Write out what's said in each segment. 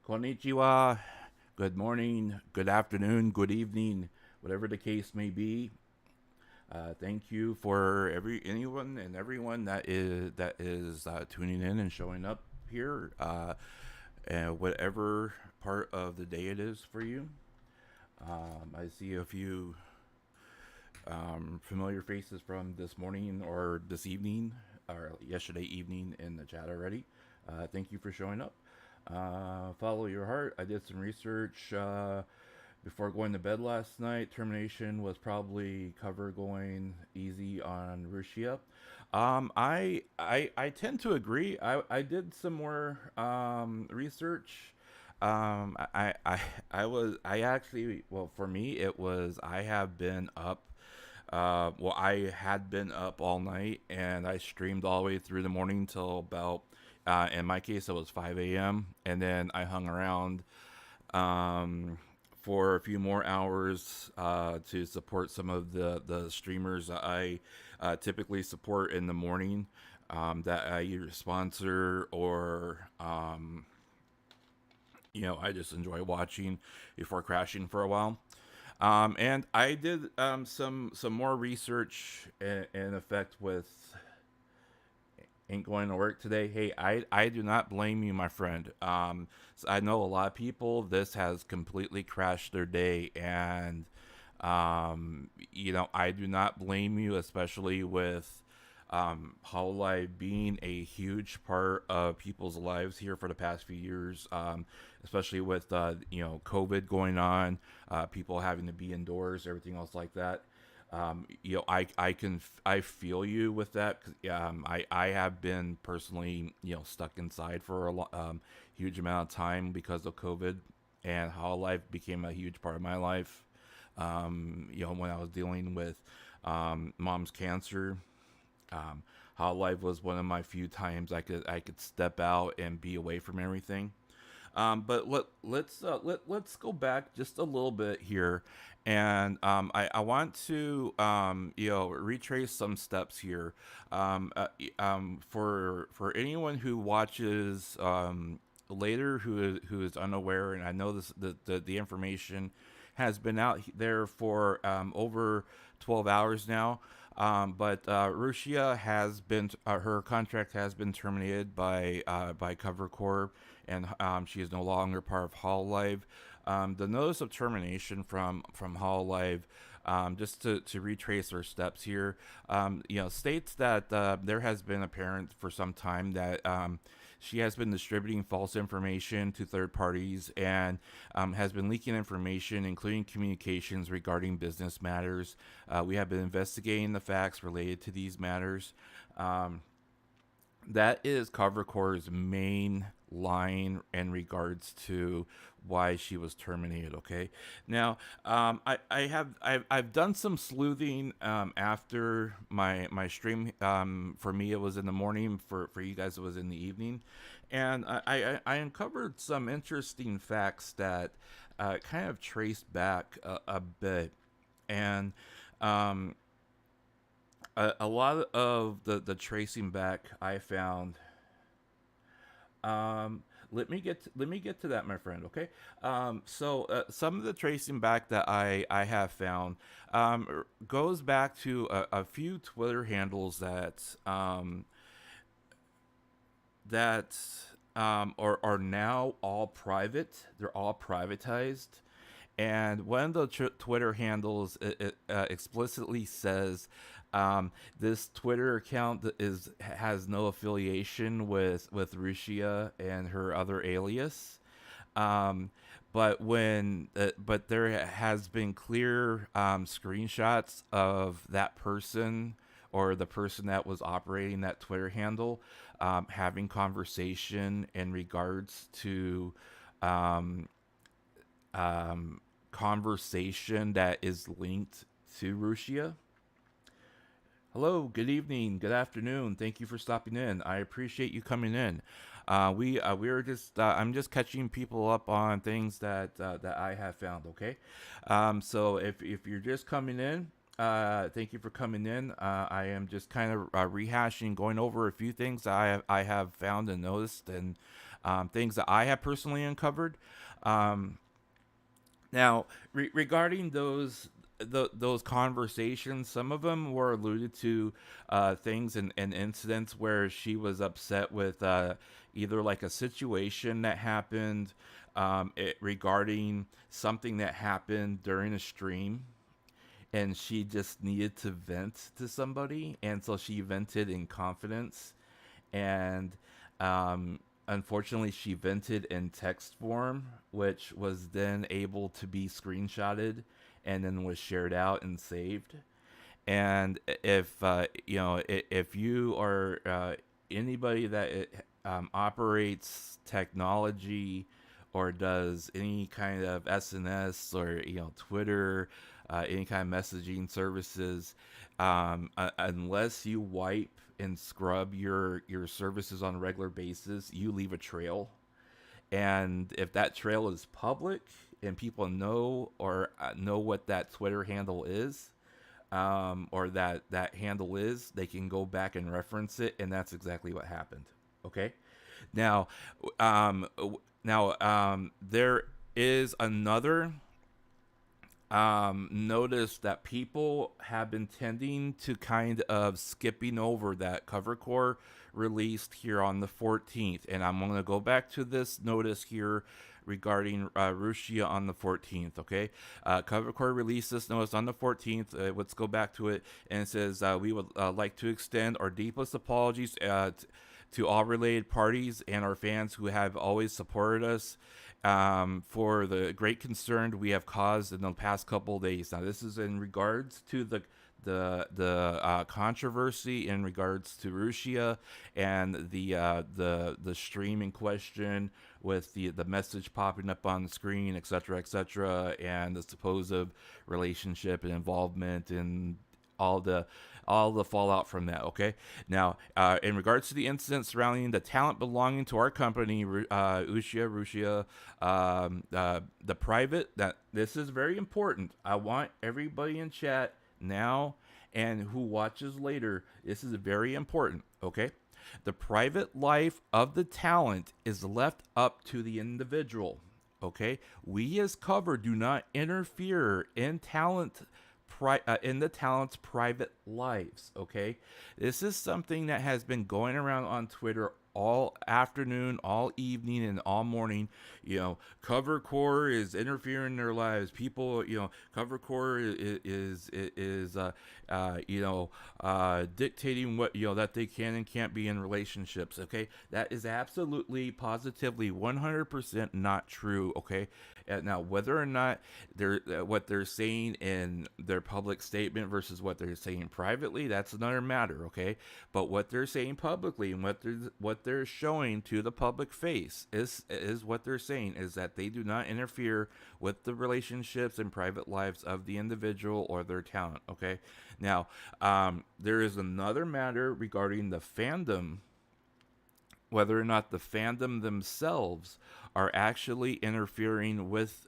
Konnichiwa. Good morning, good afternoon, good evening, whatever the case may be. Thank you for anyone and everyone that is tuning in and showing up here, and whatever part of the day it is for you. I see a few familiar faces from this morning or this evening or yesterday evening in the chat already. Thank you for showing up. Follow your heart. I did some research before going to bed last night. Termination was probably cover going easy on Rushia. I tend to agree. I did some more research. I actually, well, for me it was, I have been up. Well, I had been up all night and I streamed all the way through the morning till about, in my case, it was 5 a.m. And then I hung around um, for a few more hours to support some of the streamers that I typically support in the morning, that I either sponsor or, I just enjoy watching before crashing for a while. And I did some more research in effect with ain't going to work today. Hey, I do not blame you, my friend. So I know a lot of people, this has completely crashed their day, and I do not blame you, especially with Hololive being a huge part of people's lives here for the past few years, especially with COVID going on, people having to be indoors, everything else like that. I feel you with that. 'Cause, I have been personally stuck inside for huge amount of time because of COVID, and how life became a huge part of my life. When I was dealing with mom's cancer, um, how life was one of my few times I could step out and be away from everything. But let's go back just a little bit here, and I want to retrace some steps here. For anyone who watches later who is unaware, and I know the information has been out there for over 12 hours now. But Rushia has been her contract has been terminated by Cover Corp, and she is no longer part of Hololive. The notice of termination from Hololive, just to retrace our steps here, states that there has been apparent for some time that she has been distributing false information to third parties, and has been leaking information, including communications regarding business matters. We have been investigating the facts related to these matters. Um, that is Covercore's main line in regards to why she was terminated. Okay, now I've done some sleuthing after my stream. For me, it was in the morning. For you guys, it was in the evening, and I uncovered some interesting facts that kind of trace back a bit, and um, a lot of the tracing back I found. Um, let me get to that, my friend. Okay. So some of the tracing back that I have found goes back to a few Twitter handles that are now all private. They're all privatized. And one of the Twitter handles explicitly says this Twitter account has no affiliation with Rushia and her other alias. Um, but there has been clear screenshots of that person or the person that was operating that Twitter handle having conversation in regards to um, conversation that is linked to Rushia. Hello, good evening, good afternoon. Thank you for stopping in. I appreciate you coming in. We are just I'm just catching people up on things that I have found. Okay, so if you're just coming in, Thank you for coming in. I am just kind of rehashing, going over a few things that I have found and noticed, and things that I have personally uncovered. Um, Now, regarding those conversations, some of them were alluded to things and incidents where she was upset with either like a situation that happened regarding something that happened during a stream, and she just needed to vent to somebody, and so she vented in confidence, and um, unfortunately she vented in text form, which was then able to be screenshotted and then was shared out and saved. And if if you are anybody that operates technology or does any kind of SNS or Twitter, any kind of messaging services, unless you wipe and scrub your services on a regular basis, you leave a trail. And if that trail is public and people know or know what that Twitter handle is, or that handle is, they can go back and reference it, and that's exactly what happened. Okay, now, there is another notice that people have been tending to kind of skipping over that cover core released here on the 14th. And I'm going to go back to this notice here regarding Rushia on the 14th. Okay, cover core released this notice on the 14th. Let's go back to it, and it says we would like to extend our deepest apologies to all related parties and our fans who have always supported us, for the great concern we have caused in the past couple of days. Now, this is in regards to the controversy in regards to Rushia and the stream in question with the message popping up on the screen, etc., and the supposed relationship and involvement and all the fallout from that. Okay, now in regards to the incident surrounding the talent belonging to our company, Rushia, the private, that this is very important. I want everybody in chat now and who watches later. This is very important. Okay, the private life of the talent is left up to the individual. Okay, we as cover do not interfere in in the talent's private lives. Okay, this is something that has been going around on Twitter all afternoon, all evening, and all morning. Cover core is interfering in their lives. People, cover core is dictating what that they can and can't be in relationships. Okay, that is absolutely, positively, 100% not true. Okay, now whether or not they're what they're saying in their public statement versus what they're saying privately, that's another matter. Okay, but what they're saying publicly and what they're showing to the public face is what they're saying is that they do not interfere with the relationships and private lives of the individual or their talent. Okay, now there is another matter regarding the fandom, whether or not the fandom themselves are actually interfering with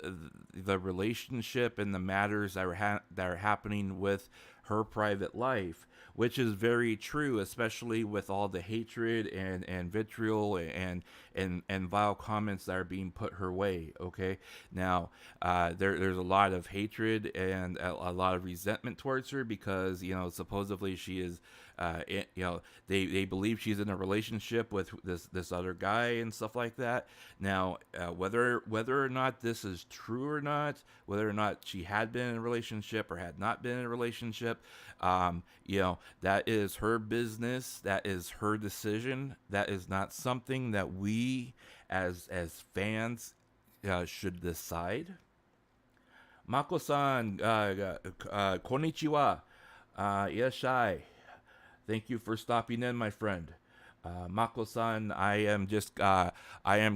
the relationship and the matters that are happening with her private life, which is very true, especially with all the hatred and vitriol and vile comments that are being put her way. Okay, now there's a lot of hatred and a lot of resentment towards her because supposedly she is. They believe she's in a relationship with this other guy and stuff like that. Now, whether or not this is true or not, whether or not she had been in a relationship or had not been in a relationship, that is her business. That is her decision. That is not something that we as fans should decide. Mako-san, konnichiwa, irashai. Thank you for stopping in, my friend. Mako-san, I am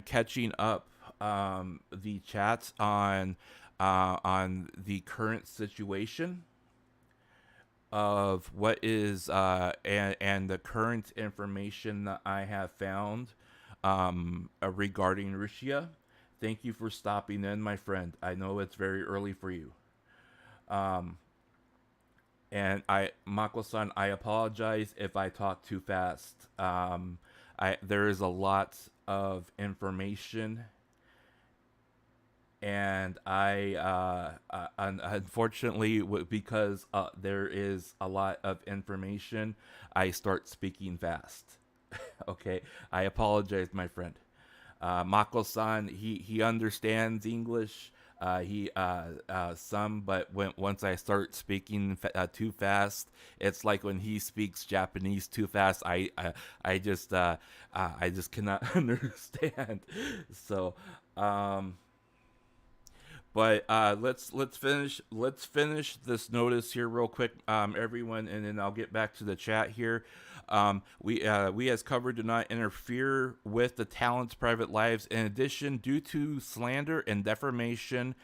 catching up the chats on the current situation of what is and the current information that I have found regarding Rushia. Thank you for stopping in, my friend. I know it's very early for you. Um, And Mako-san, I apologize if I talk too fast. There is a lot of information, and unfortunately, because there is a lot of information, I start speaking fast. Okay, I apologize, my friend. Mako-san, he understands English. He some, but once I start speaking too fast, it's like when he speaks Japanese too fast. I just cannot understand. So, um, but let's finish this notice here real quick, everyone, and then I'll get back to the chat here. We as cover do not interfere with the talent's private lives. In addition, due to slander and defamation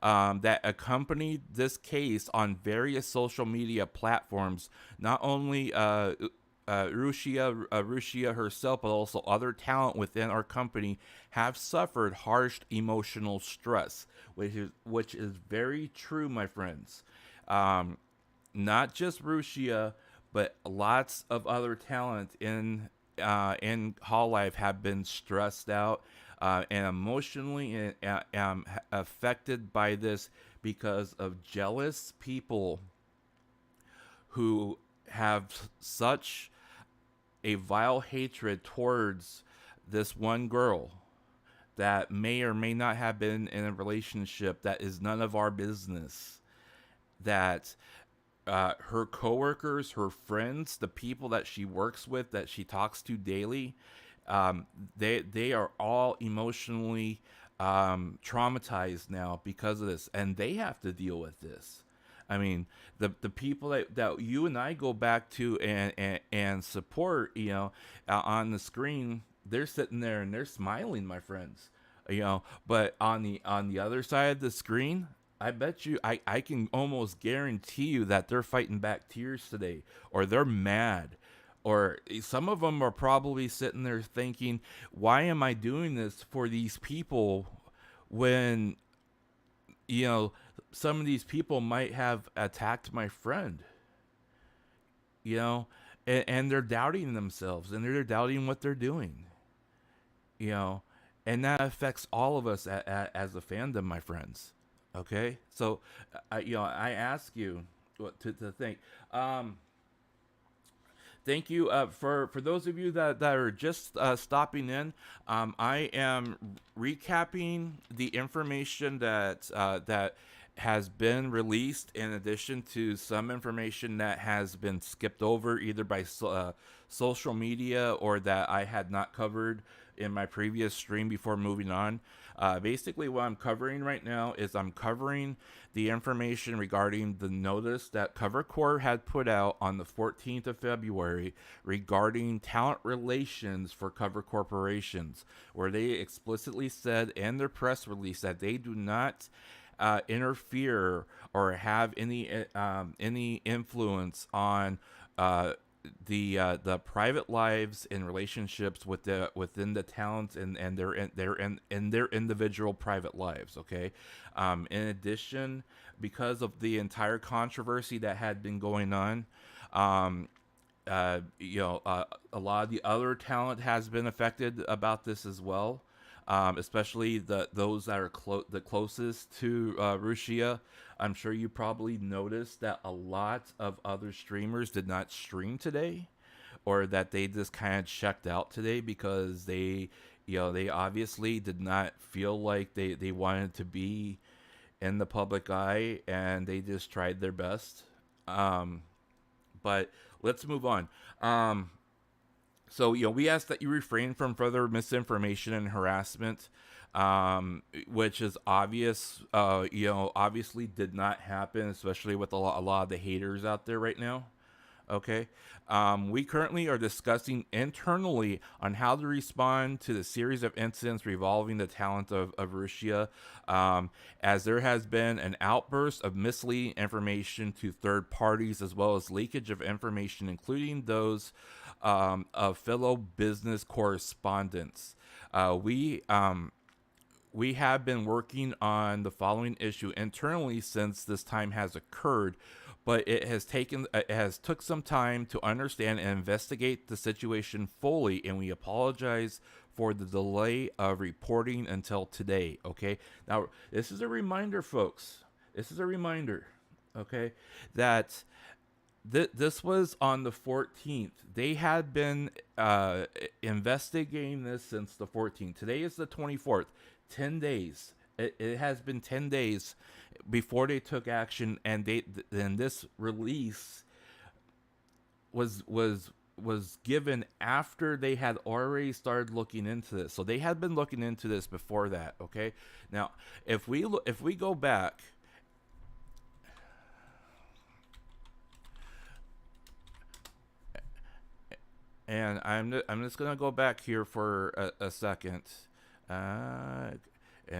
that accompanied this case on various social media platforms, not only Rushia herself, but also other talent within our company have suffered harsh emotional stress, which is very true, my friends. Um, Not just Rushia, but lots of other talent in Hololive have been stressed out and emotionally affected by this because of jealous people who have such a vile hatred towards this one girl that may or may not have been in a relationship that is none of our business. That her coworkers, her friends, the people that she works with, that she talks to daily, they are all emotionally traumatized now because of this, and they have to deal with this. I mean, the people that you and I go back to and support, on the screen, they're sitting there and they're smiling, my friends, But on the other side of the screen, I bet you, I can almost guarantee you that they're fighting back tears today, or they're mad, or some of them are probably sitting there thinking, why am I doing this for these people when you know, some of these people might have attacked my friend, you know, and they're doubting themselves and they're doubting what they're doing, you know, and that affects all of us as a fandom, my friends. Okay, so I ask you to think. Thank you for those of you that are just stopping in. I am recapping the information that has been released, in addition to some information that has been skipped over either by social media or that I had not covered in my previous stream before moving on. Basically, what I'm covering right now is I'm covering the information regarding the notice that Cover Corps had put out on the 14th of February regarding talent relations for Cover Corporations, where they explicitly said in their press release that they do not interfere or have any influence on the private lives and relationships within the talents and their individual private lives. Okay. In addition, because of the entire controversy that had been going on, a lot of the other talent has been affected about this as well. Especially those that are the closest to Rushia. I'm sure you probably noticed that a lot of other streamers did not stream today, or that they just kind of checked out today because they obviously did not feel like they wanted to be in the public eye, and they just tried their best. But let's move on. So, we ask that you refrain from further misinformation and harassment, which is obvious, obviously did not happen, especially with a lot of the haters out there right now. Okay. We currently are discussing internally on how to respond to the series of incidents revolving the talent of Rushia, as there has been an outburst of misleading information to third parties, as well as leakage of information, including those of fellow business correspondents. we have been working on the following issue internally since this time has occurred, but it has took some time to understand and investigate the situation fully, and we apologize for the delay of reporting until today. Okay, now this is a reminder, folks. This is a reminder, okay, that this was on the 14th. They had been investigating this since the 14th. Today is the 24th. 10 days. It has been 10 days before they took action, and this release was given after they had already started looking into this. So they had been looking into this before that. Okay. Now, if we go back. And I'm just gonna go back here for a second, and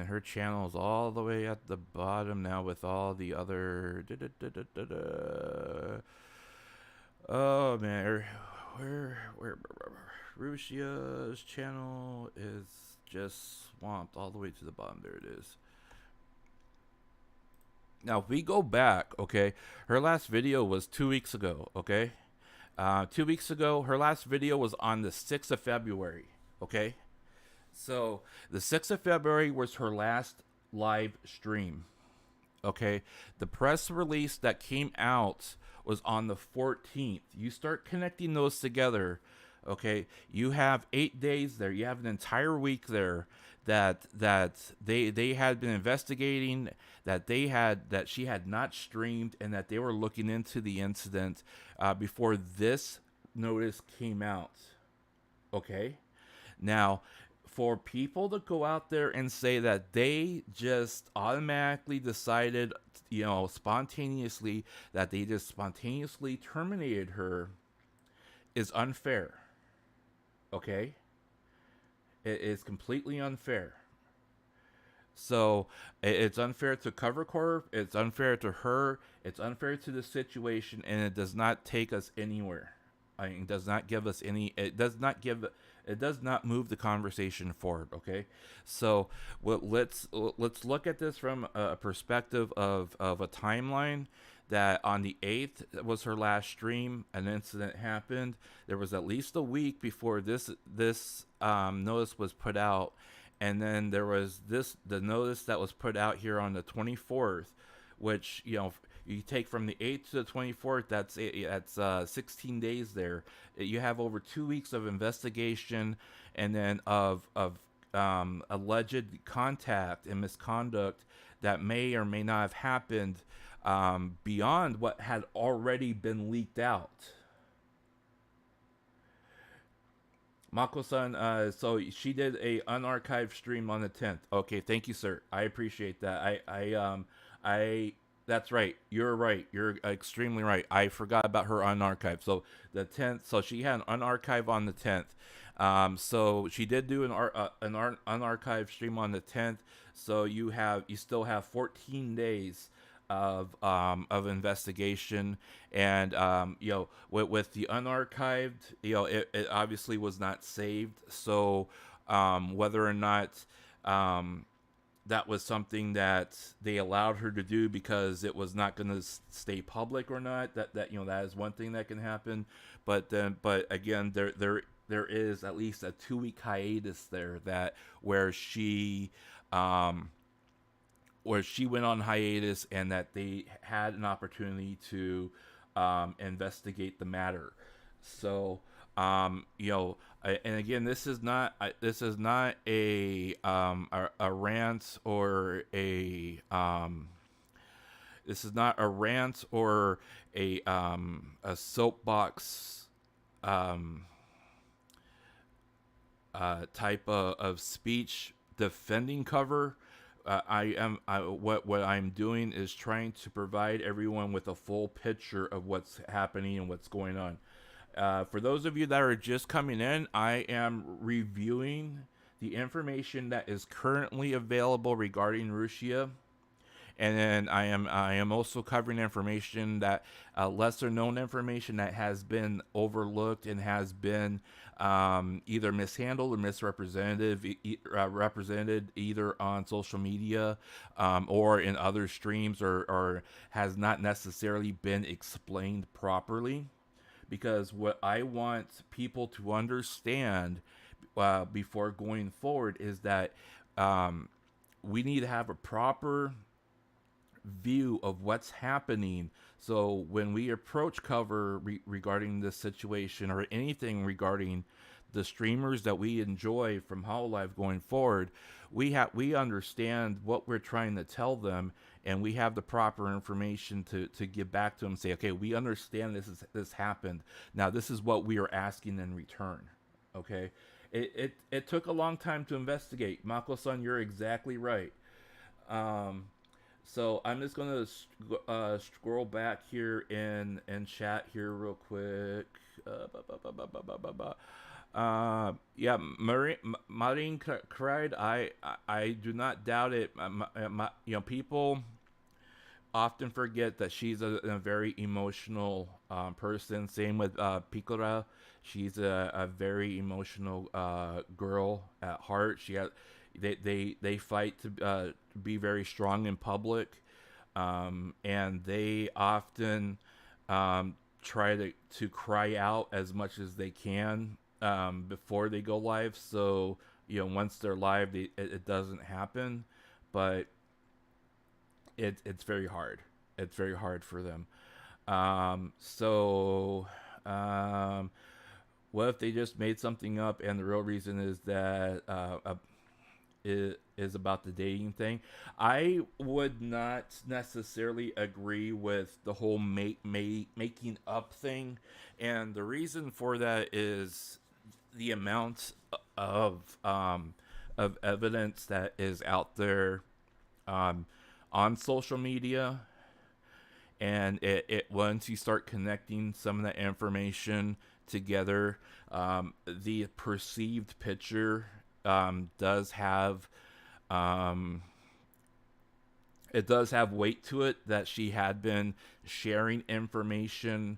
her channel is all the way at the bottom now with all the other. Oh man, where Rushia's channel is just swamped all the way to the bottom. There it is. Now, if we go back, okay, her last video was 2 weeks ago. Okay. 2 weeks ago, her last video was on the 6th of February. Okay. So the 6th of February was her last live stream. Okay. The press release that came out was on the 14th. You start connecting those together. Okay. You have 8 days there. You have an entire week there that they had been investigating, that she had not streamed, and that they were looking into the incident before this notice came out. Okay. Now, for people to go out there and say that they just automatically decided, spontaneously, that they just spontaneously terminated her is unfair. Okay. It is completely unfair. So it's unfair to Cover Corp. It's unfair to her. It's unfair to the situation, and it does not take us anywhere. It does not give us any. It does not move the conversation forward. Okay, so let's look at this from a perspective of a timeline. That on the 8th was her last stream. An incident happened. There was at least a week before this notice was put out, and then there was the notice that was put out here on the 24th, which you take from the 8th to the 24th. That's 16 days there. You have over 2 weeks of investigation, and then of alleged contact and misconduct that may or may not have happened. Beyond what had already been leaked out. Mako-san, so she did a unarchived stream on the 10th. Okay, thank you, sir. I appreciate that. That's right. You're right. You're extremely right. I forgot about her unarchived. So the 10th. So she had an unarchived on the 10th. So she did do an unarchived stream on the 10th. So you still have 14 days of investigation, and with the unarchived, it obviously was not saved. So whether or not that was something that they allowed her to do because it was not going to stay public or not, that is one thing that can happen. But again, there is at least a 2-week hiatus there where she went on hiatus, and that they had an opportunity to investigate the matter. So, and again, this is not a rant or a soapbox type of speech defending Cover. What I'm doing is trying to provide everyone with a full picture of what's happening and what's going on. For those of you that are just coming in, I am reviewing the information that is currently available regarding Rushia, and then I am also covering information that lesser known information that has been overlooked and has been either mishandled or represented either on social media or in other streams, or has not necessarily been explained properly. Because what I want people to understand before going forward is that we need to have a proper view of what's happening. So when we approach cover regarding this situation or anything regarding the streamers that we enjoy from Hololive going forward, we understand what we're trying to tell them, and we have the proper information to give back to them. Say, okay, we understand this happened. Now this is what we are asking in return. Okay, it took a long time to investigate. Mako-san, you're exactly right. So I'm just gonna scroll back here in chat here real quick. Yeah, Marine cried. I do not doubt it. People often forget that she's a very emotional person. Same with Picora. She's a very emotional girl at heart. They fight to be very strong in public, and they often try to cry out as much as they can before they go live. So once they're live, it doesn't happen, but it's very hard. It's very hard for them. What if they just made something up and the real reason is that is about the dating thing? I would not necessarily agree with the whole making up thing, and the reason for that is the amount of evidence that is out there on social media, and it once you start connecting some of that information together, the perceived picture does have weight to it, that she had been sharing information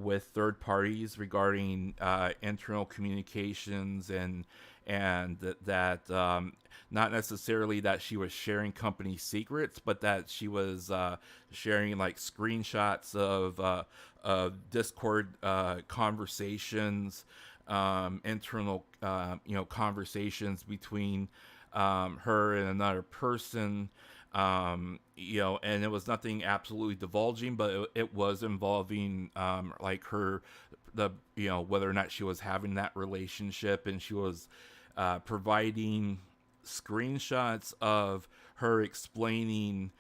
with third parties regarding internal communications, and that not necessarily that she was sharing company secrets, but that she was sharing like screenshots of Discord conversations, internal conversations between her and another person, and it was nothing absolutely divulging, but it was involving like whether or not she was having that relationship, and she was providing screenshots of her explaining,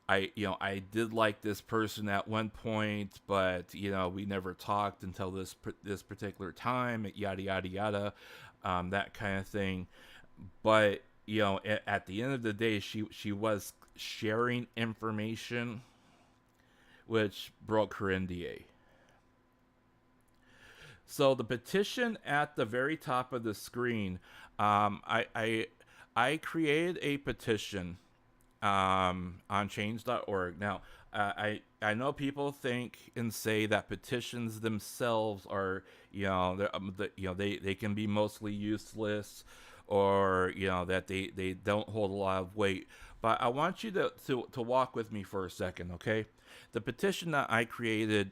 I did like this person at one point, but we never talked until this particular time, yada yada yada, that kind of thing. But at the end of the day, she was sharing information which broke her NDA. So the petition at the very top of the screen, I created a petition on change.org. Now, I know people think and say that petitions themselves are, they can be mostly useless, or that they don't hold a lot of weight. But I want you to walk with me for a second, okay? The petition that I created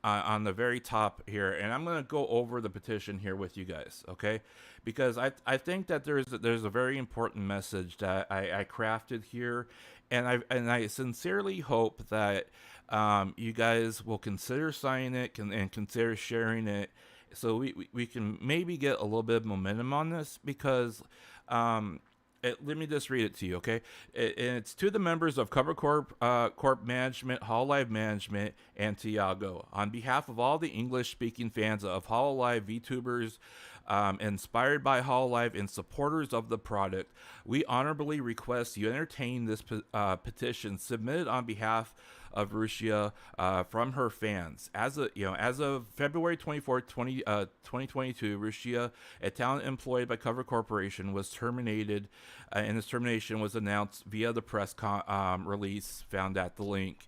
on the very top here, and I'm going to go over the petition here with you guys, okay? Because I think that there's a very important message that I crafted here, and I sincerely hope that you guys will consider signing it and consider sharing it, so we can maybe get a little bit of momentum on this, because let me just read it to you, okay? It's to the members of Cover Corp, Corp Management, Hololive Management, and Tiago. On behalf of all the English-speaking fans of Hololive VTubers, inspired by Hololive and supporters of the product, we honorably request you entertain this petition submitted on behalf of Rushia from her fans. As of February 24th, 2022, Rushia, a talent employed by Cover Corporation, was terminated, and his termination was announced via the press release found at the link.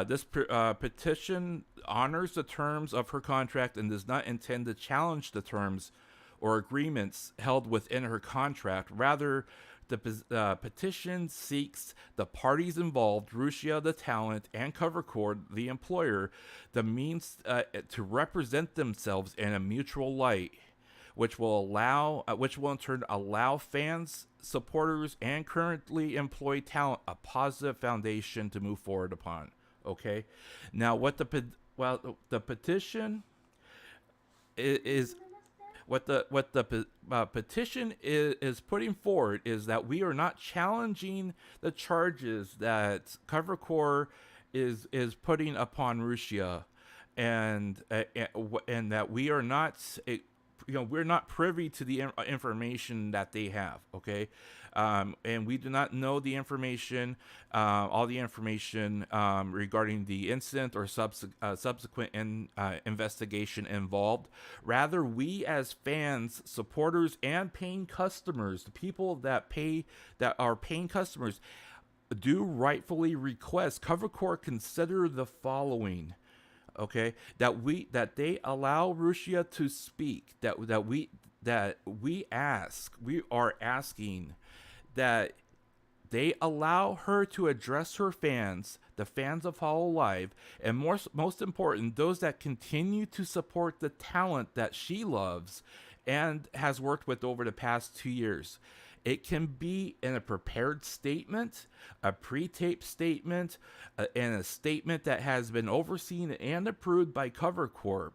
This petition honors the terms of her contract and does not intend to challenge the terms or agreements held within her contract. Rather, the petition seeks the parties involved, Rushia, the talent, and Covercore, the employer, the means to represent themselves in a mutual light, which will in turn allow fans, supporters, and currently employed talent a positive foundation to move forward upon. Okay, now what the petition is what the petition is putting forward is that we are not challenging the charges that Covercore is putting upon Rushia, and that we are not we're not privy to the information that they have. Okay, and we do not know the information, all the information regarding the incident or subsequent investigation involved. Rather, we as fans, supporters, and paying customers, the people that are paying customers, do rightfully request Covercore consider the following. Okay, that they allow Rushia to speak. We are asking that they allow her to address her fans, the fans of Hololive, and most important, those that continue to support the talent that she loves and has worked with over the past 2 years. It can be in a prepared statement, a pre-taped statement, and a statement that has been overseen and approved by Covercore.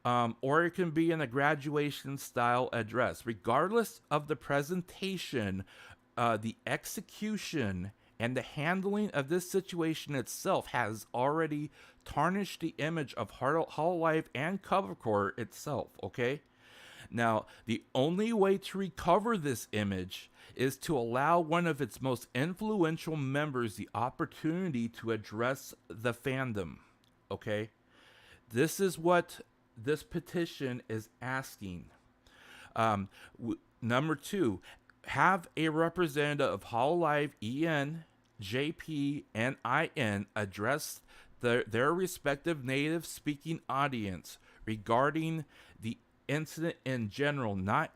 Or it can be in a graduation-style address. Regardless of the presentation, the execution and the handling of this situation itself has already tarnished the image of Hololive and Covercore itself, okay? Now, the only way to recover this image is to allow one of its most influential members the opportunity to address the fandom, okay? This is what this petition is asking. Number 2, have a representative of Hololive, EN, JP, and IN address their respective native speaking audience regarding the incident in general, not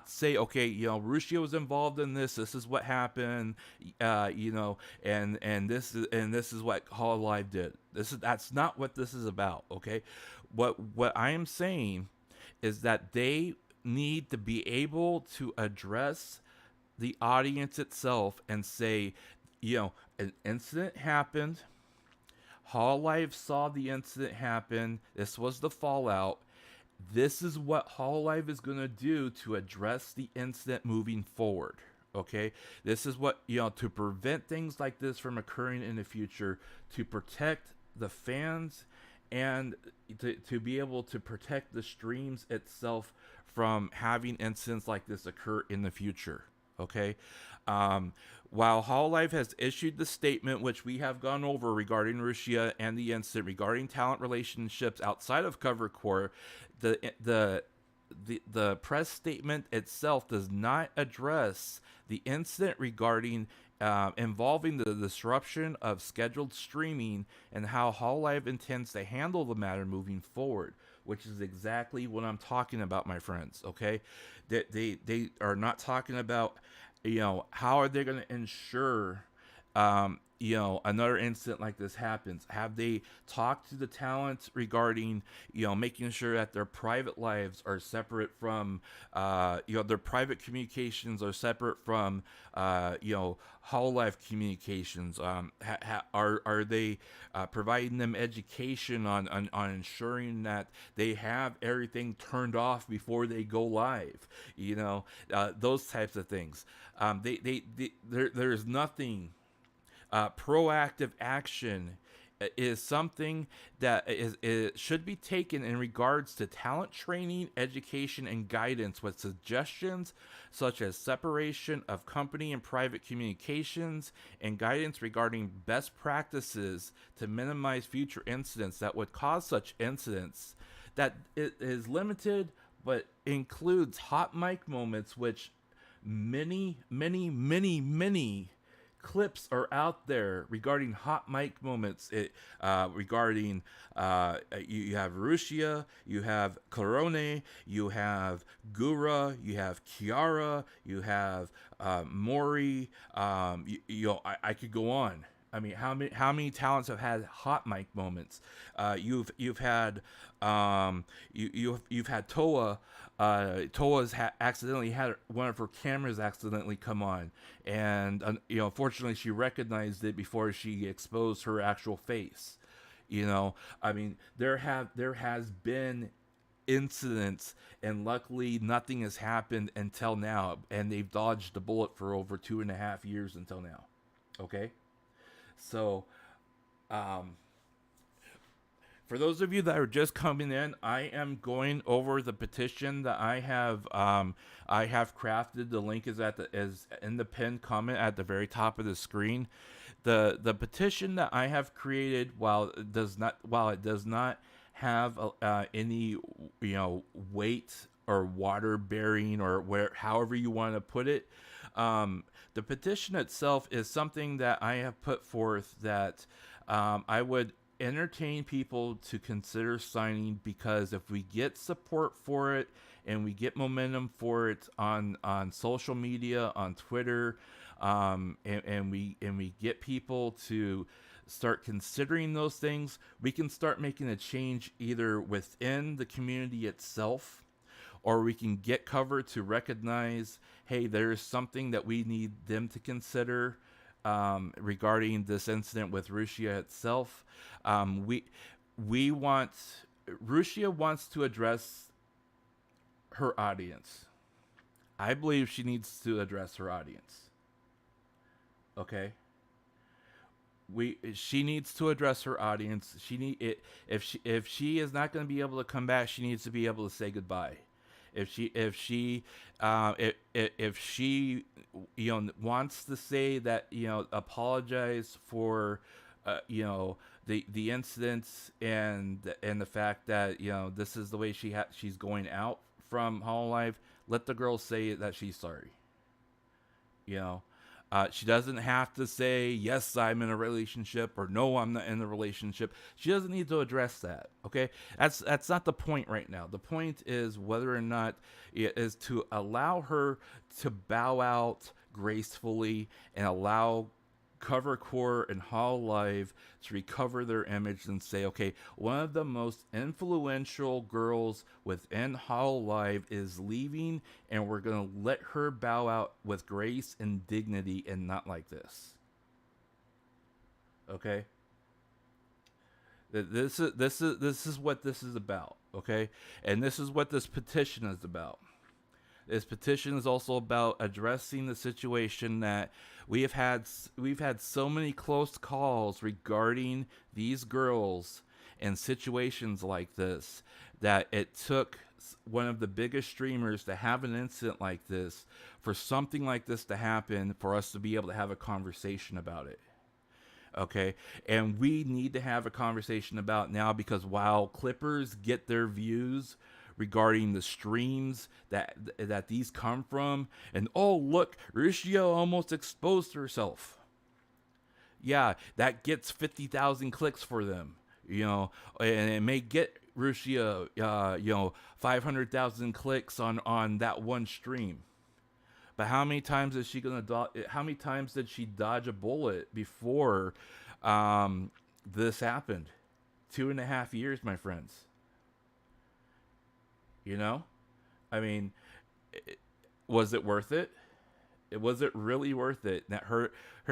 say, okay, Rushia was involved in this is what happened, and this is what Hololive did. That's not what this is about. Okay, what I am saying is that they need to be able to address the audience itself and say, an incident happened, Hololive saw the incident happen, this was the fallout. This is what Hololive is going to do to address the incident moving forward. Okay, this is what, to prevent things like this from occurring in the future, to protect the fans, and to be able to protect the streams itself from having incidents like this occur in the future. Okay, while Hololive has issued the statement, which we have gone over regarding Rushia and the incident regarding talent relationships outside of Covercore, the press statement itself does not address the incident regarding involving the disruption of scheduled streaming and how Hololive intends to handle the matter moving forward, which is exactly what I'm talking about, my friends. Okay, they are not talking about, how are they going to ensure another incident like this happens. Have they talked to the talent regarding, making sure that their private lives are separate from, their private communications are separate from, Hololive communications? Are they providing them education on ensuring that they have everything turned off before they go live? Those types of things. There's nothing proactive action is something that is should be taken in regards to talent training, education, and guidance with suggestions such as separation of company and private communications and guidance regarding best practices to minimize future incidents that would cause such incidents. That it is limited but includes hot mic moments, which many clips are out there regarding hot mic moments. Regarding you have Rushia, you have Corone, you have Gura, you have Kiara, you have Mori. I could go on. I mean, how many talents have had hot mic moments? You've had you've had Toa. Toa's accidentally had one of her cameras accidentally come on, and unfortunately, she recognized it before she exposed her actual face. I mean, there has been incidents, and luckily nothing has happened until now, and they've dodged the bullet for over 2.5 years until now. Okay. So, for those of you that are just coming in, I am going over the petition that I have crafted. The link is is in the pinned comment at the very top of the screen. The petition that I have created, while it does not have any weight or water bearing, or however you want to put it. The petition itself is something that I have put forth that I would entertain people to consider signing, because if we get support for it and we get momentum for it on social media, on Twitter, and we get people to start considering those things, we can start making a change either within the community itself, or we can get cover to recognize, hey, there's something that we need them to consider regarding this incident with Rushia itself. Rushia wants to address her audience. I believe she needs to address her audience. Okay. She needs to address her audience. If she is not going to be able to come back, she needs to be able to say goodbye. If she wants to say that, apologize for the incidents and the fact that this is the way she's going out from Hololive, let the girl say that she's sorry. She doesn't have to say, yes, I'm in a relationship, or no, I'm not in a relationship. She doesn't need to address that, okay? That's not the point right now. The point is whether or not it is to allow her to bow out gracefully and allow Cover Core and Hololive to recover their image and say, okay, one of the most influential girls within Hololive is leaving, and we're going to let her bow out with grace and dignity, and not like this. Okay? This is what this is about, okay? And this is what this petition is about. This petition is also about addressing the situation that we've had so many close calls regarding these girls and situations like this, that it took one of the biggest streamers to have an incident like this, for something like this to happen, for us to be able to have a conversation about it. Okay, and we need to have a conversation about it now, because while Clippers get their views regarding the streams that these come from, and oh look, Rushia almost exposed herself. Yeah, that gets 50,000 clicks for them, and it may get Rushia 500,000 clicks on that one stream. But how many times is she gonna how many times did she dodge a bullet before this happened? 2.5 years, my friends. I mean, was it worth it? Was it really worth it? That her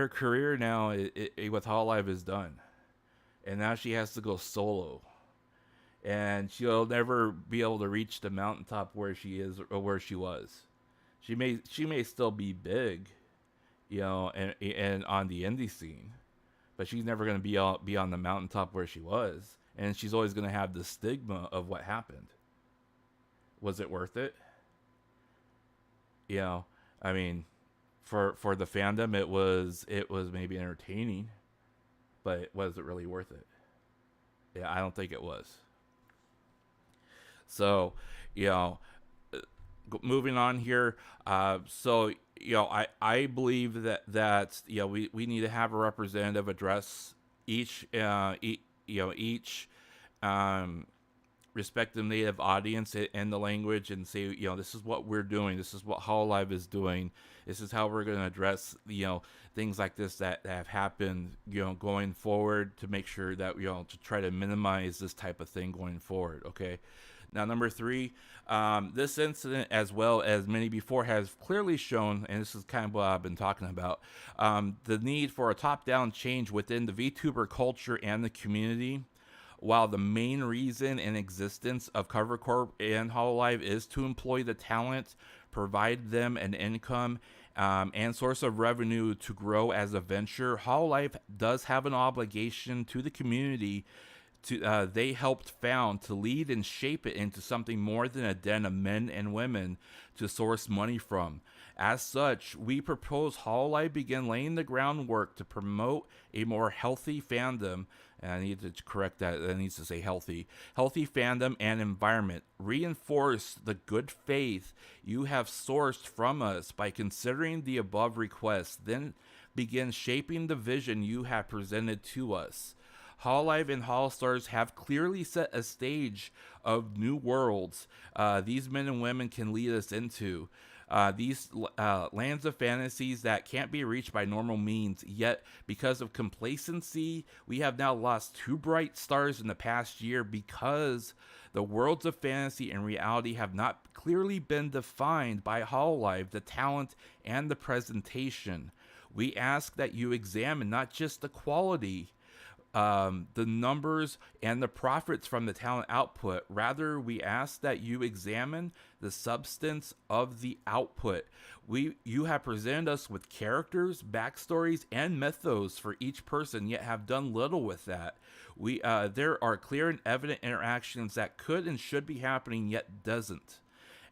career now with Hololive is done, and now she has to go solo, and she'll never be able to reach the mountaintop where she is or where she was. She may still be big, and on the indie scene, but she's never going to be on the mountaintop where she was, and she's always going to have the stigma of what happened. Was it worth it? You know, I mean, for the fandom, it was maybe entertaining, but was it really worth it? Yeah, I don't think it was. So, you know, moving on here. So, I believe that we need to have a representative address each um, respective native audience in the language, and say, this is what we're doing. This is what Hololive is doing. This is how we're going to address, things like this that have happened, going forward, to make sure that, to try to minimize this type of thing going forward. Okay. Now, number three, this incident, as well as many before, has clearly shown, and this is kind of what I've been talking about, the need for a top-down change within the VTuber culture and the community. While the main reason and existence of Cover Corp and Hololive is to employ the talent, provide them an income, and source of revenue to grow as a venture, Hololive does have an obligation to the community they helped found, to lead and shape it into something more than a den of men and women to source money from. As such, we propose Hololive begin laying the groundwork to promote a more healthy fandom. And I need to correct that. That needs to say healthy. Healthy fandom and environment. Reinforce the good faith you have sourced from us by considering the above requests. Then begin shaping the vision you have presented to us. Hololive and Holstars have clearly set a stage of new worlds these men and women can lead us into. These lands of fantasies that can't be reached by normal means, yet because of complacency, we have now lost two bright stars in the past year because the worlds of fantasy and reality have not clearly been defined by Hololive, the talent, and the presentation. We ask that you examine not just the quality, the numbers, and the profits from the talent output. Rather, we ask that you examine the substance of the output. You have presented us with characters, backstories, and mythos for each person, yet have done little with that. There are clear and evident interactions that could and should be happening, yet doesn't.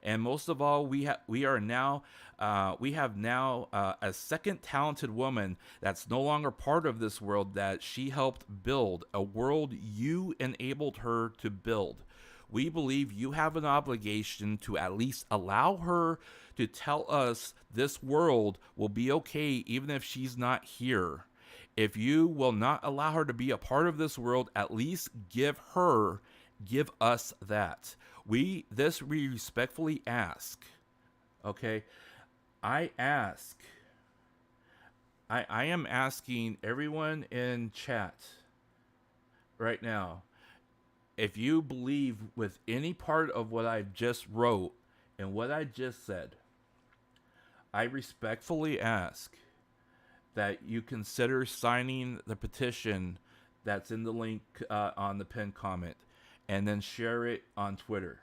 And most of all, we have now a second talented woman that's no longer part of this world that she helped build, a world you enabled her to build. We believe you have an obligation to at least allow her to tell us this world will be okay even if she's not here. If you will not allow her to be a part of this world, at least give us that. We respectfully ask, okay? I am asking everyone in chat right now, if you believe with any part of what I just wrote and what I just said, I respectfully ask that you consider signing the petition that's in the link on the pinned comment, and then share it on Twitter.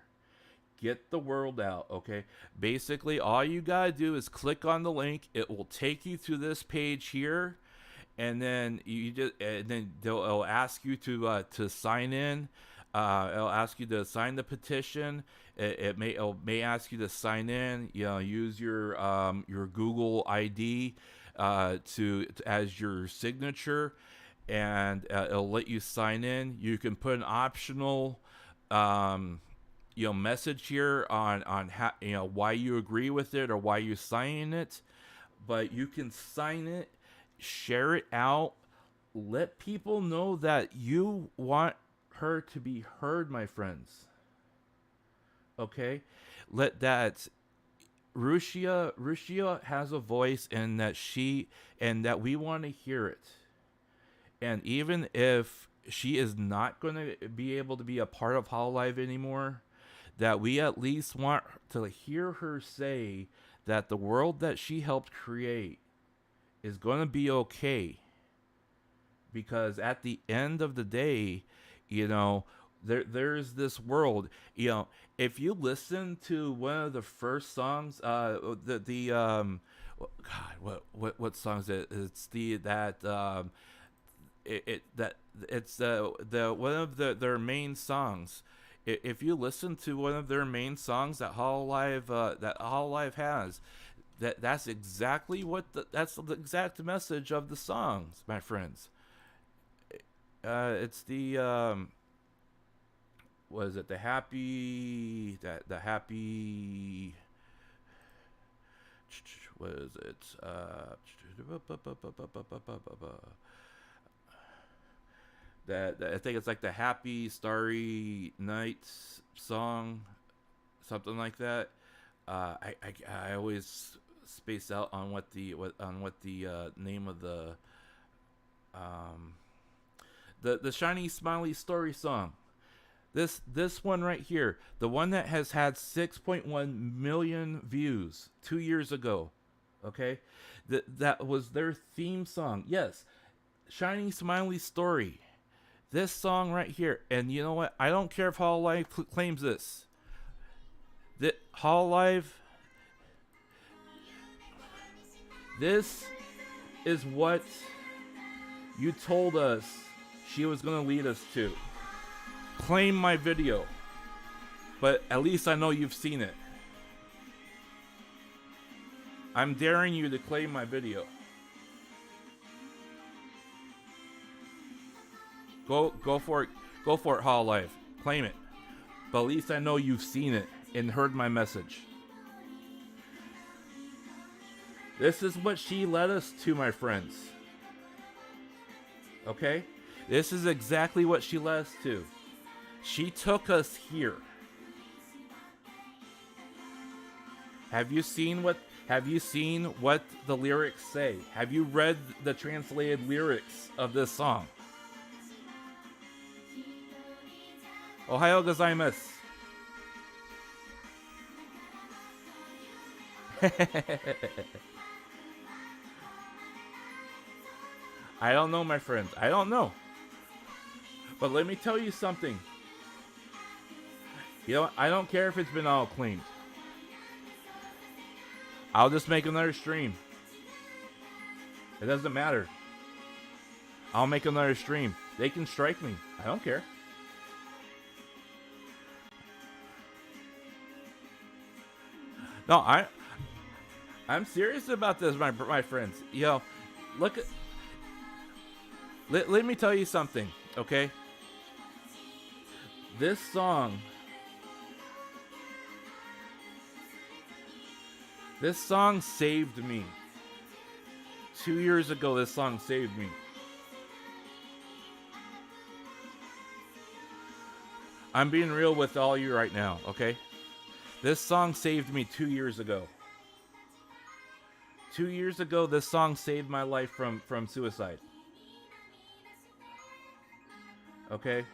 Get the word out, okay? Basically, all you gotta do is click on the link. It will take you to this page here, and then it'll ask you to sign in. It'll ask you to sign the petition. It may ask you to sign in. Use your Google ID as your signature, and it'll let you sign in. You can put an optional message here on how, why you agree with it or why you're signing it, but you can sign it, share it out, let people know that you want her to be heard, my friends. Okay, let that Rushia has a voice, and that we want to hear it. And even if she is not going to be able to be a part of Hololive anymore, that we at least want to hear her say that the world that she helped create is going to be okay. Because at the end of the day, there's this world. If you listen to one of the first songs, what song is it? It's it that it's the one of their main songs. If you listen to one of their main songs that Hololive has, that's exactly that's the exact message of the songs, my friends. It's the was it the happy that the happy what is it that I think it's like the happy starry night song, something like that. I always space out on what the name of um the shiny smiley story song. This one right here, the one that has had 6.1 million views 2 years ago. Okay, that was their theme song. Yes, shiny smiley story. This song right here, and you know what? I don't care if Hololive claims this. That Hololive, this is what you told us she was gonna lead us to. Claim my video, but at least I know you've seen it. I'm daring you to claim my video. Go for it. Go for it, Hololive. Claim it. But at least I know you've seen it and heard my message. This is what she led us to, my friends. Okay? This is exactly what she led us to. She took us here. Have you seen what the lyrics say? Have you read the translated lyrics of this song? Ohayo gozaimasu. I don't know, my friends. I don't know. But let me tell you something. You know, I don't care if it's been all cleaned. I'll just make another stream. It doesn't matter. I'll make another stream. They can strike me. I don't care. No, I'm serious about this, my friends. You know, look at. Let me tell you something, okay? This song saved me. 2 years ago, this song saved me. I'm being real with all you right now, okay? This song saved me 2 years ago. 2 years ago, this song saved my life from suicide. Okay?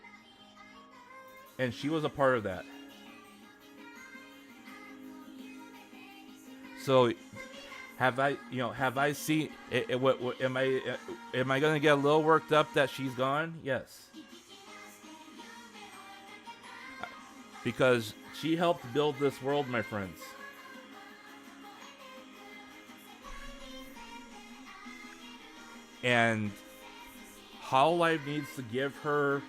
And she was a part of that. So, have I seen am I going to get a little worked up that she's gone? Yes. Because she helped build this world, my friends. And Hololive needs to give her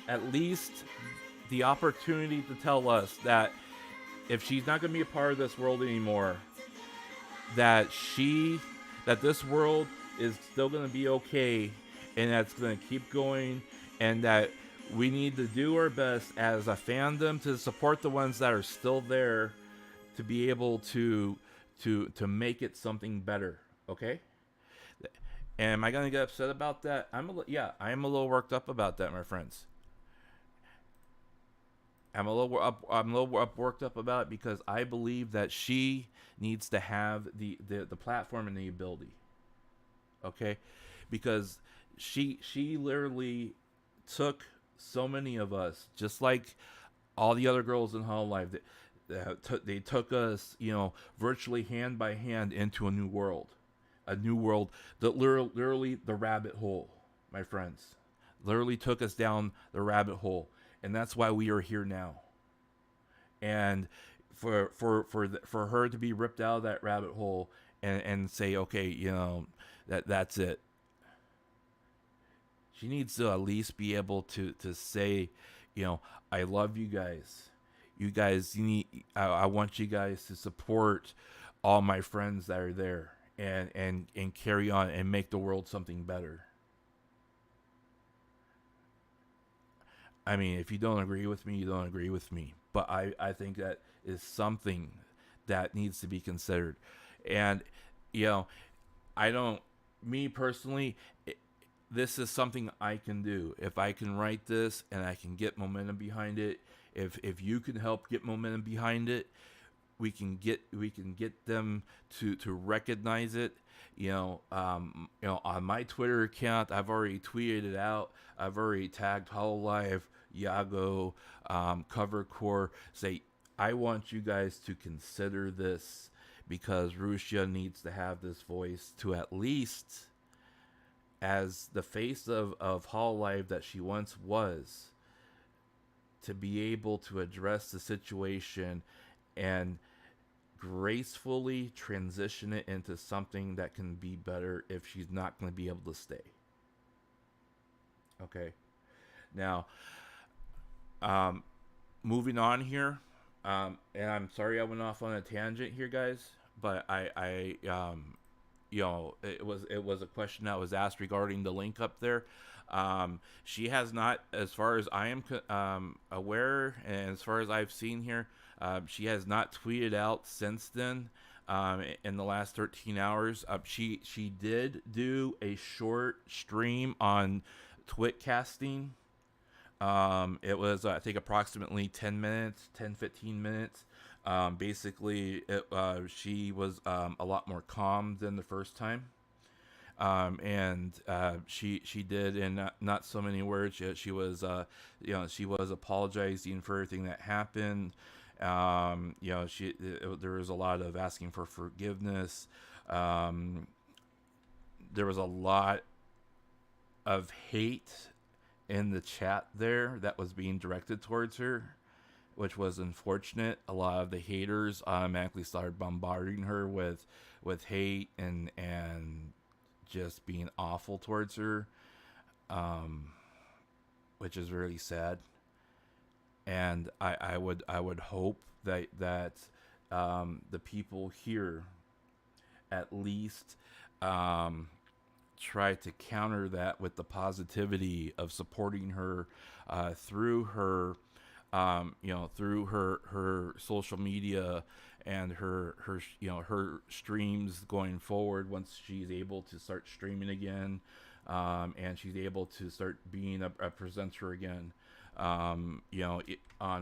at least the opportunity to tell us that if she's not going to be a part of this world anymore, that this world is still going to be okay, and that's going to keep going, and that we need to do our best as a fandom to support the ones that are still there to be able to make it something better. Okay? And am I gonna get upset about that? I am a little worked up about that, my friends. I'm a little worked up about it because I believe that she needs to have the platform and the ability. Okay? Because she literally took so many of us, just like all the other girls in Hololive, they took us, virtually hand by hand into a new world. A new world that literally the rabbit hole, my friends. Literally took us down the rabbit hole. And that's why we are here now. And for her to be ripped out of that rabbit hole and say, okay, that's it. She needs to at least be able to say, you know, I love you guys. You guys, you need. I want you guys to support all my friends that are there, and carry on and make the world something better. I mean, if you don't agree with me, you don't agree with me. But I think that is something that needs to be considered. And, you know, I don't, me personally, this is something I can do. If I can write this and I can get momentum behind it, if you can help get momentum behind it, we can get them to recognize it. On my Twitter account, I've already tweeted it out. I've already tagged Hololive, Yago, Cover Core. Say, I want you guys to consider this because Rushia needs to have this voice to at least, as the face of Hololive that she once was, to be able to address the situation and gracefully transition it into something that can be better if she's not going to be able to stay. Okay. Now, moving on here, and I'm sorry I went off on a tangent here, guys, but it was a question that was asked regarding the link up there. She has not, as far as I am aware, and as far as I've seen here, she has not tweeted out since then. In the last 13 hours, she did do a short stream on Twitcasting. It was, I think, approximately 10 minutes, 10-15 minutes. Basically, she was a lot more calm than the first time. And she did in not so many words. She was apologizing for everything that happened. There was a lot of asking for forgiveness. There was a lot of hate in the chat there that was being directed towards her, which was unfortunate. A lot of the haters automatically started bombarding her with hate and just being awful towards her, which is really sad. And I would hope that the people here at least try to counter that with the positivity of supporting her through her through her social media and her streams going forward once she's able to start streaming again, and she's able to start being a presenter again, on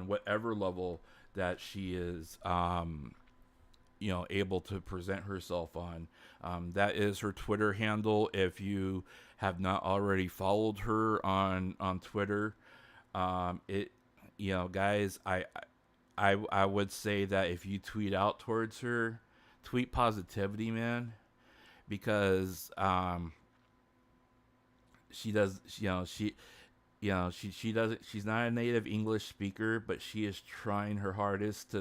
whatever level that she is able to present herself on. That is her Twitter handle. If you have not already followed her on Twitter, guys, I would say that if you tweet out towards her, tweet positivity, man, because she does, she doesn't, she's not a native English speaker, but she is trying her hardest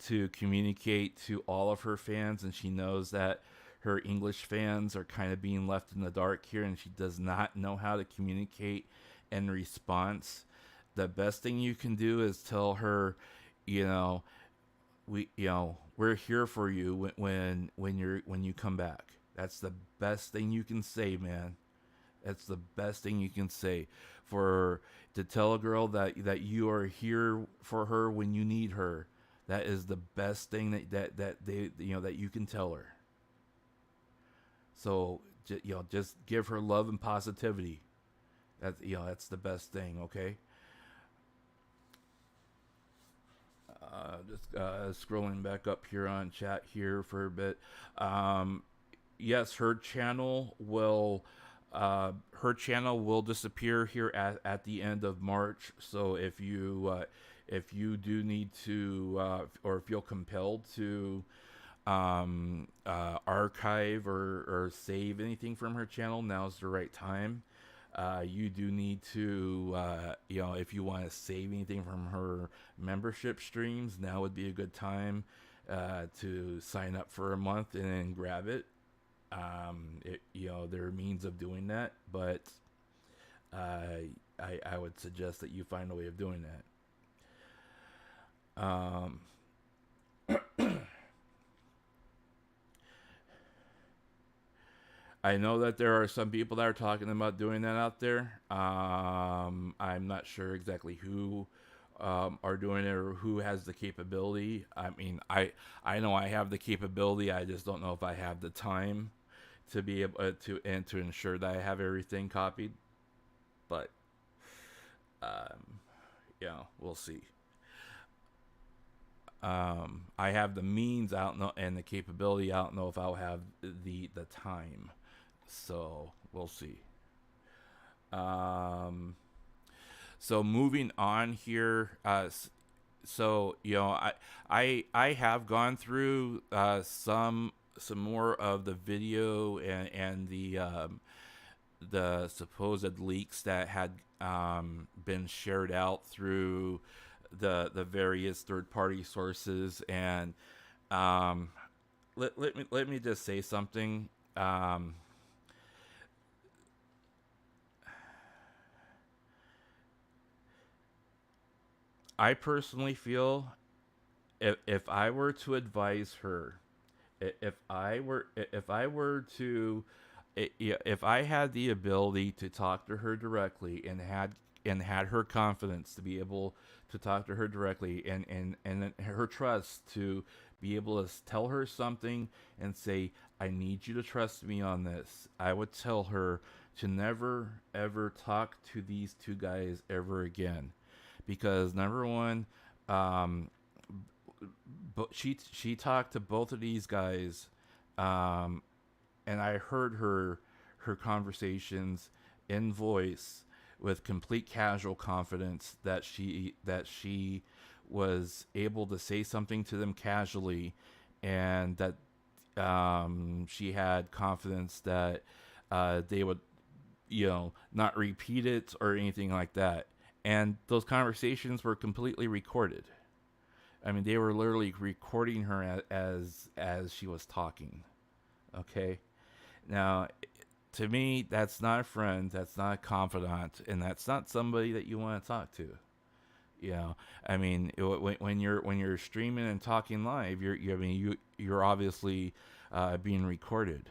to communicate to all of her fans, and she knows that her English fans are kind of being left in the dark here, and she does not know how to communicate in response. The best thing you can do is tell her, we're here for you when you come back. That's the best thing you can say, man. That's the best thing you can say, to tell a girl that you are here for her when you need her. That is the best thing that you can tell her. So just give her love and positivity. That's the best thing. Okay. Just scrolling back up here on chat here for a bit. Yes, her channel will disappear here at the end of March. So if you do need to, or feel compelled to archive or save anything from her channel, now's the right time. You do need to, if you want to save anything from her membership streams, now would be a good time to sign up for a month and then grab it. There are means of doing that, but I would suggest that you find a way of doing that. I know that there are some people that are talking about doing that out there. I'm not sure exactly who are doing it or who has the capability. I mean, I know I have the capability. I just don't know if I have the time to be able to ensure that I have everything copied. But yeah, we'll see. I have the means out and the capability. I don't know if I'll have the time. So we'll see. Um, so moving on here. So I have gone through some more of the video and the supposed leaks that had been shared out through the various third party sources. And um, let me just say something. I personally feel if I were to advise her, if I were to if I had the ability to talk to her directly and had her confidence to be able to talk to her directly and her trust to be able to tell her something and say, I need you to trust me on this, I would tell her to never ever talk to these two guys ever again. Because number one, um, but she talked to both of these guys, um, and I heard her conversations in voice with complete casual confidence that she was able to say something to them casually, and that she had confidence that they would not repeat it or anything like that. And those conversations were completely recorded. I mean, they were literally recording her as she was talking. Okay. Now, to me, that's not a friend, that's not a confidant, and that's not somebody that you want to talk to. I mean, when you're streaming and talking live, I mean, you're obviously being recorded.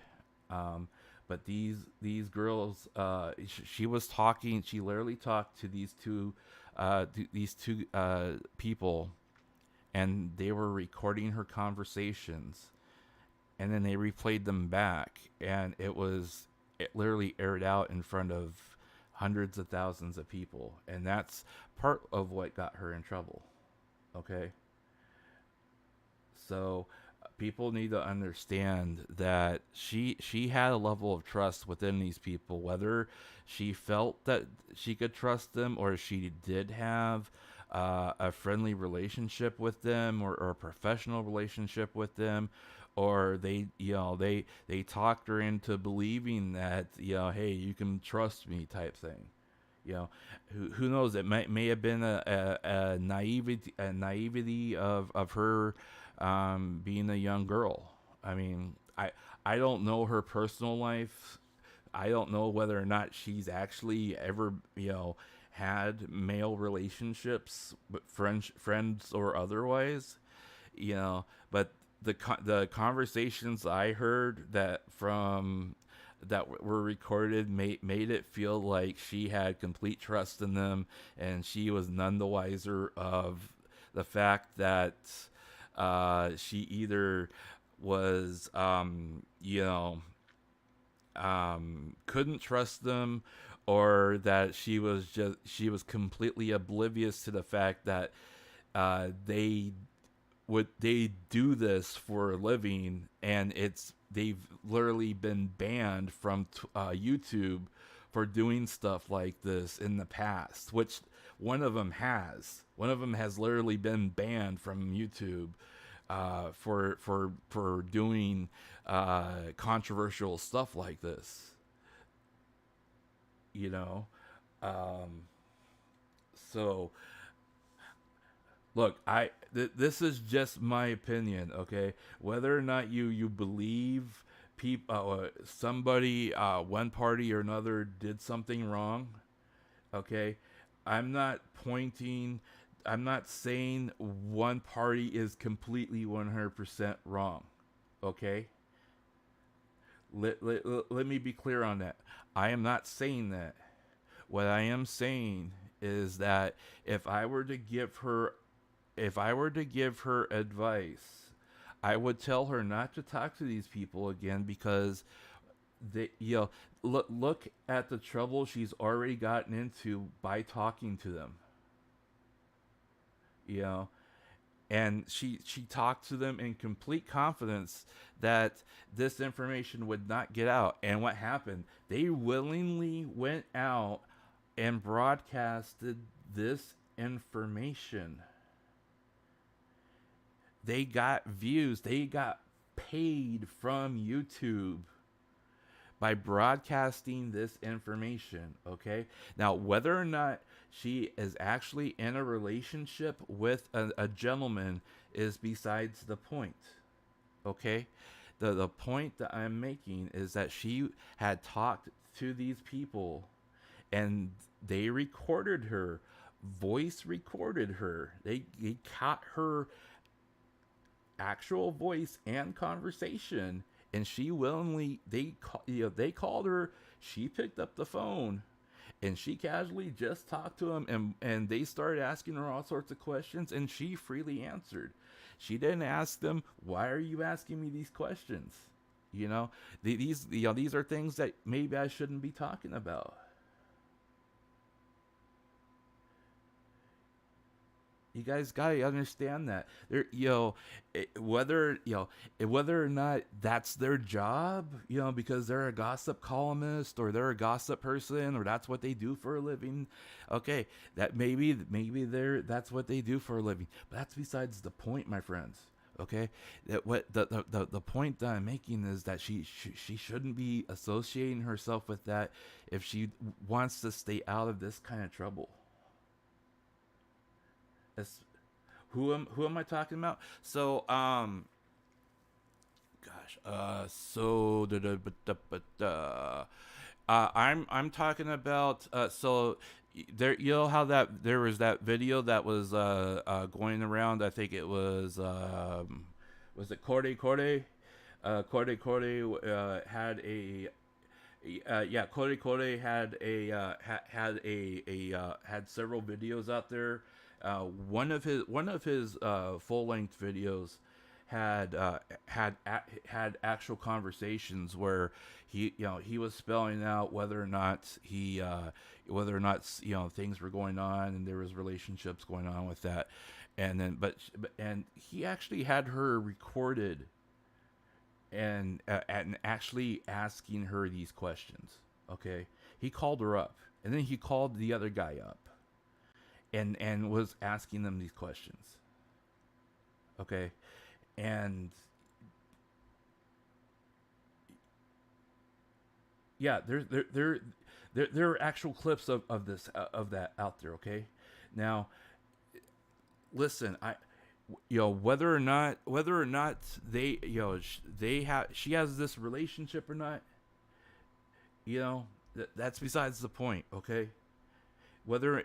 Um, but these girls, she was talking. She literally talked to these two people, and they were recording her conversations, and then they replayed them back, and it literally aired out in front of hundreds of thousands of people, and that's part of what got her in trouble. Okay, so people need to understand that she had a level of trust within these people, whether she felt that she could trust them or she did have a friendly relationship with them, or a professional relationship with them, or they talked her into believing that, hey, you can trust me type thing. Who knows, it may have been a naivety of her being a young girl. I mean, I don't know her personal life. I don't know whether or not she's actually ever had male relationships, but friends or otherwise. But the conversations I heard that were recorded made it feel like she had complete trust in them, and she was none the wiser of the fact that she either was couldn't trust them, or that she was completely oblivious to the fact that they do this for a living, and they've literally been banned from YouTube for doing stuff like this in the past, which one of them has literally been banned from YouTube for doing controversial stuff like this. You know, um, so look, this is just my opinion, okay? Whether or not you believe somebody, one party or another did something wrong, Okay, I'm not pointing. I'm not saying one party is completely 100% wrong. Okay, let me be clear on that. I am not saying that. What I am saying is that if I were to give her if I were to give her advice, I would tell her not to talk to these people again because they, look at the trouble she's already gotten into by talking to them. You know, and she talked to them in complete confidence that this information would not get out. And what happened? They willingly went out and broadcasted this information. They got views. They got paid from YouTube by broadcasting this information. Okay. Now, whether or not she is actually in a relationship with a gentleman is besides the point. Okay. The point that I'm making is that she had talked to these people and they recorded her, voice recorded her. They caught her actual voice and conversation, and she willingly they called her. She picked up the phone, and she casually just talked to him, and they started asking her all sorts of questions, and she freely answered. She didn't ask them, "Why are you asking me these questions?" These are things that maybe I shouldn't be talking about. You guys gotta understand that they're whether or not that's their job, because they're a gossip columnist or they're a gossip person or that's what they do for a living. Okay, that maybe that's what they do for a living, but that's besides the point, my friends. Okay, that what the point that I'm making is that she shouldn't be associating herself with that if she wants to stay out of this kind of trouble. As who am I talking about? So gosh, so I'm talking about so there, how that there was that video that was going around. I think it was it Corey Corey had a yeah, Corey had several videos out there. One of his full length videos had actual conversations where he was spelling out whether or not things were going on and there was relationships going on with that, and then and he actually had her recorded and actually asking her these questions. Okay, he called her up, and then he called the other guy up, and was asking them these questions. Okay, and yeah, there are actual clips of this of that out there. Okay, now listen, whether or not they they have she has this relationship or not, that's besides the point. Okay, whether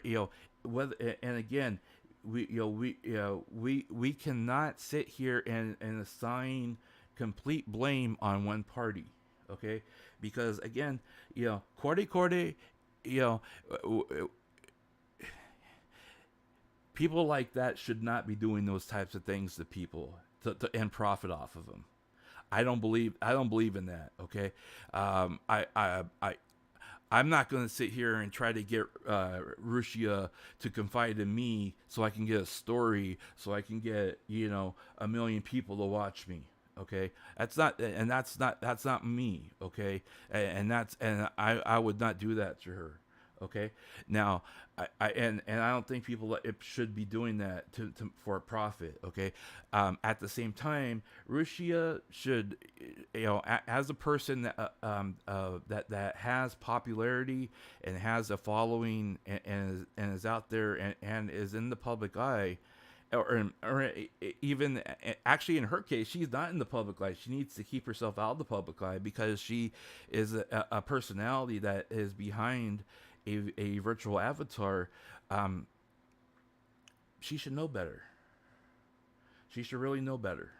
whether, and again, we cannot sit here and assign complete blame on one party. Okay, because again, Cordy, you know people like that should not be doing those types of things to people and profit off of them. I don't believe in that. Okay, I'm not going to sit here and try to get Rushia to confide in me so I can get a story, so I can get a million people to watch me. Okay, that's not me. Okay, and I would not do that to her. Okay, now and I don't think people it should be doing that for a profit. Okay, at the same time, Rushia should, as a person that has popularity and has a following and is out there and is in the public eye. Or even actually, in her case, she's not in the public eye. She needs to keep herself out of the public eye because she is a personality that is behind a virtual avatar, um, she should know better. She should really know better.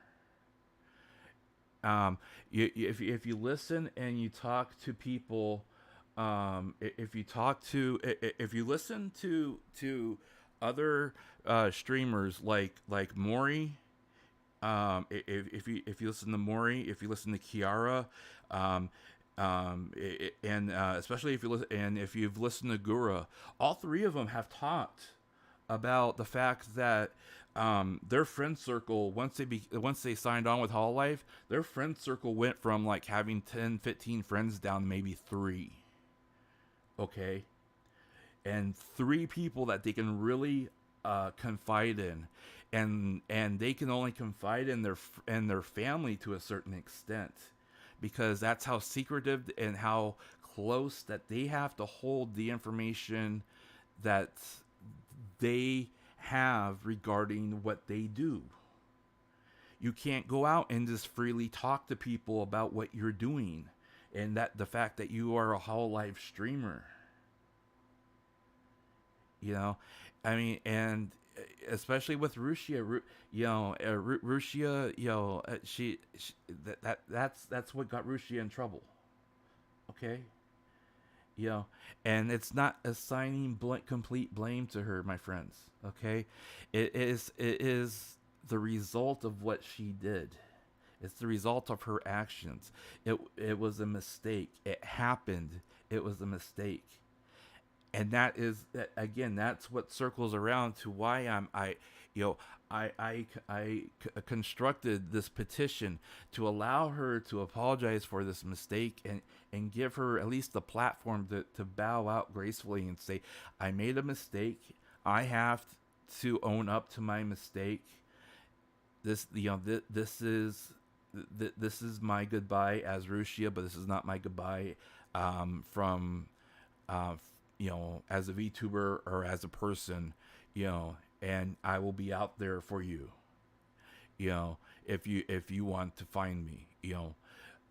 Um, if you listen and you talk to people, if you talk to if you listen to other streamers like Mori, if you listen to Mori, if you listen to Kiara, um, and especially if you listen and if you've listened to Gura, all three of them have talked about the fact that their friend circle once they signed on with Hololive, their friend circle went from like having 10, 15 friends down to maybe 3. Okay, and 3 people that they can really confide in, and they can only confide in their family to a certain extent, because that's how secretive and how close that they have to hold the information that they have regarding what they do. You can't go out and just freely talk to people about what you're doing, and that the fact that you are a Hololive streamer. You know, I mean, and especially with Rushia, Rushia, she that's what got Rushia in trouble. Okay, you know, and it's not assigning complete blame to her, my friends. Okay, it is the result of what she did. It's the result of her actions. It was a mistake. It happened. It was a mistake. And that is again, that's what circles around to why I constructed this petition to allow her to apologize for this mistake, and give her at least the platform to bow out gracefully and say, I made a mistake. I have to own up to my mistake. This this is my goodbye as Rushia, but this is not my goodbye from as a VTuber or as a person, and I will be out there for you, if you want to find me,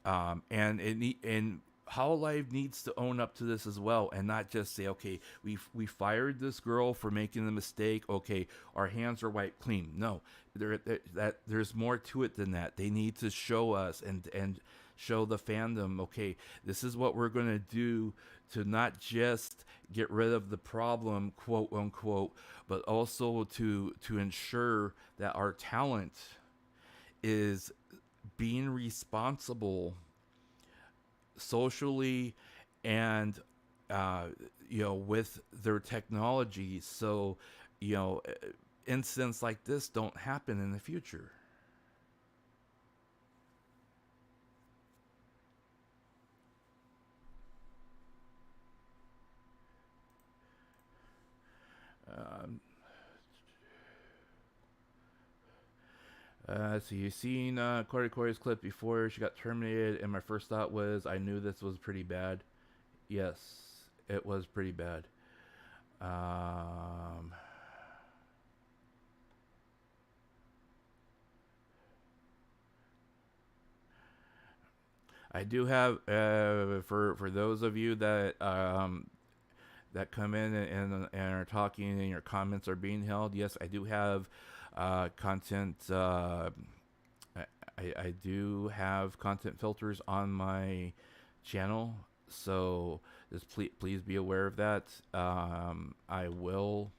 and Hololive needs to own up to this as well, and not just say, okay, we fired this girl for making the mistake. Okay, our hands are wiped clean. No, there's more to it than that. They need to show us and show the fandom. Okay, this is what we're gonna do to not just get rid of the problem, quote unquote, but also to ensure that our talent is being responsible socially and with their technology, so incidents like this don't happen in the future. um, so you've seen Corey's clip before she got terminated, and my first thought was, I knew this was pretty bad. Yes, it was pretty bad. I do have for those of you that come in and are talking and your comments are being held. Yes, I do have content. I do have content filters on my channel, so just please be aware of that. I will.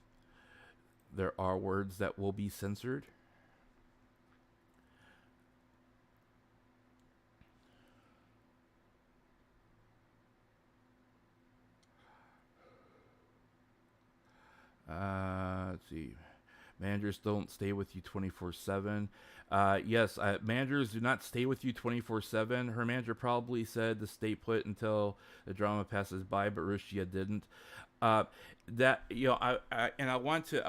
There are words that will be censored. Let's see. Managers don't stay with you 24/7. Yes, managers do not stay with you 24/7. Her manager probably said to stay put until the drama passes by, but Rushia didn't. That I want to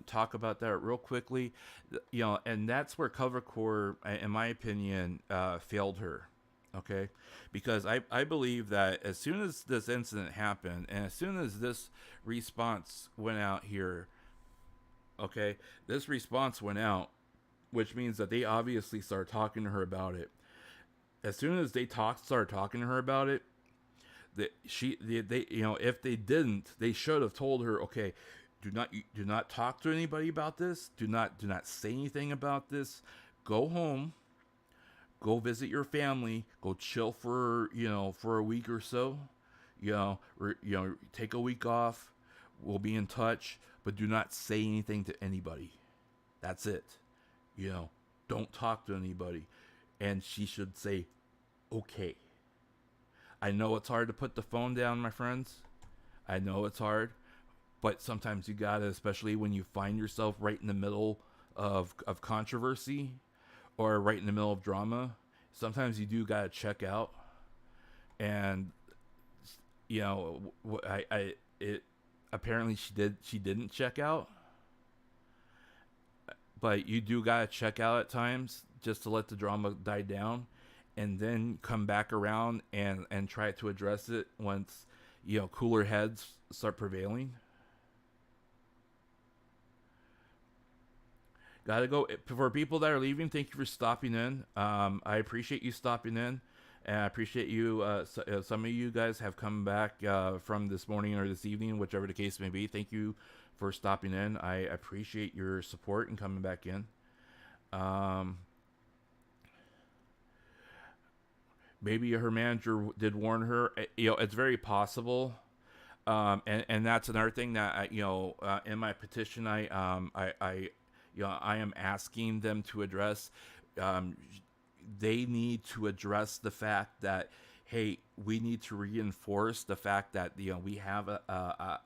talk about that real quickly. And that's where Covercore, in my opinion, failed her. Okay, because I believe that as soon as this incident happened, and as soon as this response went out here, okay, this response went out, which means that they obviously started talking to her about it. As soon as they started talking to her about it, They if they didn't, they should have told her, okay, do not talk to anybody about this. Do not say anything about this. Go home. Go visit your family. Go chill for for a week or so. Take a week off. We'll be in touch, but do not say anything to anybody. That's it. Don't talk to anybody. And she should say, okay. I know it's hard to put the phone down, my friends. I know it's hard, but sometimes you gotta, especially when you find yourself right in the middle of controversy or right in the middle of drama. Sometimes you do gotta check out, and apparently she didn't check out, but you do gotta check out at times just to let the drama die down, and then come back around and try to address it once cooler heads start prevailing. Gotta go. For people that are leaving, thank you for stopping in. I appreciate you stopping in, and I appreciate you. Some of you guys have come back from this morning or this evening, whichever the case may be. Thank you for stopping in. I appreciate your support and coming back in. Maybe her manager did warn her. It's very possible. And that's another thing that in my petition, I am asking them to address. They need to address the fact that, hey, we need to reinforce the fact that we have a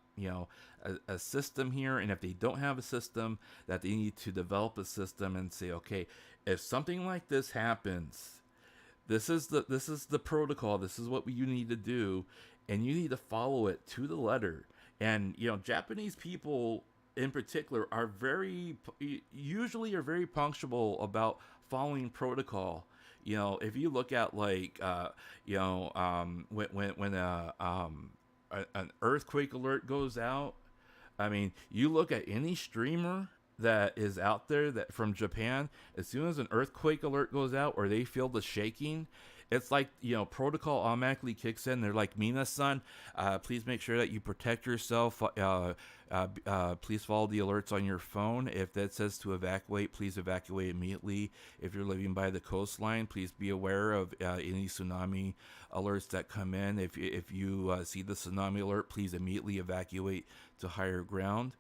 system here, and if they don't have a system, that they need to develop a system and say, okay, if something like this happens, this is the protocol. This is what you need to do, and you need to follow it to the letter. And Japanese people in particular are usually very punctual about following protocol. If you look at when an earthquake alert goes out, I mean, you look at any streamer that is out there that from Japan, as soon as an earthquake alert goes out or they feel the shaking, it's like, protocol automatically kicks in. They're like, Mina-san, please make sure that you protect yourself. Please follow the alerts on your phone. If that says to evacuate, please evacuate immediately. If you're living by the coastline, please be aware of any tsunami alerts that come in. If you see the tsunami alert, please immediately evacuate to higher ground.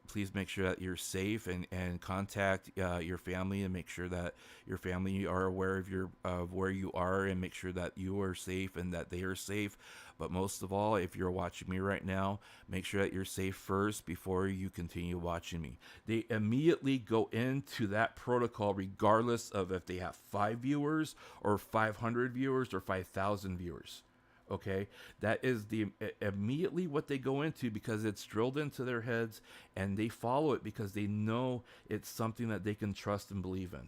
Please make sure that you're safe and contact your family and make sure that your family are aware of where you are and make sure that you are safe and that they are safe. But most of all, if you're watching me right now, make sure that you're safe first before you continue watching me. They immediately go into that protocol regardless of if they have 5 viewers or 500 viewers or 5,000 viewers. Okay, that is immediately what they go into because it's drilled into their heads, and they follow it because they know it's something that they can trust and believe in.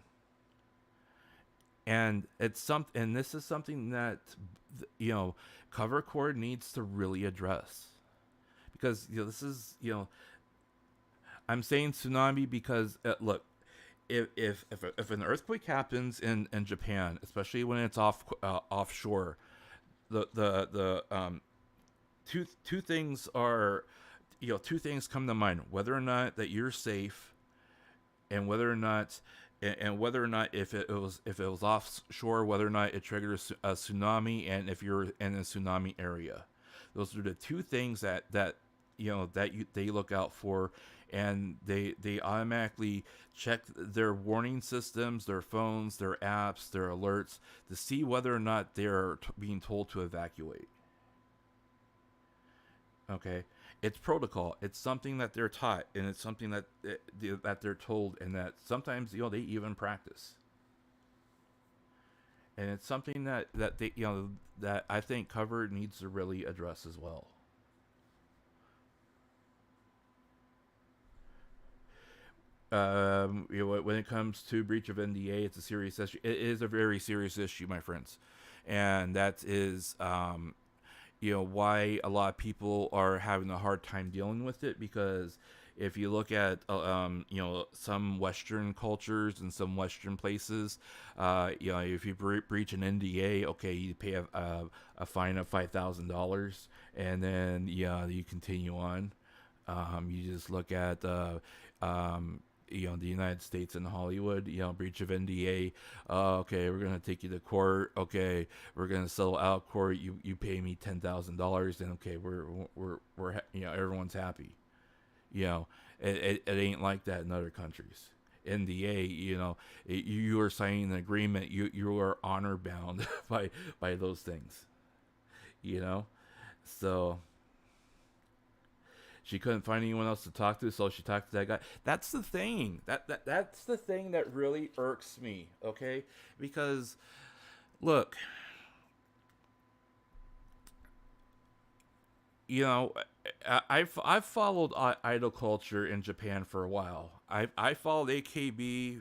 And and this is something that Cover Chord needs to really address, because this is I'm saying tsunami because look, if an earthquake happens in Japan, especially when it's offshore. Two things are, two things come to mind: whether or not that you're safe, and whether or not if it was offshore, whether or not it triggers a tsunami, and if you're in a tsunami area. Those are the two things that they look out for, and they automatically check their warning systems, their phones, their apps, their alerts to see whether or not they're being told to evacuate. Okay, it's protocol. It's something that they're taught, and it's something that they're told, and that sometimes they even practice. And it's something that they that I think Cover needs to really address as well. When it comes to breach of NDA, it's a serious issue. It is a very serious issue, my friends, and that is, why a lot of people are having a hard time dealing with it, because if you look at some Western cultures and some Western places, if you breach an NDA, okay, you pay a fine of $5,000, and then you continue on. You just look at the United States and Hollywood, breach of NDA. Okay, we're gonna take you to court. Okay, we're gonna settle out of court. You pay me $10,000, and okay, we're everyone's happy. It ain't like that in other countries. NDA, you are signing an agreement. You are honor bound by those things. You know, so she couldn't find anyone else to talk to, so she talked to that guy. That's the thing. That's the thing that really irks me. Okay, because look, you know, I've followed idol culture in Japan for a while. I followed AKB,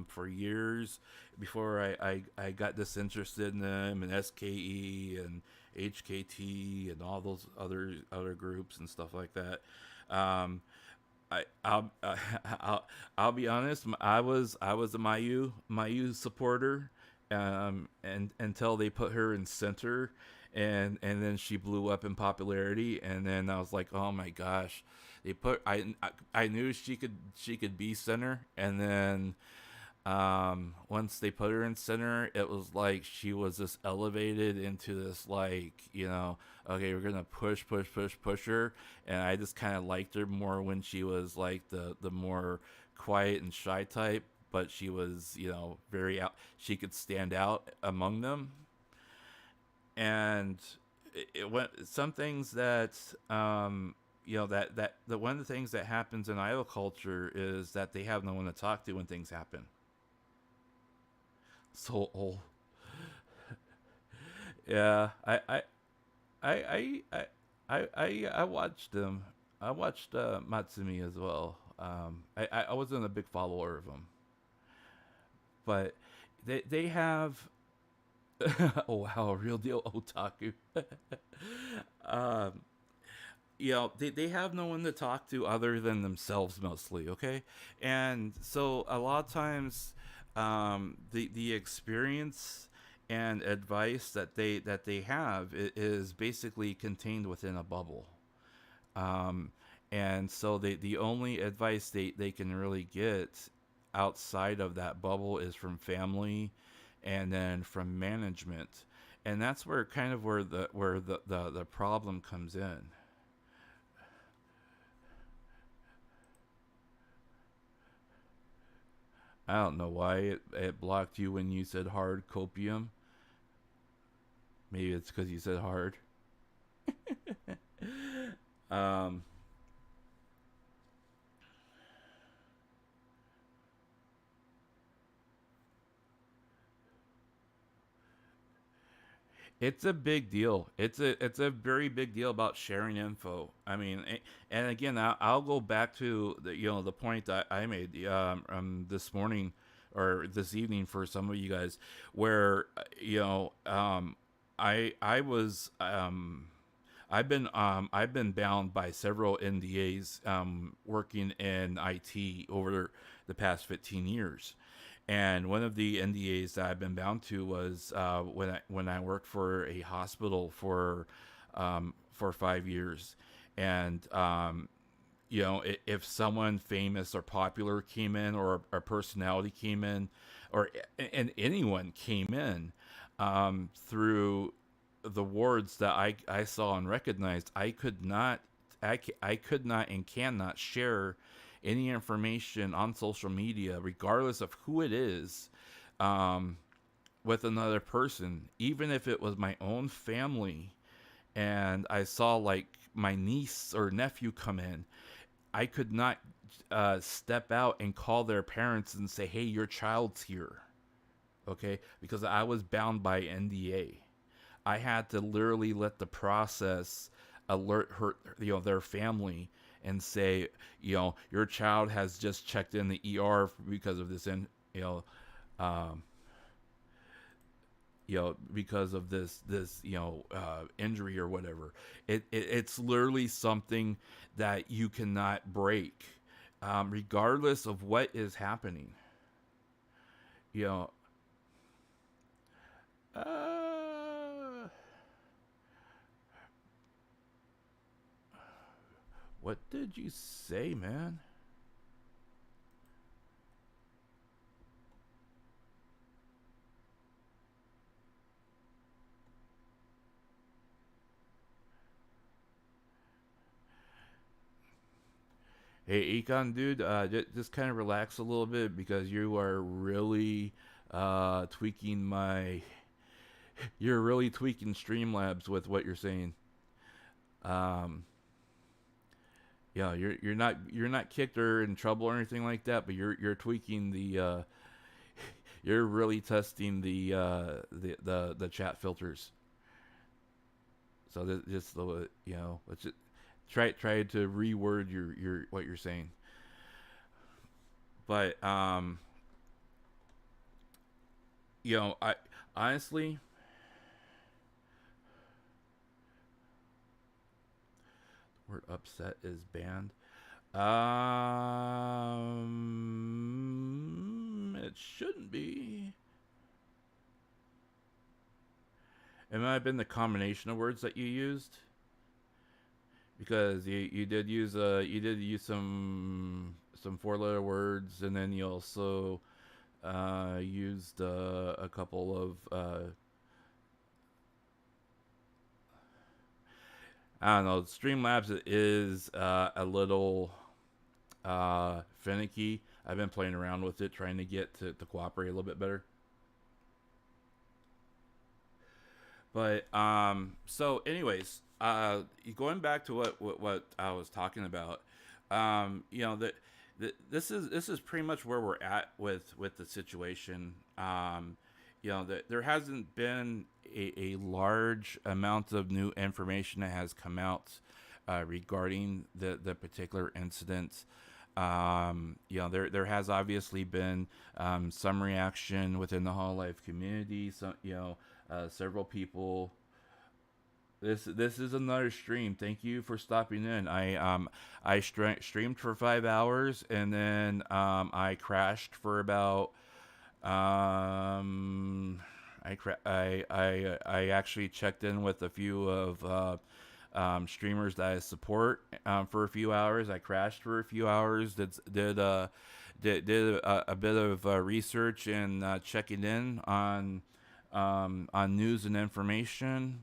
for years before I got disinterested in them, and SKE and HKT and all those other groups and stuff like that. Um, I'll be honest. I was a Mayu supporter, and until they put her in center, and then she blew up in popularity, and then I was like, oh my gosh, they put I knew she could be center, and then once they put her in center, it was like she was just elevated into this, like, okay, we're gonna push her, and I just kind of liked her more when she was like the more quiet and shy type, but she was very out. She could stand out among them, and it went some things that that one of the things that happens in idol culture is that they have no one to talk to when things happen. So old. Yeah, I I watched them. I watched Matsumi as well. I wasn't a big follower of them, but they have oh wow, real deal otaku. um, they have no one to talk to other than themselves mostly. Okay, and so a lot of times, the experience and advice that they have is basically contained within a bubble. Um, and so the only advice they can really get outside of that bubble is from family, and then from management, and that's where kind of where the problem comes in. I don't know why it blocked you when you said hard copium. Maybe it's because you said hard. um, It's a big deal. It's a very big deal about sharing info. I mean, and again, I'll go back to the point that I made this morning or this evening for some of you guys, where I was I've been bound by several NDAs working in IT over the past 15 years. And one of the NDAs that I've been bound to was when I worked for a hospital for 5 years, and if someone famous or popular came in, or a personality came in, or and anyone came in through the wards that I saw and recognized, I could not and cannot share any information on social media, regardless of who it is, um, with another person, even if it was my own family. And I saw like my niece or nephew come in, I could not step out and call their parents and say, "Hey, your child's here," okay? Because I was bound by NDA. I had to literally let the process alert their family, and say, your child has just checked in the ER because of this, in you know, um, because of this injury or whatever. It's literally something that you cannot break, regardless of what is happening. You know, uh, what did you say, man? Hey, Econ, dude, just kind of relax a little bit because you are really tweaking my. You're really tweaking Streamlabs with what you're saying. Um, yeah, you're not kicked or in trouble or anything like that, but you're tweaking the. You're really testing the chat filters. So just the let's just try to reword your what you're saying. But I honestly, the word upset is banned. It shouldn't be. It might have been the combination of words that you used, because you did use some four-letter words, and then you also used a couple of I don't know. Streamlabs is a little finicky. I've been playing around with it, trying to get to cooperate a little bit better. But so anyways, going back to what I was talking about, that this is pretty much where we're at with the situation. That there hasn't been a large amount of new information that has come out regarding the particular incident. There has obviously been some reaction within the Hololive community. Some, several people. This is another stream. Thank you for stopping in. I streamed for 5 hours, and then I crashed for about I actually checked in with a few of streamers that I support for a few hours. I crashed for a few hours. Did a bit of research and checking in on news and information.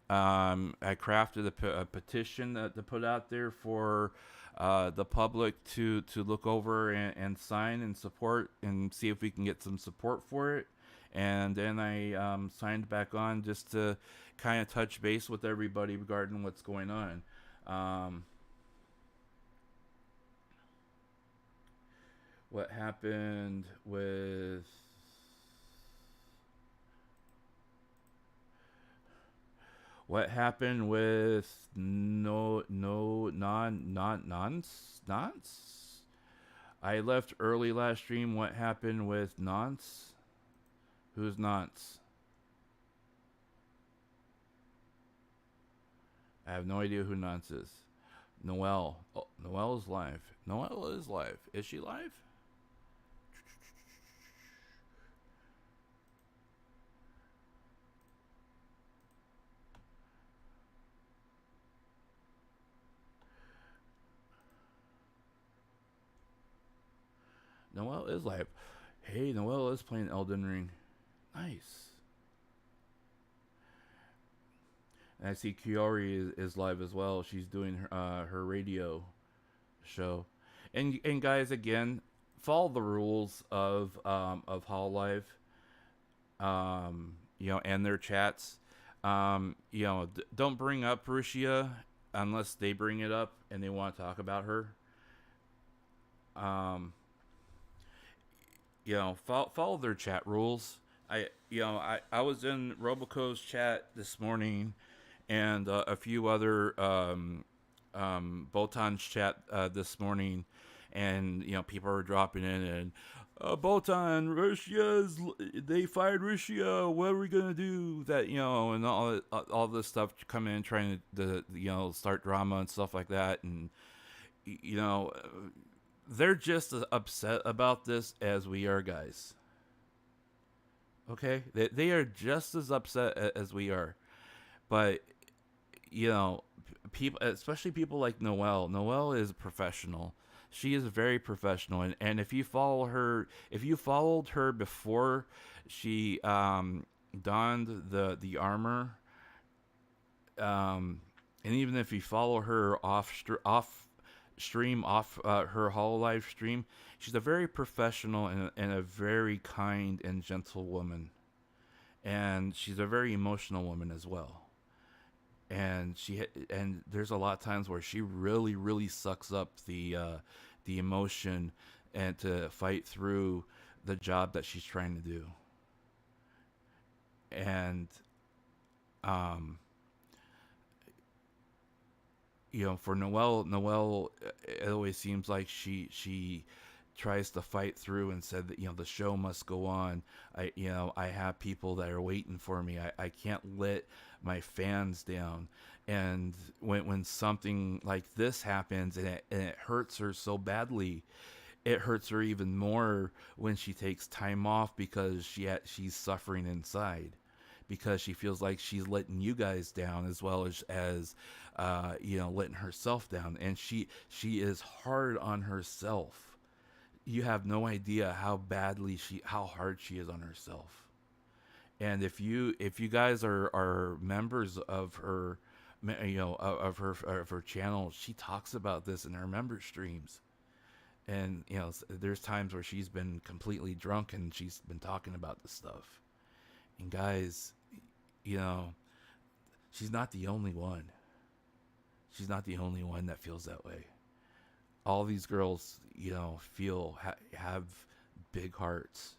I crafted a petition to put out there for the public to look over and sign and support, and see if we can get some support for it. And then I signed back on just to kind of touch base with everybody regarding what's going on. What happened with nonce? I left early last stream. What happened with nonce? Who's nonce? I have no idea who nonce is. Noelle. Oh, Noelle is live. Noelle is live. Is she live? Noelle is live. Hey, Noelle is playing Elden Ring. Nice. And I see Kiori is live as well. She's doing her radio show. And guys, again, follow the rules of Hololive, and their chats. Don't bring up Rushia unless they bring it up and they want to talk about her. Follow their chat rules. I was in Roboco's chat this morning, and a few other Botan's chat this morning, and people are dropping in and, Bolton, they fired Rushia. What are we gonna do? That and all this stuff coming in, trying to start drama and stuff like that, and you know, they're just as upset about this as we are, guys. Okay, they are just as upset as we are, but people, especially people like Noelle. Noelle is a professional. She is very professional, and if you follow her, if you followed her before she donned the armor, and even if you follow her off stream, off her Hololive stream, she's a very professional and a very kind and gentle woman, and she's a very emotional woman as well. And there's a lot of times where she really sucks up the emotion and to fight through the job that she's trying to do. And um for Noelle, it always seems like she tries to fight through and said that the show must go on. I have people that are waiting for me. I can't let my fans down. And when something like this happens and it hurts her so badly, it hurts her even more when she takes time off because she's suffering inside, because she feels like she's letting you guys down as well as letting herself down, and she is hard on herself. You have no idea how hard she is on herself. And if you guys are members of her, of her channel, she talks about this in her member streams. And there's times where she's been completely drunk and she's been talking about this stuff. And guys, you know, she's not the only one. She's not the only one that feels that way. All these girls, have big hearts.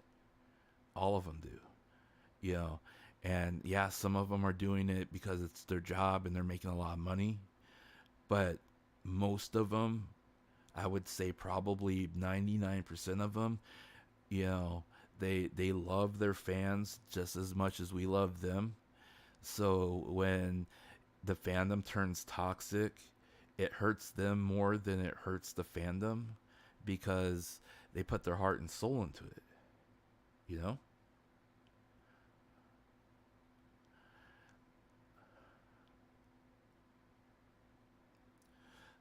All of them do, you know. And yeah, some of them are doing it because it's their job and they're making a lot of money. But most of them, I would say probably 99% of them, they love their fans just as much as we love them. So when the fandom turns toxic, it hurts them more than it hurts the fandom because they put their heart and soul into it, you know?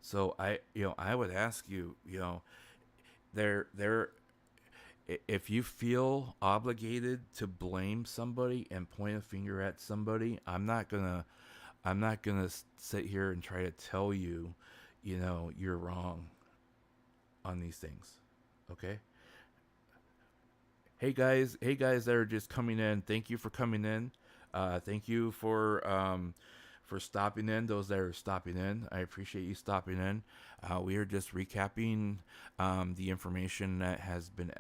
So I would ask you, there if you feel obligated to blame somebody and point a finger at somebody, I'm not gonna sit here and try to tell you, you're wrong on these things. Okay? Hey guys that are just coming in, thank you for coming in. Thank you for stopping in. Those that are stopping in, I appreciate you stopping in. We are just recapping the information that has been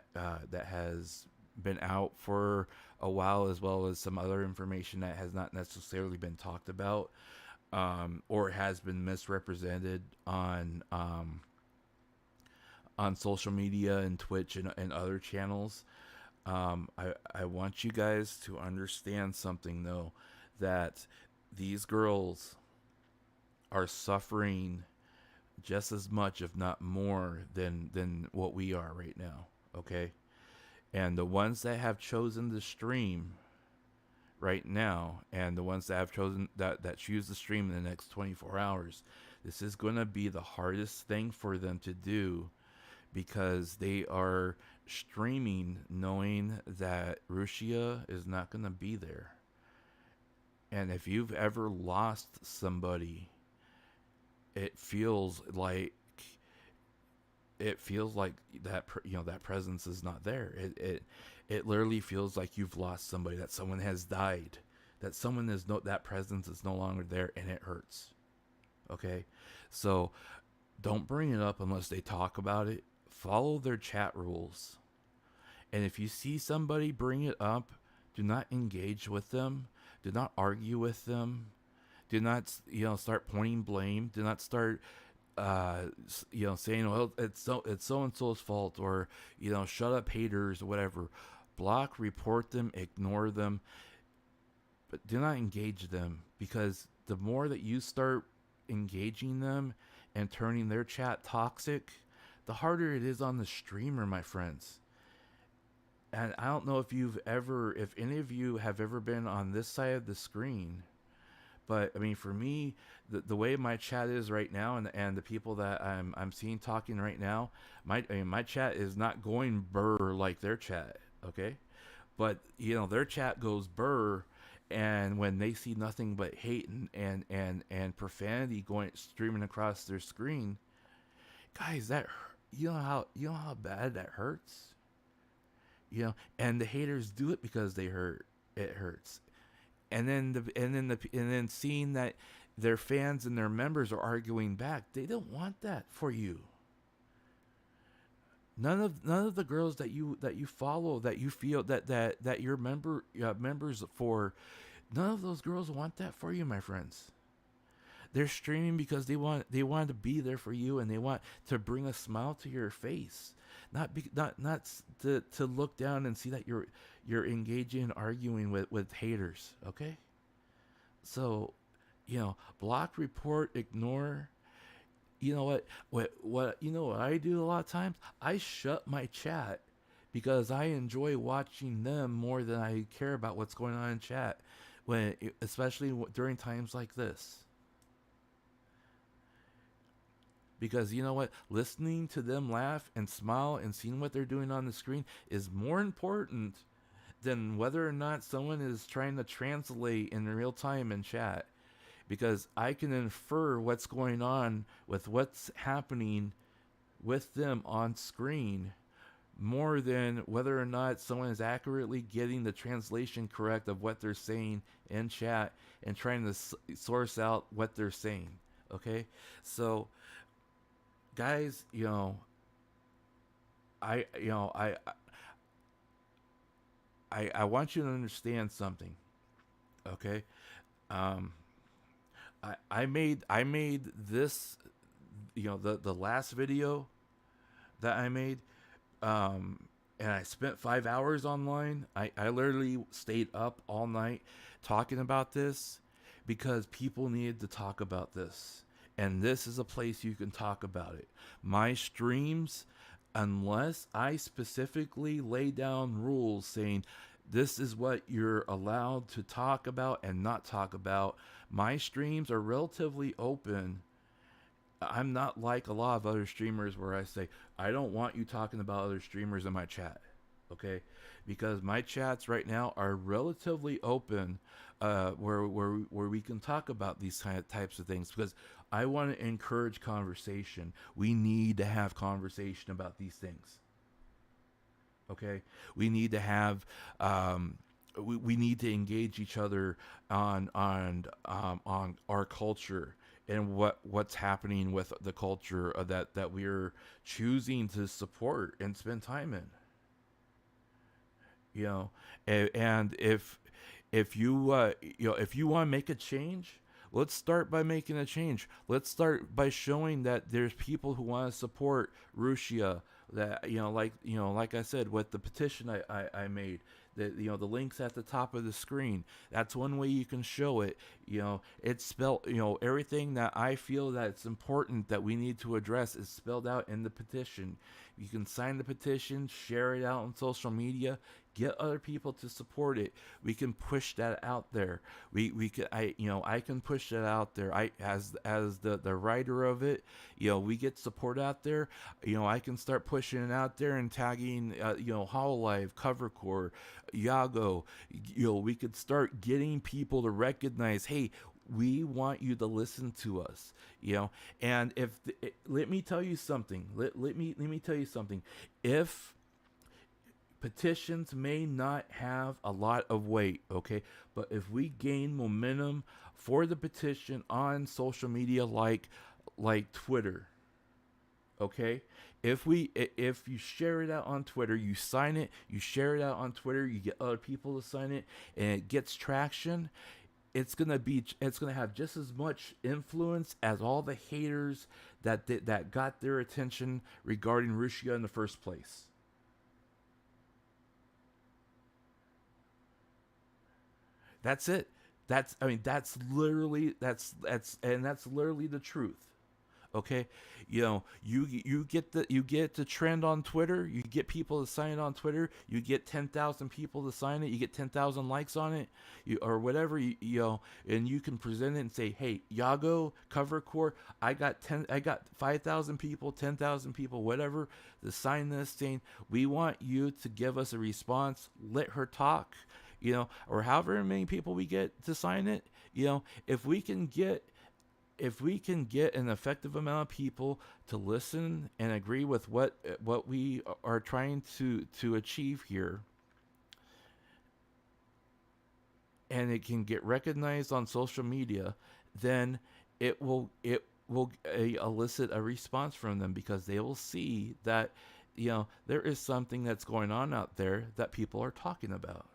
out for a while, as well as some other information that has not necessarily been talked about, or has been misrepresented on social media and Twitch and other channels. I want you guys to understand something, though, that these girls are suffering just as much, if not more, than what we are right now. Okay, and the ones that have chosen to stream right now, and the ones that have chosen that choose to stream in the next 24 hours, this is going to be the hardest thing for them to do, because they are streaming knowing that Rushia is not going to be there. And if you've ever lost somebody, it feels like that that presence is not there. It literally feels like you've lost somebody, that someone has died, that that presence is no longer there, and it hurts. Okay? So don't bring it up unless they talk about it. Follow their chat rules. And if you see somebody bring it up, do not engage with them. Do not argue with them. Do not, start pointing blame. Do not start saying, well, it's so and so's fault, or shut up haters or whatever. Block, report them, ignore them, but do not engage them, because the more that you start engaging them and turning their chat toxic, the harder it is on the streamer, my friends. And I don't know if any of you have ever been on this side of the screen, but I mean, for me, the way my chat is right now, and the people that I'm seeing talking right now, my chat is not going burr like their chat, okay? But their chat goes burr, and when they see nothing but hate and profanity going streaming across their screen, guys, you know how bad that hurts. And the haters do it because it hurts. And then seeing that their fans and their members are arguing back, they don't want that for you. None of the girls that you follow, that you feel that your members for, none of those girls want that for you, my friends. They're streaming because they want to be there for you, and they want to bring a smile to your face, not to look down and see that you're engaging and arguing with haters. Okay, so block, report, ignore. You know what I do a lot of times? I shut my chat because I enjoy watching them more than I care about what's going on in chat, especially during times like this. Because you know what? Listening to them laugh and smile and seeing what they're doing on the screen is more important than whether or not someone is trying to translate in real time in chat. Because I can infer what's going on with what's happening with them on screen more than whether or not someone is accurately getting the translation correct of what they're saying in chat and trying to source out what they're saying. Okay? So, guys, I I want you to understand something, okay? Um, I made this, the last video that I made, and I spent 5 hours online. I literally stayed up all night talking about this because people needed to talk about this. And this is a place you can talk about it. My streams, unless I specifically lay down rules saying this is what you're allowed to talk about and not talk about, my streams are relatively open. I'm not like a lot of other streamers where I say, I don't want you talking about other streamers in my chat. Okay? Because my chats right now are relatively open, where we can talk about these types of things, because I want to encourage conversation. We need to have conversation about these things. Okay? We need to have we need to engage each other on our culture and what's happening with the culture that we're choosing to support and spend time in. And if you want to make a change, let's start by making a change. Let's start by showing that there's people who want to support Rushia. That like I said, with the petition I made, that the links at the top of the screen. That's one way you can show it. It's spelled. Everything that I feel that it's important that we need to address is spelled out in the petition. You can sign the petition, share it out on social media, get other people to support it. We can push that out there. We can I can push that out there. I as the writer of it, we get support out there. I can start pushing it out there and tagging Hololive, Covercore, Yago. We could start getting people to recognize, hey, we want you to listen to us. And let me tell you something. Let me tell you something. If petitions may not have a lot of weight, okay, but if we gain momentum for the petition on social media like Twitter, okay, if you share it out on Twitter, you share it out on Twitter, you get other people to sign it, and it gets traction, it's gonna have just as much influence as all the haters that got their attention regarding Rushia in the first place. That's it. That's literally the truth. Okay, you get the trend on Twitter. You get people to sign it on Twitter. You get 10,000 people to sign it. You get 10,000 likes on it, or whatever. And you can present it and say, "Hey, Yago cover core. I got 5,000 people, 10,000 people, whatever, to sign this saying we want you to give us a response. Let her talk." Or however many people we get to sign it. If we can get an effective amount of people to listen and agree with what we are trying to achieve here, and it can get recognized on social media, then it will elicit a response from them, because they will see that there is something that's going on out there that people are talking about.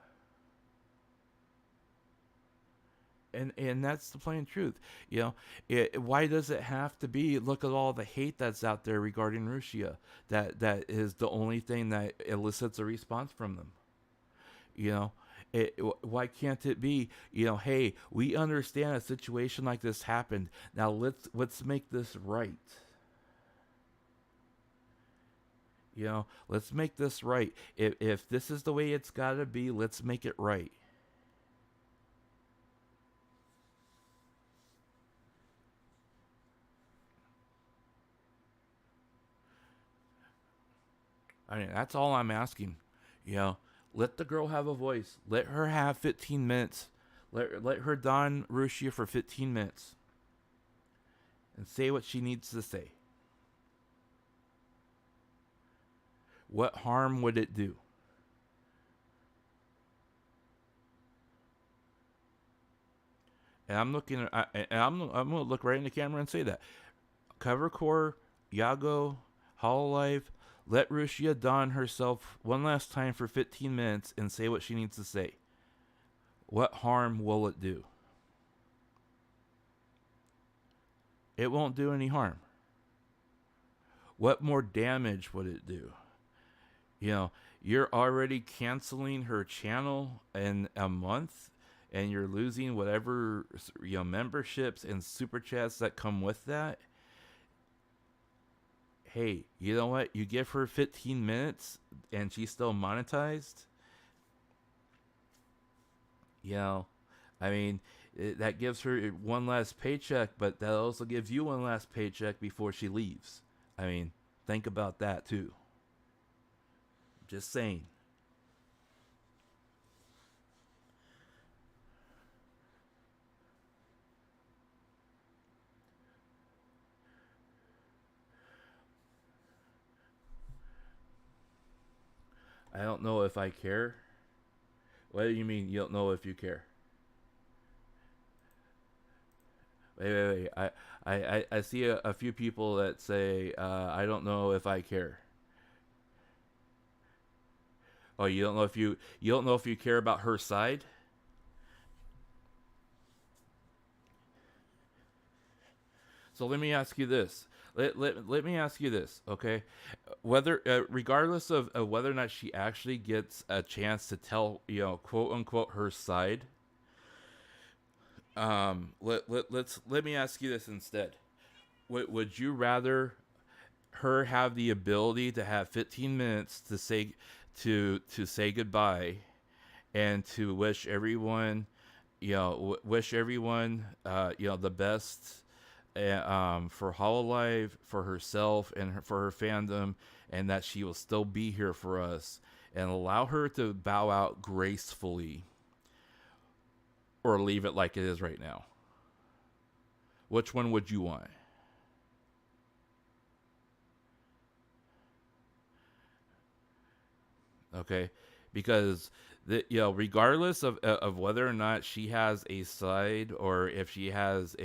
And that's the plain truth. Why does it have to be? Look at all the hate that's out there regarding Rushia. That is the only thing that elicits a response from them. You know, why can't it be? Hey, we understand a situation like this happened. Now let's make this right. Let's make this right. If this is the way it's got to be, let's make it right. I mean, that's all I'm asking. You know, let the girl have a voice. Let her have 15 minutes. Let her don Rushia for 15 minutes and say what she needs to say. What harm would it do? And I'm gonna look right in the camera and say that. Cover core, Yago, Hololive, let Rushia don herself one last time for 15 minutes and say what she needs to say. What harm will it do? It won't do any harm. What more damage would it do? You're already canceling her channel in a month, and you're losing whatever memberships and super chats that come with that. Hey, you know what? You give her 15 minutes and she's still monetized. I mean, that gives her one last paycheck, but that also gives you one last paycheck before she leaves. I mean, think about that too. Just saying. I don't know if I care. What do you mean you don't know if you care? Wait. I see a few people that say, I don't know if I care. Oh, you don't know if you care about her side? So let me ask you this. Let me ask you this, okay? Whether, regardless of whether or not she actually gets a chance to tell, quote unquote, her side, let me ask you this instead. Would you rather her have the ability to have 15 minutes to say goodbye, and to wish everyone, the best, for Hololive, for herself, and for her fandom, and that she will still be here for us, and allow her to bow out gracefully, or leave it like it is right now? Which one would you want? Okay, because regardless of whether or not she has a side, or if she has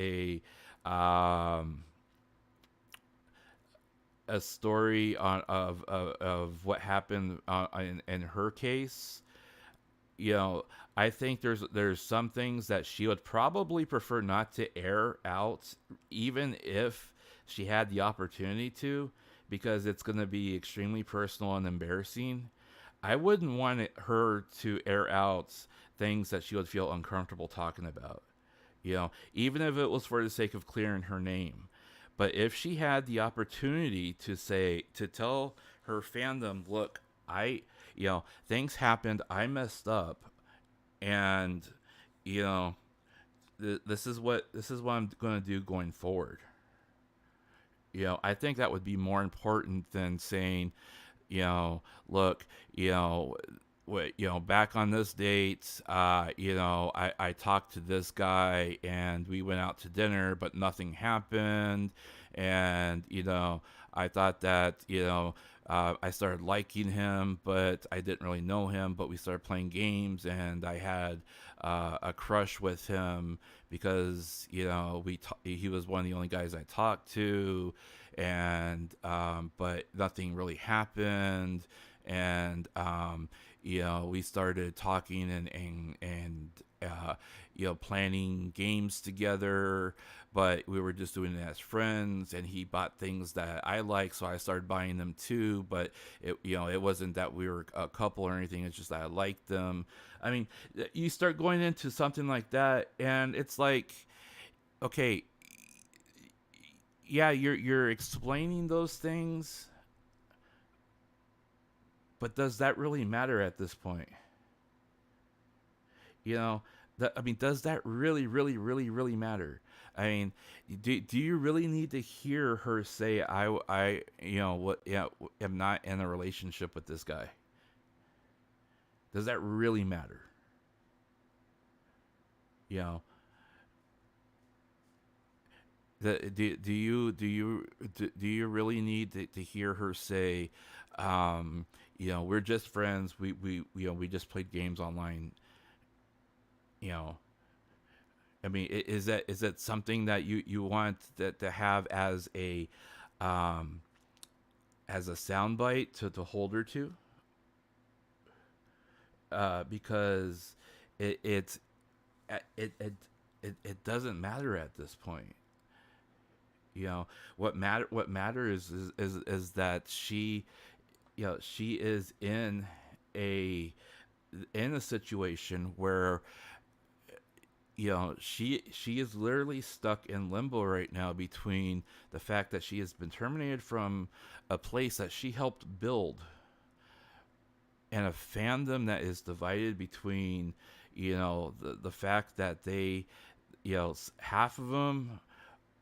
um a story of what happened, in her case, you know, I think there's some things that she would probably prefer not to air out, even if she had the opportunity to, because it's going to be extremely personal and embarrassing. I wouldn't want her to air out things that she would feel uncomfortable talking about. Even if it was for the sake of clearing her name. But if she had the opportunity to tell her fandom, look, things happened, I messed up, and you know, this is what I'm going to do going forward. I think that would be more important than saying, look, back on this date, I talked to this guy and we went out to dinner, but nothing happened. And, I thought that, I started liking him, but I didn't really know him, but we started playing games and I had a crush with him because, he was one of the only guys I talked to, and, but nothing really happened. And, we started talking and planning games together, but we were just doing it as friends. And he bought things that I like, so I started buying them too. But it wasn't that we were a couple or anything. It's just that I liked them. I mean, you start going into something like that, and it's like, okay, yeah, you're explaining those things, but does that really matter at this point? You know, does that really, really, really, really matter? I mean, do you really need to hear her say, what, yeah, am not in a relationship with this guy? Does that really matter? You know, do you really need to hear her say, we're just friends. We just played games online. You know, I mean, is that something that you want that to have um as a soundbite to hold her to? Because it it it it it doesn't matter at this point. What matters is that she is a in a situation where she is literally stuck in limbo right now between the fact that she has been terminated from a place that she helped build, and a fandom that is divided between the fact that they half of them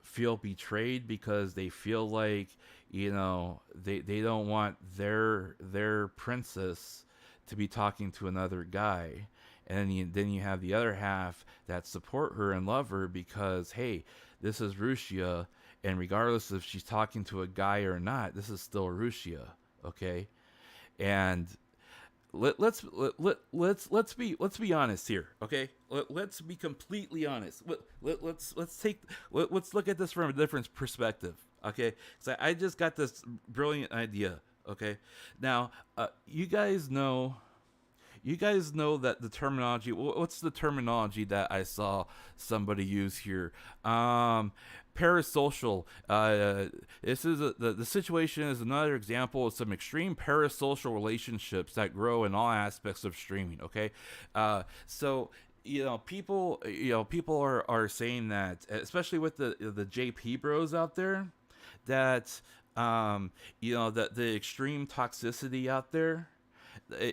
feel betrayed because they feel like they don't want their princess to be talking to another guy, and then you have the other half that support her and love her because, hey, this is Rushia, and regardless if she's talking to a guy or not, this is still Rushia. Okay. And let's be honest here, okay? Let's be completely honest. Let's look at this from a different perspective, okay? So I just got this brilliant idea, okay? Now, you guys know that the terminology. What's the terminology that I saw somebody use here? Parasocial. This is the situation is another example of some extreme parasocial relationships that grow in all aspects of streaming. Okay, so people are saying that, especially with the JP bros out there, that that the extreme toxicity out there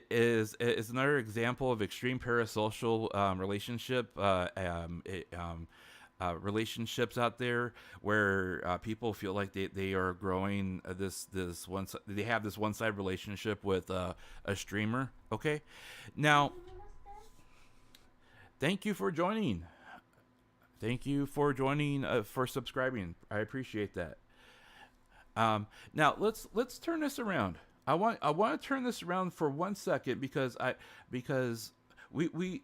is another example of extreme parasocial relationships out there where people feel like they are growing this one, they have this one side relationship with a streamer. Okay, now thank you for joining. For subscribing. I appreciate that. Now let's turn this around. I want to turn this around for 1 second because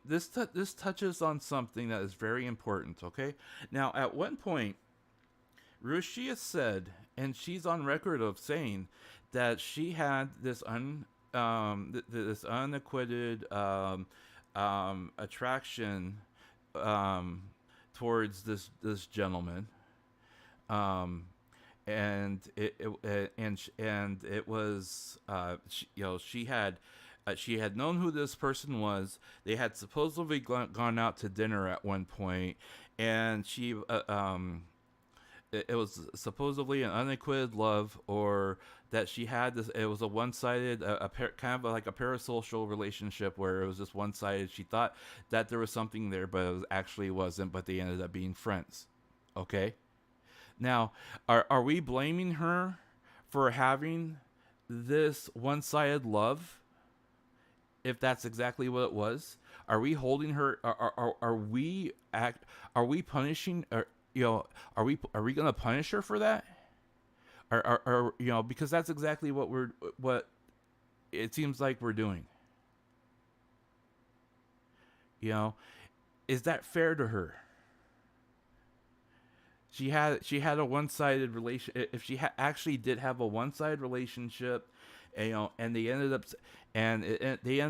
this touches on something that is very important. Okay, now at one point, Rushia said, and she's on record of saying that she had this unacquitted attraction um, towards this gentleman, um, and it was she had known who this person was. They had supposedly gone out to dinner at one point, and it was supposedly an unequivocal love, or that she had this. It was a one-sided, kind of like a parasocial relationship where it was just one-sided. She thought that there was something there, but it actually wasn't. But they ended up being friends. Okay. Now, are we blaming her for having this one-sided love? If that's exactly what it was, are we holding her? Are we punishing? Are we gonna punish her for that? Because that's exactly what it seems like we're doing. You know, is that fair to her? She had a one-sided relation. If she actually did have a one-sided relationship, and they ended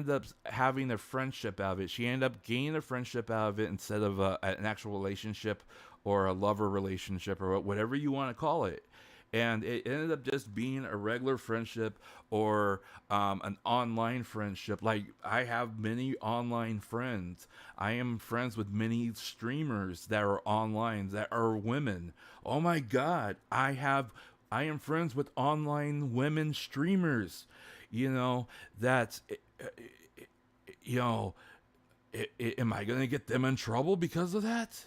up having a friendship out of it. She ended up gaining a friendship out of it instead of an actual relationship or a lover relationship or whatever you want to call it. And it ended up just being a regular friendship or an online friendship. Like, I have many online friends. I am friends with many streamers that are online that are women. Oh my God, I am friends with online women streamers. You know that. You know, am I gonna get them in trouble because of that?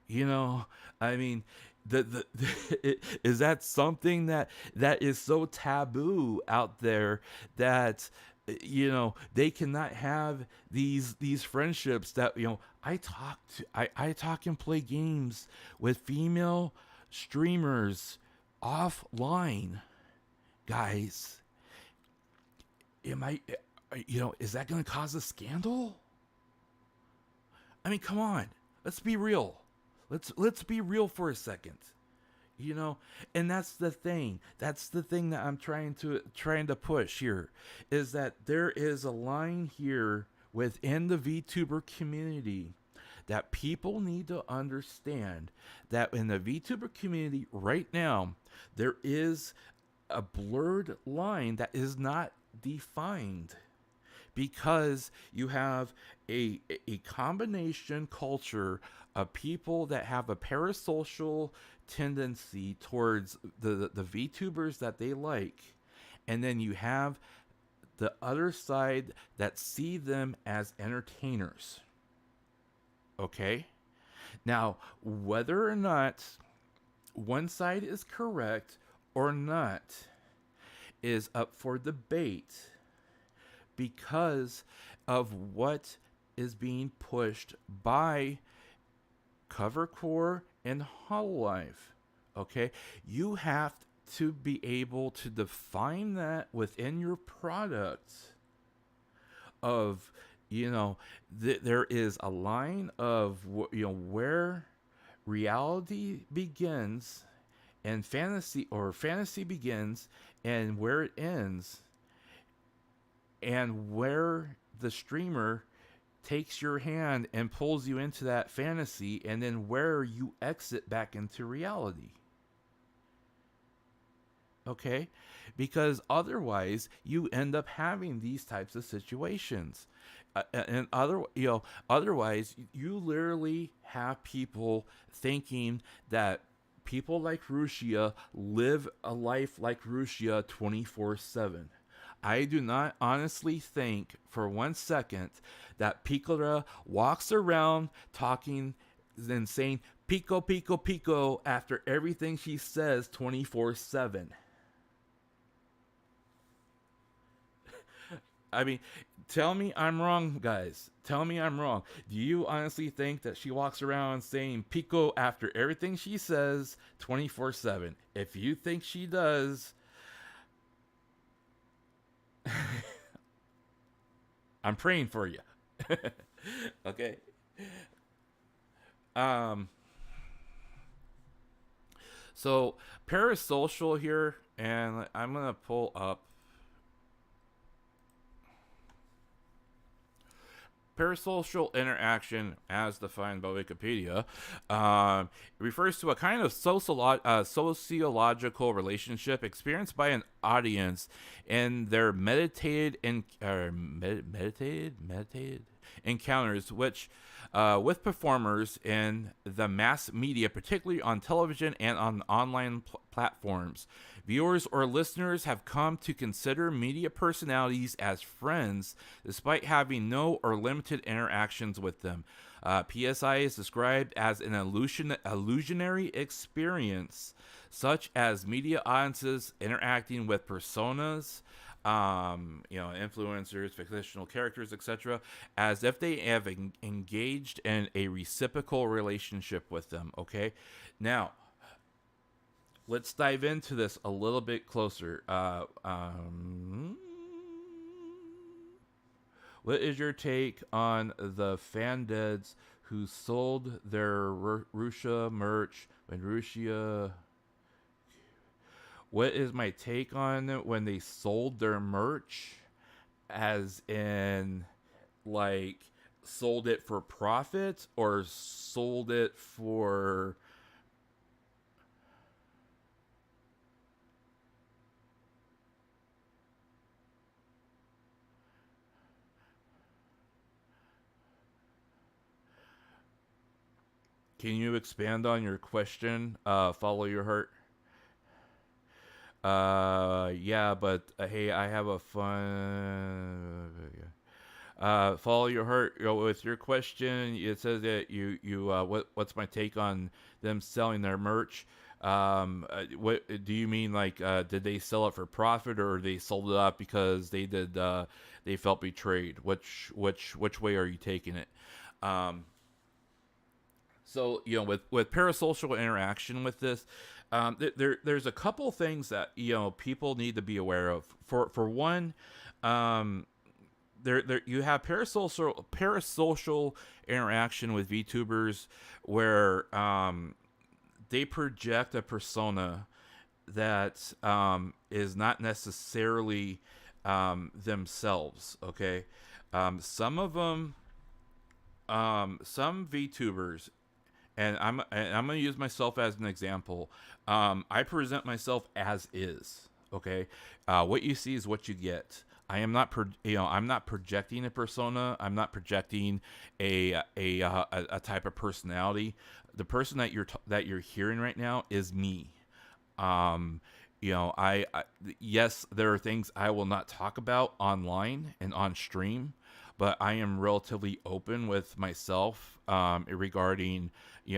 I mean, is that something that is so taboo out there that they cannot have these friendships that I talk and play games with female streamers offline, guys. Am I is that going to cause a scandal? I mean, come on, let's be real. Let's be real for a second. And that's the thing. That's the thing that I'm trying to push here, is that there is a line here within the VTuber community that people need to understand, that in the VTuber community right now, there is a blurred line that is not defined, because you have a combination culture of people that have a parasocial tendency towards the VTubers that they like, and then you have the other side that see them as entertainers. Okay? Now, whether or not one side is correct or not is up for debate, because of what is being pushed by Covercore and Hololive. Okay? You have to be able to define that within your product of, there is a line of, where reality begins and fantasy begins and where it ends, and where the streamer takes your hand and pulls you into that fantasy, and then where you exit back into reality. Okay? Because otherwise you end up having these types of situations. Otherwise you literally have people thinking that people like Rushia live a life like Rushia 24/7. I do not honestly think for 1 second that Picora walks around talking and saying pico, pico, pico after everything she says 24/7. I mean, tell me I'm wrong, guys. Tell me I'm wrong. Do you honestly think that she walks around saying pico after everything she says 24/7? If you think she does, I'm praying for you. Okay. So parasocial here, and I'm gonna pull up. Parasocial interaction, as defined by Wikipedia, refers to a kind of sociological relationship experienced by an audience in their meditated encounters, which with performers in the mass media, particularly on television and on online platforms. Viewers or listeners have come to consider media personalities as friends despite having no or limited interactions with them. PSI is described as an illusionary experience, such as media audiences interacting with personas, influencers, fictional characters, etc., as if they have engaged in a reciprocal relationship with them. Okay, now let's dive into this a little bit closer. What is your take on the fandeads who sold their Rusha merch when Rushia? What is my take on it when they sold their merch? As in, like, sold it for profit or sold it for... Can you expand on your question? Follow your heart. Yeah, but hey, I have a fun. Follow your heart. With your question, it says that what's my take on them selling their merch? What do you mean? Like, did they sell it for profit, or they sold it up because they felt betrayed? Which way are you taking it? So, with parasocial interaction with this, there's a couple things that people need to be aware of. For one, there you have parasocial interaction with VTubers where they project a persona that is not necessarily themselves. Okay, some of them, some VTubers. And I'm gonna use myself as an example. I present myself as is. Okay, what you see is what you get. I am not, I'm not projecting a persona. I'm not projecting a type of personality. The person that you're hearing right now is me. I yes, there are things I will not talk about online and on stream, but I am relatively open with myself regarding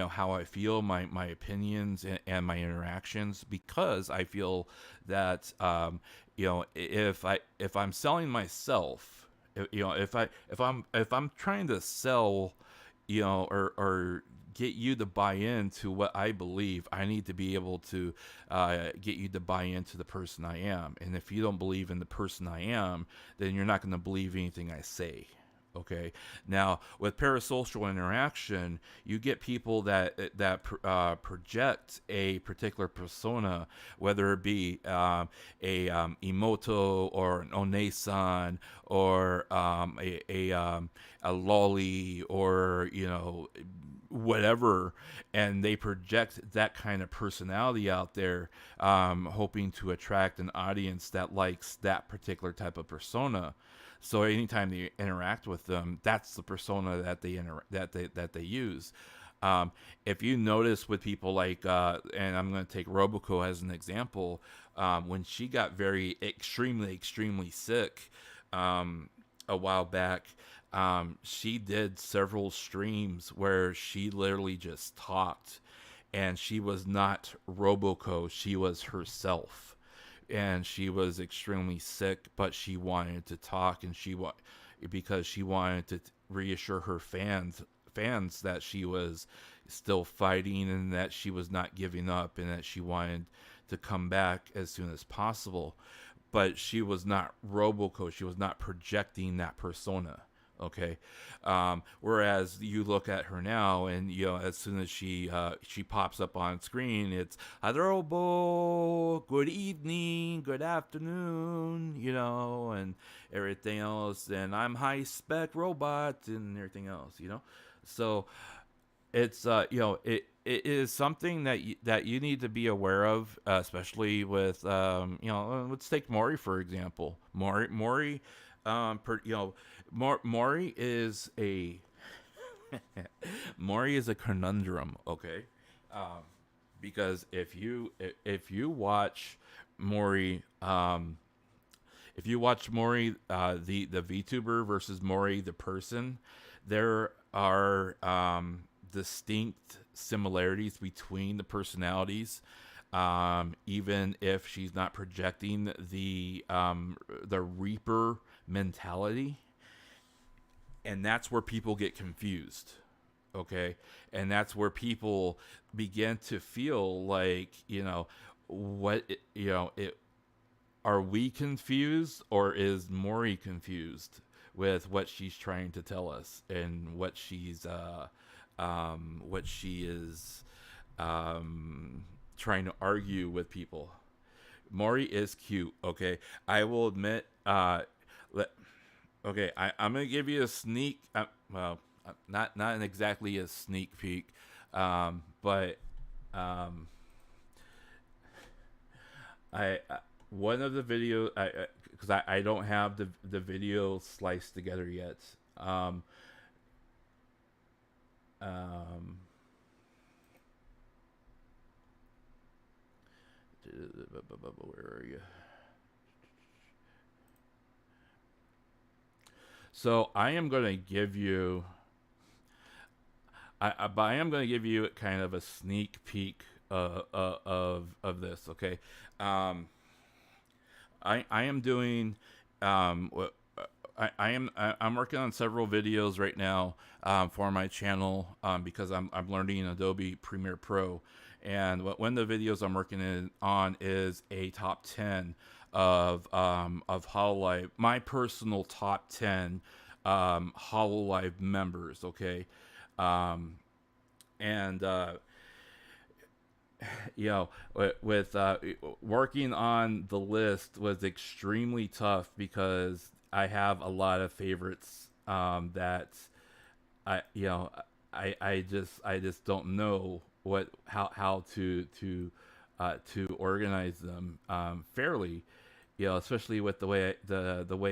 how I feel, my opinions, and my interactions, because I feel that if I'm selling myself, if I'm trying to sell, or get you to buy into what I believe, I need to be able to get you to buy into the person I am. And if you don't believe in the person I am, then you're not going to believe anything I say. Okay. Now, with parasocial interaction, you get people that project a particular persona, whether it be a emoto or an onesan or a lolly or whatever, and they project that kind of personality out there, hoping to attract an audience that likes that particular type of persona. So anytime they interact with them, that's the persona that they use. If you notice with people like, and I'm going to take Roboco as an example, when she got very extremely sick a while back, she did several streams where she literally just talked, and she was not Roboco, she was herself. And she was extremely sick, but she wanted to talk, and because she wanted to reassure her fans that she was still fighting and that she was not giving up and that she wanted to come back as soon as possible. But she was not Roboco. She was not projecting that persona. Okay, whereas you look at her now, and as soon as she pops up on screen, it's adobo, good evening, good afternoon, and everything else, and I'm high spec robot and everything else, So it's it is something that you need to be aware of, especially with let's take Mori for example. Mori Mori is a Mori is a conundrum, okay? Um, because if you watch Mori, if you watch Mori, the VTuber versus Mori the person, there are distinct similarities between the personalities. Even if she's not projecting the Reaper mentality, and that's where people get confused. Okay, and that's where people begin to feel like what it are we confused, or is Mori confused with what she's trying to tell us, and what she is trying to argue with people. Mori is cute, okay? I will admit, okay, I'm gonna give you a sneak. Well, not exactly a sneak peek, but um, I one of the videos, because I don't have the video sliced together yet. Um, um, where are you? So I am gonna give you. But I am going to give you kind of a sneak peek of this. Okay, um, I am doing I'm working on several videos right now for my channel, because I'm learning Adobe Premiere Pro, and one of the videos I'm working on is a top 10 of Hololive, my personal top 10 Hololive members. Okay, um, and with working on the list was extremely tough, because I have a lot of favorites that I you know I just don't know how to organize them fairly, especially with the way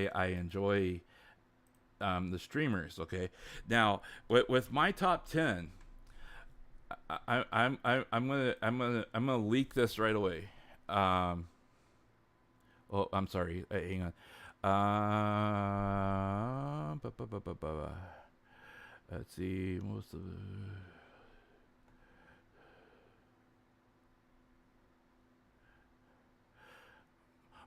I enjoy the streamers. Okay, now with my top 10, I'm gonna leak this right away. Um, oh, I'm sorry. Hang on. Let's see.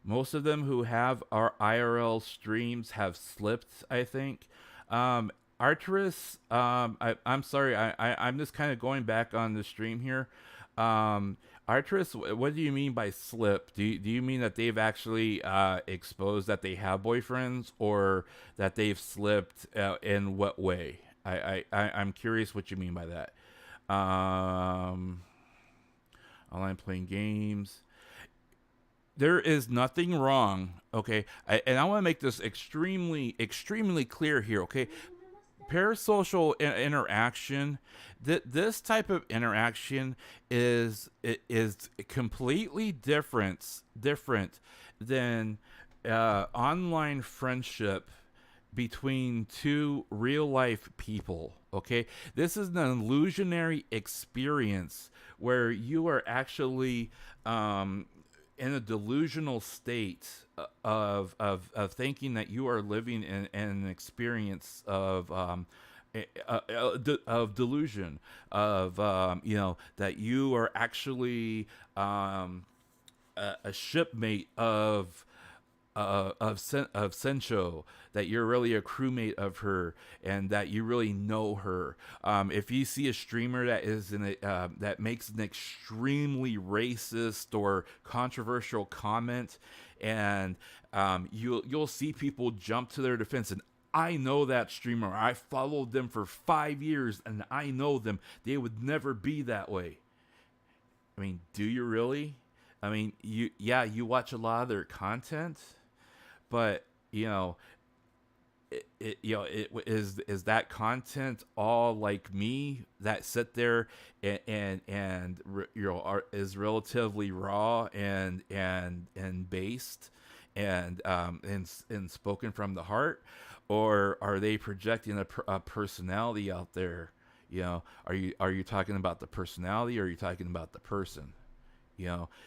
Most of them who have our IRL streams have slipped, I think. Arteris, I'm sorry, I'm just kind of going back on the stream here. Arteris, what do you mean by slip? Do you mean that they've actually exposed that they have boyfriends, or that they've slipped in what way? I'm curious what you mean by that. Online playing games. There is nothing wrong, okay? And I want to make this extremely clear here, okay? Parasocial interaction, this type of interaction is completely different than online friendship between two real life people. Okay, this is an illusionary experience where you are actually in a delusional state of thinking that you are living in an experience of delusion, of that you are actually a shipmate of Sencho, that you're really a crewmate of her, and that you really know her. If you see a streamer that is that makes an extremely racist or controversial comment, and you'll see people jump to their defense, and I know that streamer. I followed them for 5 years, and I know them. They would never be that way. I mean, do you really? I mean, you watch a lot of their content, but is that content all like me that sit there is relatively raw and based and spoken from the heart, or are they projecting a personality out there? Are you talking about the personality, or are you talking about the person?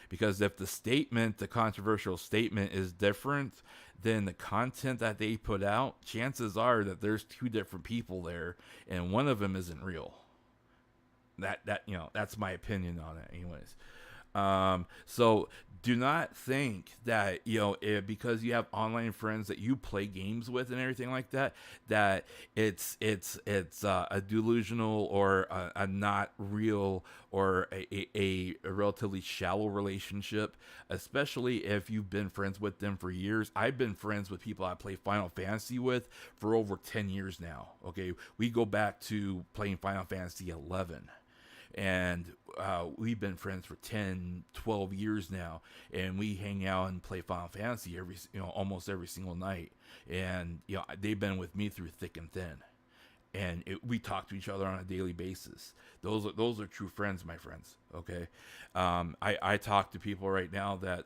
Because if the controversial statement is different than the content that they put out, chances are that there's two different people there, and one of them isn't real. That's my opinion on it, anyways. So do not think that because you have online friends that you play games with and everything like that, that it's a delusional or a not real or a relatively shallow relationship, especially if you've been friends with them for years. I've been friends with people I play Final Fantasy with for over 10 years now. Okay, we go back to playing Final Fantasy 11. And we've been friends for 10, 12 years now, and we hang out and play Final Fantasy almost every single night. And they've been with me through thick and thin, and we talk to each other on a daily basis. Those are true friends, my friends. Okay, I talk to people right now that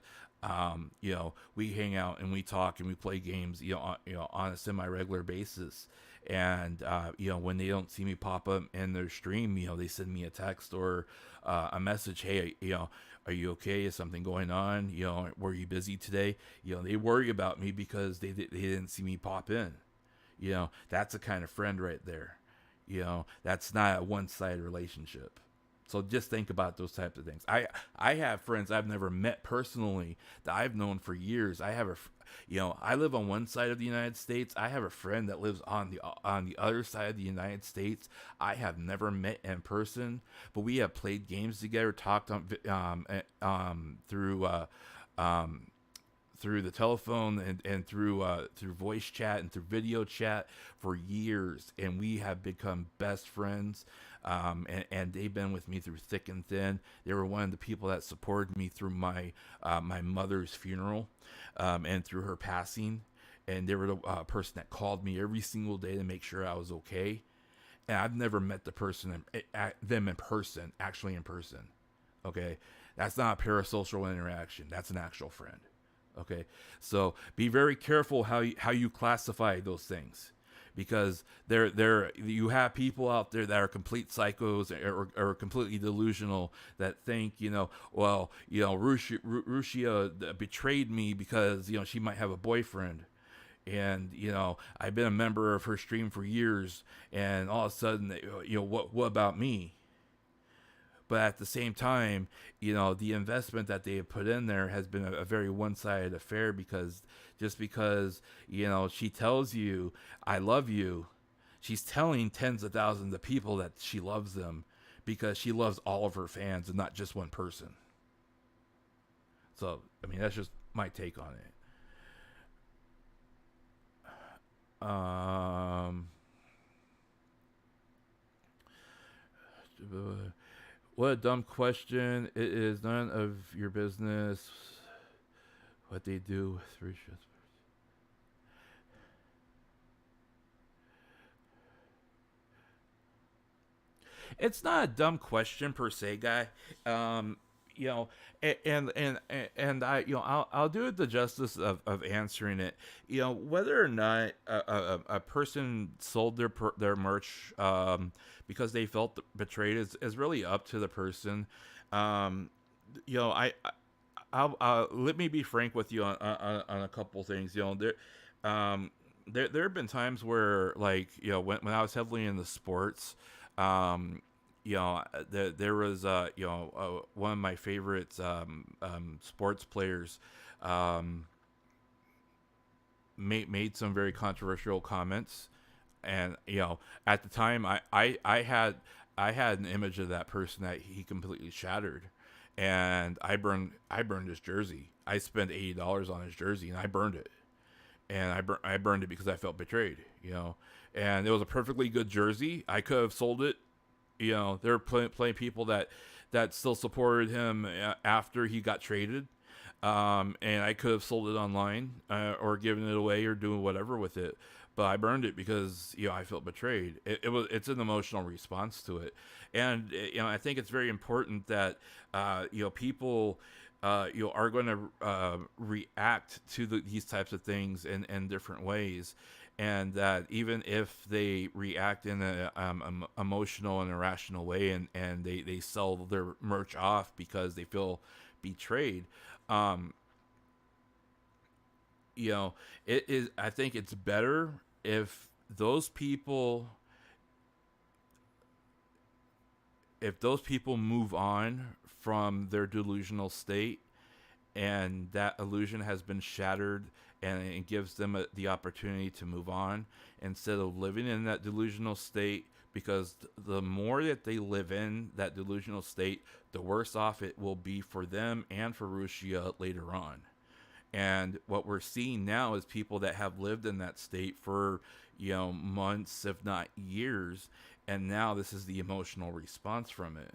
we hang out and we talk and we play games on a semi-regular basis. And when they don't see me pop up in their stream, they send me a text or a message. Hey, are you okay? Is something going on? Were you busy today? They worry about me because they didn't see me pop in. That's a kind of friend right there. That's not a one-sided relationship. So just think about those types of things. I have friends I've never met personally that I've known for years. I live on one side of the United States. I have a friend that lives on the other side of the United States. I have never met in person, but we have played games together, talked through the telephone and through voice chat and through video chat for years, and we have become best friends. And they've been with me through thick and thin. They were one of the people that supported me through my mother's funeral, and through her passing. And they were the person that called me every single day to make sure I was okay. And I've never met them in person, actually in person. Okay, that's not a parasocial interaction. That's an actual friend. Okay, so be very careful how you classify those things. Because you have people out there that are complete psychos or completely delusional that think, Rushia betrayed me because, she might have a boyfriend. And, I've been a member of her stream for years, and all of a sudden, what about me? But at the same time, the investment that they have put in there has been a very one-sided affair, because just because, she tells you, I love you, she's telling tens of thousands of people that she loves them because she loves all of her fans and not just one person. So, that's just my take on it. What a dumb question. It is none of your business what they do with Urusha. It's not a dumb question per se, guy. And I'll do it the justice of answering it. Whether or not a person sold their merch because they felt betrayed is really up to the person. I'll let me be frank with you on a couple things. There have been times where, like, when I was heavily into sports, there was one of my favorite sports players made some very controversial comments, and at the time I had an image of that person that he completely shattered, and I burned his jersey. I spent $80 on his jersey, and I burned it. and I burned it because I felt betrayed, you know. And it was a perfectly good jersey. I could have sold it. You know, there were plenty of people that still supported him after he got traded. And I could have sold it online or given it away or doing whatever with it, but I burned it because I felt betrayed. It's an emotional response to it, and I think it's very important that people are going to react to these types of things in different ways. And that even if they react in an emotional and irrational way, and they sell their merch off because they feel betrayed, um, it is. I think it's better if those people move on from their delusional state, and that illusion has been shattered, and it gives them the opportunity to move on instead of living in that delusional state, because the more that they live in that delusional state, the worse off it will be for them and for Rushia later on. And what we're seeing now is people that have lived in that state for months, if not years, and now this is the emotional response from it.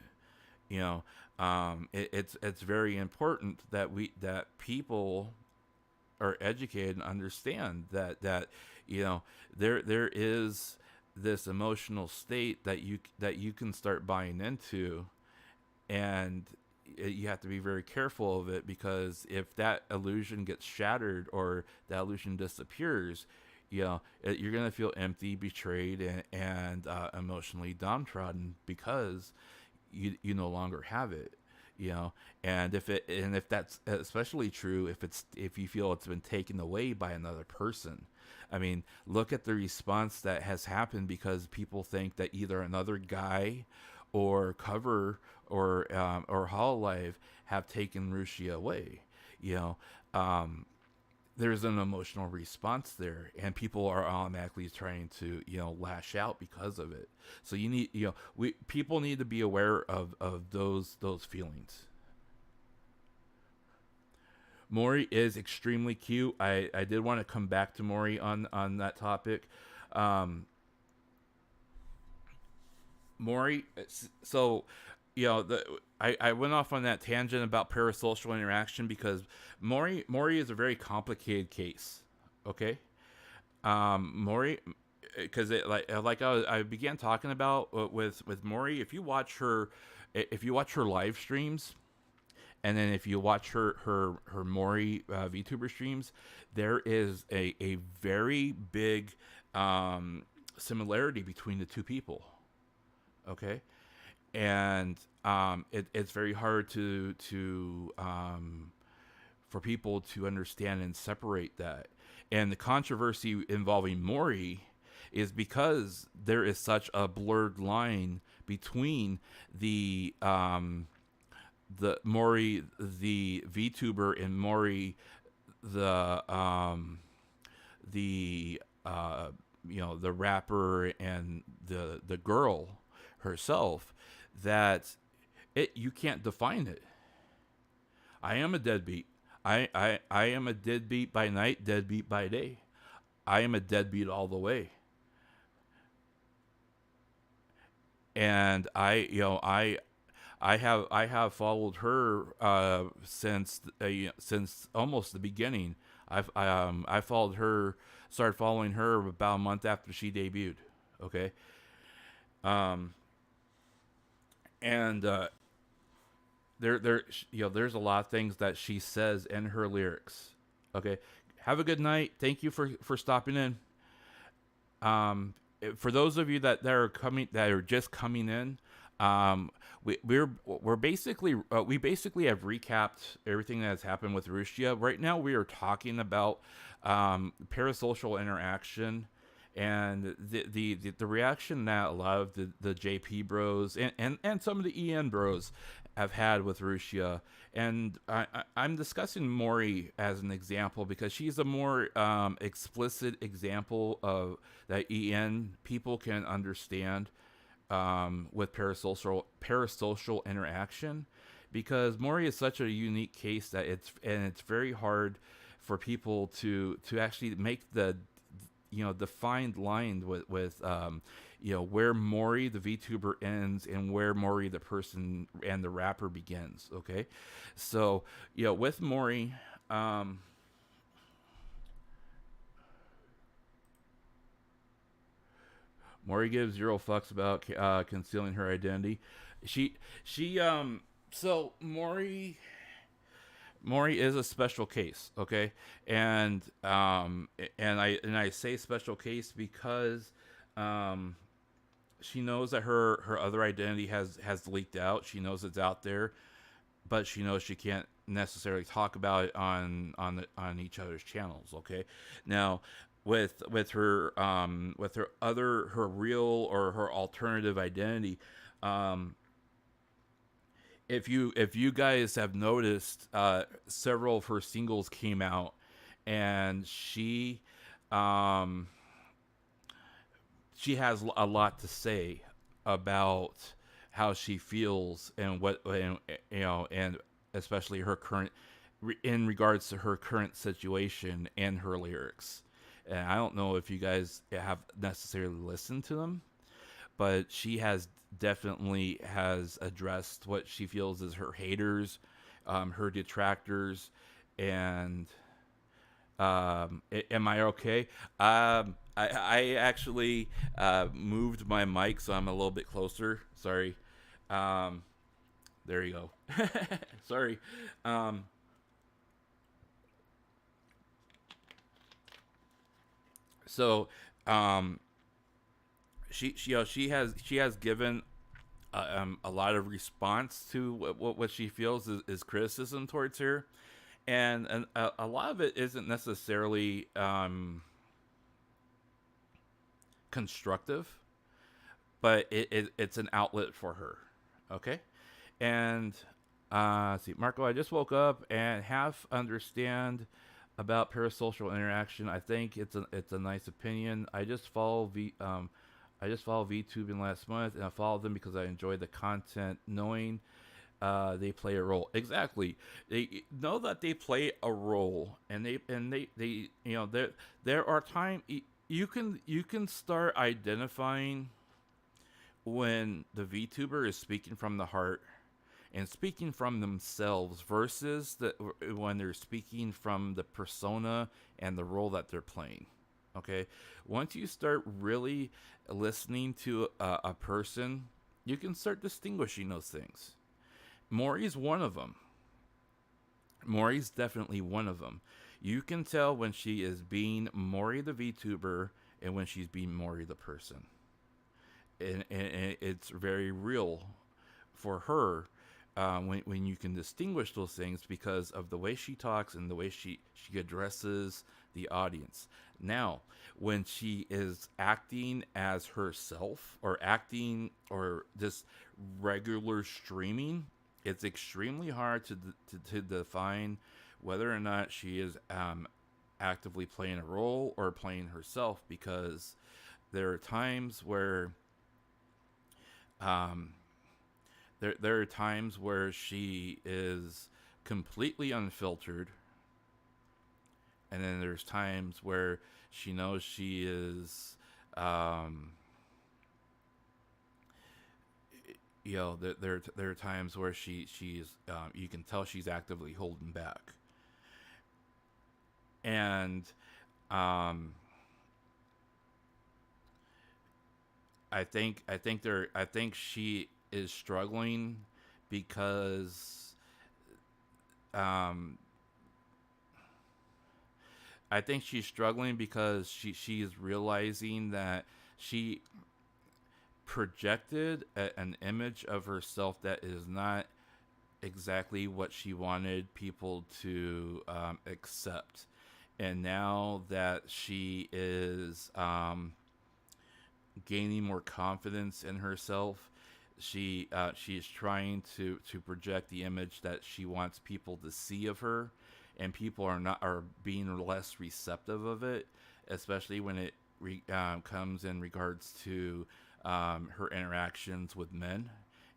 It's very important that people are educated and understand that there is this emotional state that you can start buying into, and you have to be very careful of it, because if that illusion gets shattered or that illusion disappears, you're gonna feel empty, betrayed, and emotionally downtrodden because you no longer have it. And if that's especially true if you feel it's been taken away by another person. I mean, look at the response that has happened because people think that either another guy or Cover or Hololive have taken Rushia away. There's an emotional response there, and people are automatically trying to lash out because of it. So people need to be aware of those feelings. Mori is extremely cute. I did want to come back to Mori on that topic. Mori, so I went off on that tangent about parasocial interaction because Mori is a very complicated case. Okay, Mori, because I began talking about with Mori. If you watch her live streams, and then if you watch her Mori VTuber streams, there is a very big similarity between the two people. Okay, and it's very hard for people to understand and separate that. And the controversy involving Mori is because there is such a blurred line between the Mori the VTuber and Mori the the rapper and the girl herself, that you can't define it. I am a deadbeat. I am a deadbeat by night, deadbeat by day. I am a deadbeat all the way. And I have followed her since almost the beginning. I started following her about a month after she debuted. Okay. And there's a lot of things that she says in her lyrics. Okay, have a good night. Thank you for stopping in. For those of you that are just coming in, we're basically we basically have recapped everything that has happened with Rushia. Right now, we are talking about parasocial interaction. And the reaction that a lot of the JP bros and some of the EN bros have had with Rushia. And I'm discussing Mori as an example because she's a more explicit example of that EN people can understand with parasocial interaction, because Mori is such a unique case that it's very hard for people to actually make the defined line with where Mori the VTuber ends and where Mori the person and the rapper begins. Okay, so with Mori. Mori gives zero fucks about concealing her identity. She she so Mori is a special case, okay, and I say special case because she knows that her other identity has leaked out. She knows it's out there, but she knows she can't necessarily talk about it on each other's channels. Okay, now with her other her real or her alternative identity, um, if you guys have noticed, several of her singles came out, and um, she has a lot to say about how she feels and and especially her current in regards to her current situation and her lyrics. And I don't know if you guys have necessarily listened to them, but she has definitely has addressed what she feels as her haters, her detractors, and am I okay? I actually moved my mic so I'm a little bit closer. Sorry. Um, there you go. Sorry. Um, so um, she has given a lot of response to what she feels is criticism towards her, and a lot of it isn't necessarily constructive, but it's an outlet for her. Okay, and let's see, Marco, I just woke up and half understand about parasocial interaction. I think it's a nice opinion. I just followed VTubing last month, and I followed them because I enjoy the content, knowing they play a role. Exactly, they know that they play a role, and they there are time you can start identifying when the VTuber is speaking from the heart and speaking from themselves versus when they're speaking from the persona and the role that they're playing. Okay, once you start really listening to a person, you can start distinguishing those things. Maury's one of them. Maury's definitely one of them. You can tell when she is being Maury the VTuber and when she's being Maury the person, and it's very real for her, when you can distinguish those things because of the way she talks and the way she addresses the audience. Now, when she is acting as herself or acting or just regular streaming, it's extremely hard to define whether or not she is actively playing a role or playing herself, because there are times where um, there are times where she is completely unfiltered, and then there's times where she knows she is, um, there are times where she's you can tell she's actively holding back, and um, I think she is struggling because um, I think she's struggling because she is realizing that she projected an image of herself that is not exactly what she wanted people to accept. And now that she is gaining more confidence in herself, she is trying to project the image that she wants people to see of her, and people are being less receptive of it, especially when it comes in regards to her interactions with men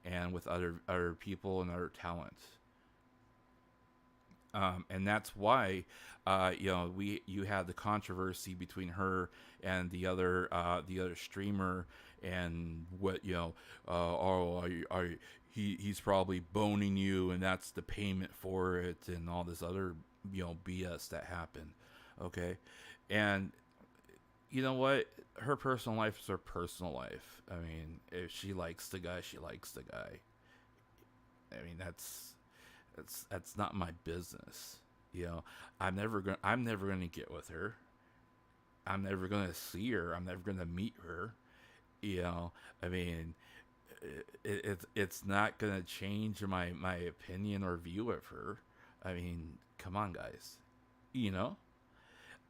and with other people and other talents. And that's why, you had the controversy between her and the other streamer, and what he's probably boning you, and that's the payment for it, and all this other BS that happened. Okay, and you know what? Her personal life is her personal life. I mean, if she likes the guy, she likes the guy. I mean, that's not my business. You know, I'm never gonna get with her. I'm never gonna see her. I'm never gonna meet her. You know, I mean, it's not gonna change my opinion or view of her. I mean, come on, guys. You know,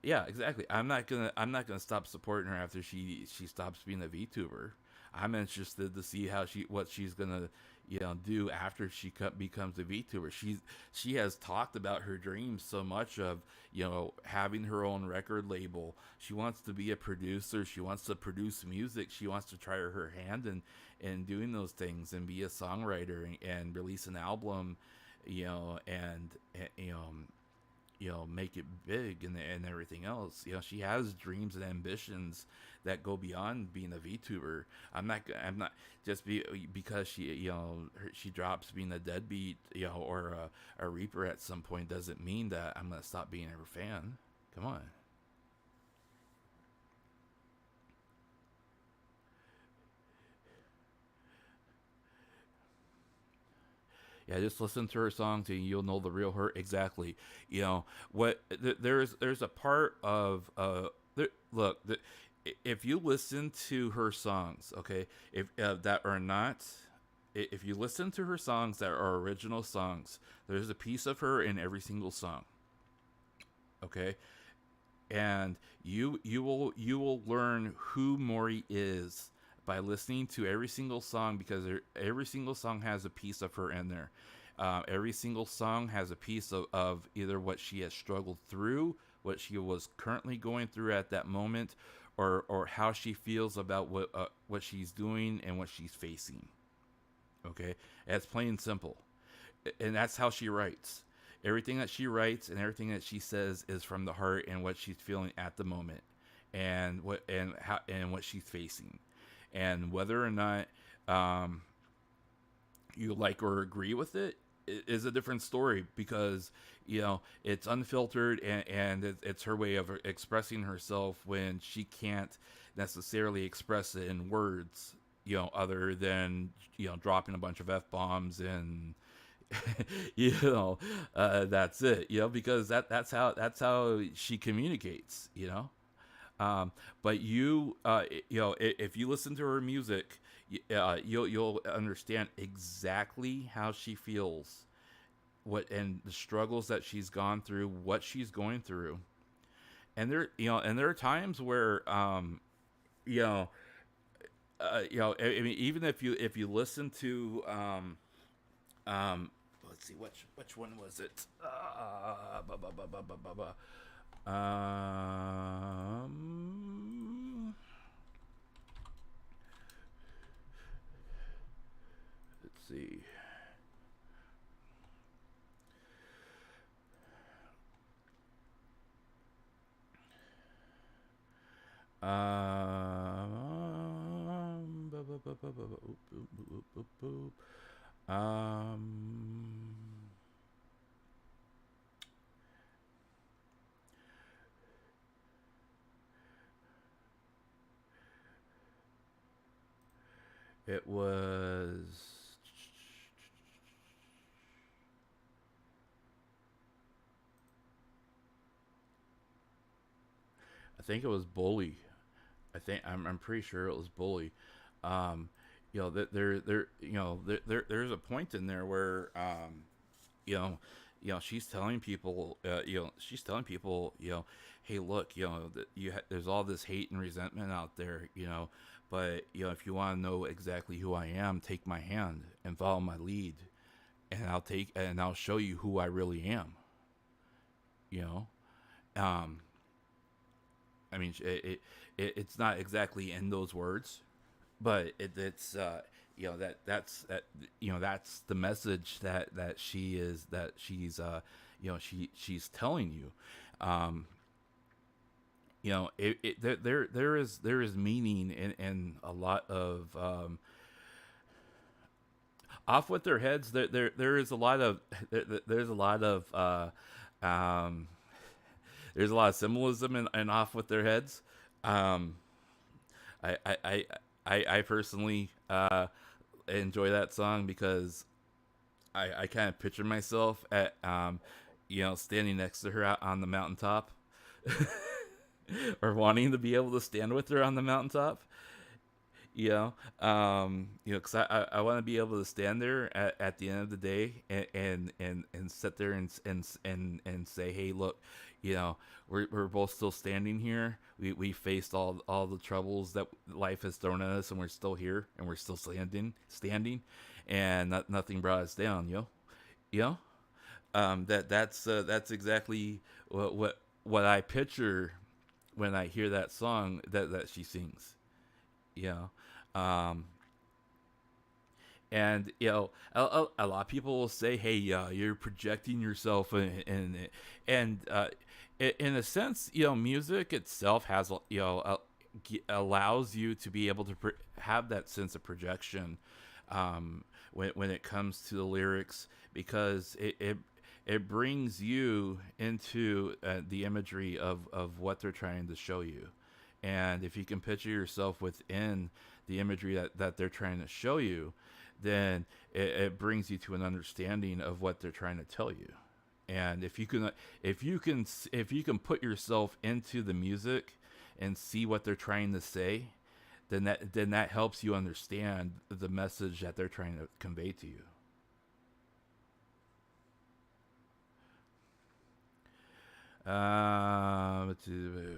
yeah, exactly. I'm not gonna stop supporting her after she stops being a VTuber. I'm interested to see how what she's gonna do after becomes a VTuber. She has talked about her dreams so much of having her own record label. She wants to be a producer. She wants to produce music. She wants to try her hand in doing those things and be a songwriter and release an album, and make it big and everything else. She has dreams and ambitions that go beyond being a VTuber. I'm not just because she drops being a deadbeat, or a reaper at some point, doesn't mean that I'm gonna stop being her fan. Come on. Yeah, just listen to her songs and you'll know the real her. Exactly. There's a part of look, if you listen to her songs, okay, if that are not, if you listen to her songs that are original songs, there's a piece of her in every single song. Okay, and you will learn who Mori is by listening to every single song, because every single song has a piece of her in there. Every single song has a piece of either what she has struggled through, what she was currently going through at that moment, or how she feels about what she's doing and what she's facing. Okay, that's plain and simple, and that's how she writes. Everything that she writes and everything that she says is from the heart and what she's feeling at the moment, and what she's facing, and whether or not you like or agree with it is a different story, because it's unfiltered, and it's her way of expressing herself when she can't necessarily express it in words, other than dropping a bunch of f-bombs and that's it, because that's how she communicates. But if you listen to her music, you'll understand exactly how she feels, what and the struggles that she's gone through, what she's going through. And there are times where you know I mean, even if you listen to let's see, which one was it? Let's see. Um, it was. I think it was Bully. I'm pretty sure it was Bully. Um, there's a point in there where you know, she's telling people, hey, look, that there's all this hate and resentment out there, but if you want to know exactly who I am, take my hand and follow my lead, and I'll show you who I really am. You know, um, I mean, it's not exactly in those words, but it's that's the message that she's she's telling you. Um, there is meaning in a lot of off with their heads. There is a lot of there's a lot of um, there's a lot of symbolism in off with their heads. Um, I I I I personally enjoy that song because I kind of picture myself at standing next to her out on the mountaintop, or wanting to be able to stand with her on the mountaintop. Because I want to be able to stand there at the end of the day, and sit there and say, hey, look, we're both still standing here. We faced all the troubles that life has thrown at us, and we're still here, and we're still standing, and nothing brought us down. You know, that's exactly what I picture when I hear that song that she sings. You know. Um, and a lot of people will say, hey, you're projecting yourself, and in a sense, music itself has allows you to be able to have that sense of projection, when it comes to the lyrics, because it brings you into the imagery of what they're trying to show you. And if you can picture yourself within the imagery that they're trying to show you, then it brings you to an understanding of what they're trying to tell you. And if you can put yourself into the music and see what they're trying to say, then that helps you understand the message that they're trying to convey to you. Let's see.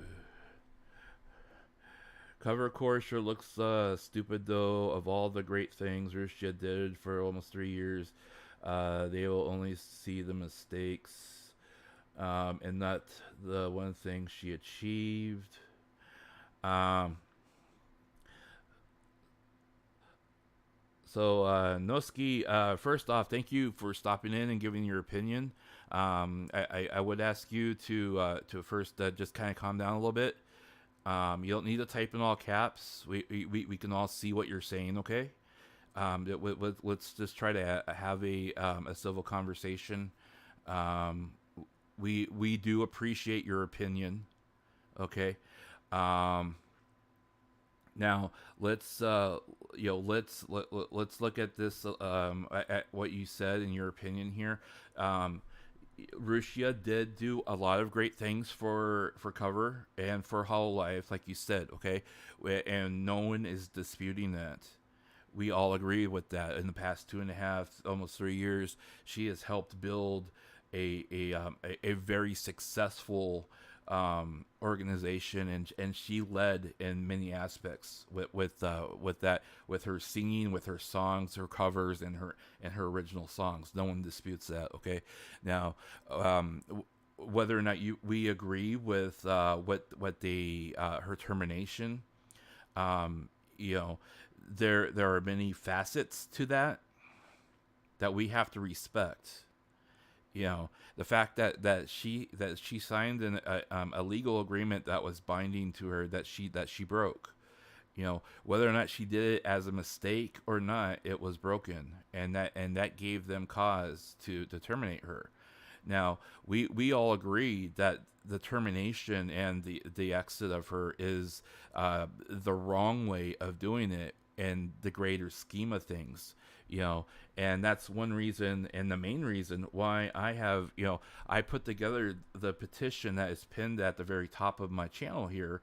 Cover core sure looks stupid though. Of all the great things Rushia did for almost 3 years, they will only see the mistakes, and not the one thing she achieved. Um, Noski, first off, thank you for stopping in and giving your opinion. I would ask you to first just kind of calm down a little bit. You don't need to type in all caps. We can all see what you're saying, okay? Let's just try to have a civil conversation. Um, we do appreciate your opinion, okay? Um, Now let's look at this, at what you said in your opinion here. Um, Rushia did do a lot of great things for cover and for Hololive, like you said, okay, and no one is disputing that. We all agree with that. In the past 2.5, almost 3 years, she has helped build a very successful organization, and she led in many aspects with her singing, with her songs, her covers, and her original songs. No one disputes that. Okay, now whether or not we agree with what the her termination, um, you know, there are many facets to that we have to respect. The fact that she signed a legal agreement that was binding to her, that she broke. Whether or not she did it as a mistake or not, it was broken, and that gave them cause to terminate her. Now, we all agree that the termination and the exit of her is the wrong way of doing it in the greater scheme of things. And that's one reason, and the main reason why I put together the petition that is pinned at the very top of my channel here,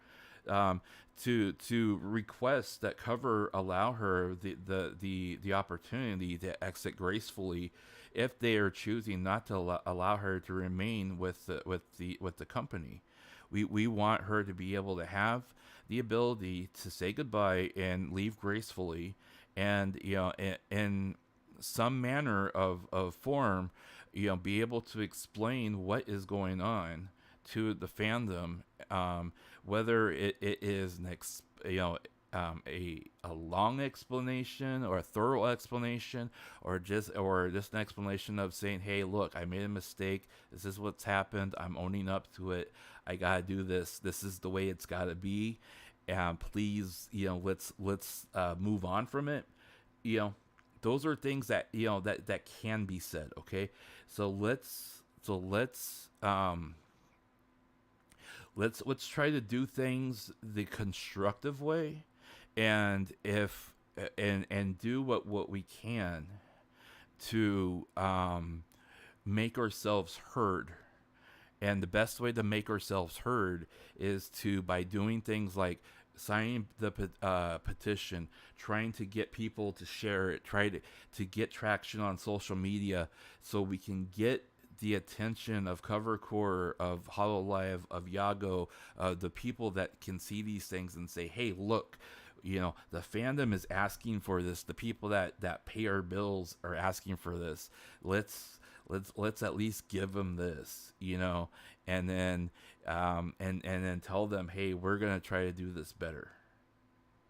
to request that cover allow her the opportunity to exit gracefully, if they are choosing not to allow her to remain with the company. We want her to be able to have the ability to say goodbye and leave gracefully, and in some manner of form, be able to explain what is going on to the fandom, whether it is a long explanation or a thorough explanation, or just an explanation of saying, hey, look, I made a mistake, this is what's happened, I'm owning up to it, I gotta do this, this is the way it's gotta be, and please, let's move on from it. you know those are things that that can be said. Okay, so let's try to do things the constructive way, and if and do what we can to make ourselves heard. And the best way to make ourselves heard is to by doing things like signing the petition, trying to get people to share it, try to get traction on social media, so we can get the attention of Covercore, of Hololive, of Yago, the people that can see these things and say, hey, look, the fandom is asking for this. The people that pay our bills are asking for this. Let's at least give them this, and then and then tell them, hey, we're gonna try to do this better.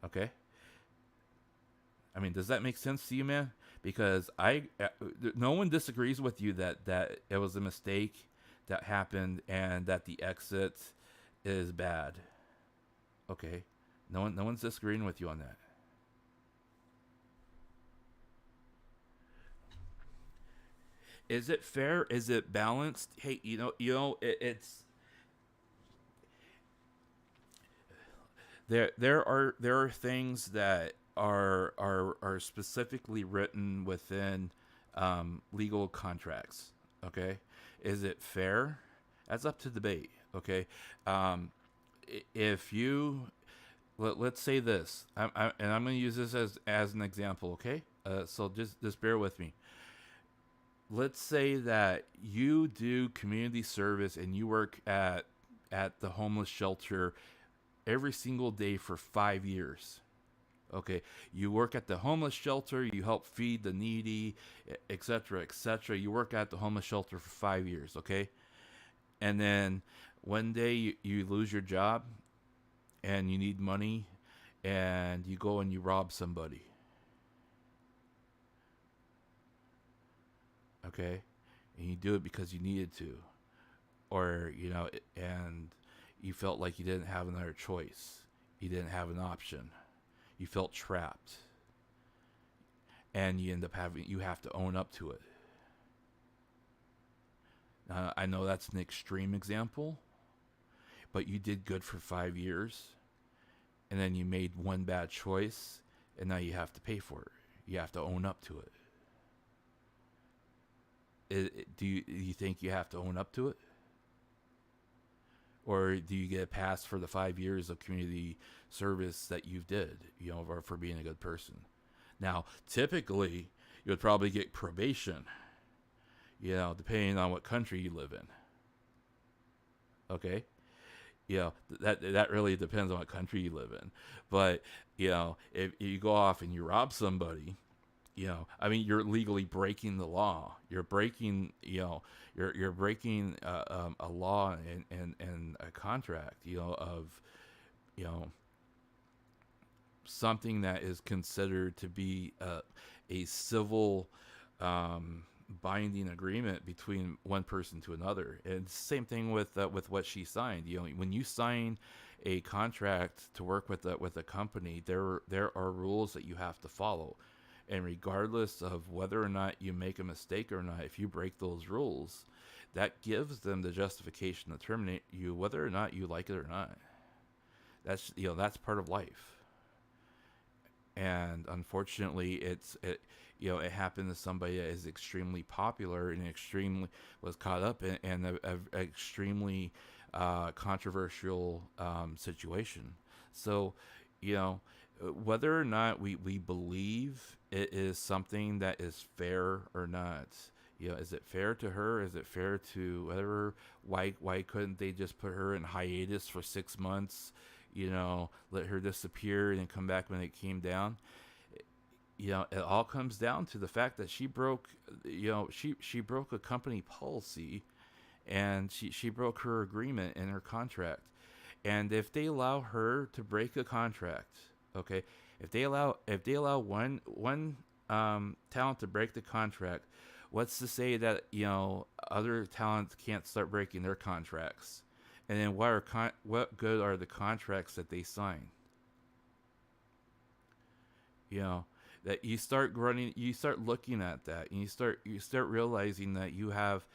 Okay. I mean, does that make sense to you, man? Because no one disagrees with you that it was a mistake that happened and that the exit is bad. Okay, no one's disagreeing with you on that. Is it fair? Is it balanced? Hey, it's there are things that are specifically written within legal contracts. Okay, is it fair? That's up to debate. Okay, if you let's say this, and I'm going to use this as an example. Okay, so just bear with me. Let's say that you do community service and you work at the homeless shelter every single day for 5 years. Okay, you work at the homeless shelter, you help feed the needy, etc., etc. You work at the homeless shelter for 5 years. Okay, and then one day you lose your job and you need money, and you go and you rob somebody. Okay, and you do it because you needed to, or and you felt like you didn't have another choice, you didn't have an option, you felt trapped, and you have to own up to it. I know that's an extreme example, but you did good for 5 years, and then you made one bad choice, and now you have to pay for it, you have to own up to it. Do you think you have to own up to it? Or do you get a pass for the 5 years of community service that you did, for being a good person? Now, typically, you would probably get probation, depending on what country you live in. Okay? That really depends on what country you live in. But, if you go off and you rob somebody, you're legally breaking the law. You're breaking, you're breaking a law and a contract, of, something that is considered to be a civil binding agreement between one person to another. And same thing with what she signed. When you sign a contract to work with a company, there are rules that you have to follow. And regardless of whether or not you make a mistake or not, if you break those rules, that gives them the justification to terminate you, whether or not you like it or not. That's part of life. And unfortunately, it happened to somebody that is extremely popular and extremely was caught up in a extremely controversial situation. So, whether or not we believe it is something that is fair or not, is it fair to her? Is it fair to whatever? Why couldn't they just put her in hiatus for 6 months? Let her disappear and then come back when it came down. It all comes down to the fact that she broke, she broke a company policy, and she broke her agreement in her contract. And if they allow her to break a contract, Okay, if they allow one talent to break the contract, what's to say that other talents can't start breaking their contracts? And then what good are the contracts that they sign? You know that you start looking at that, and you start realizing that you have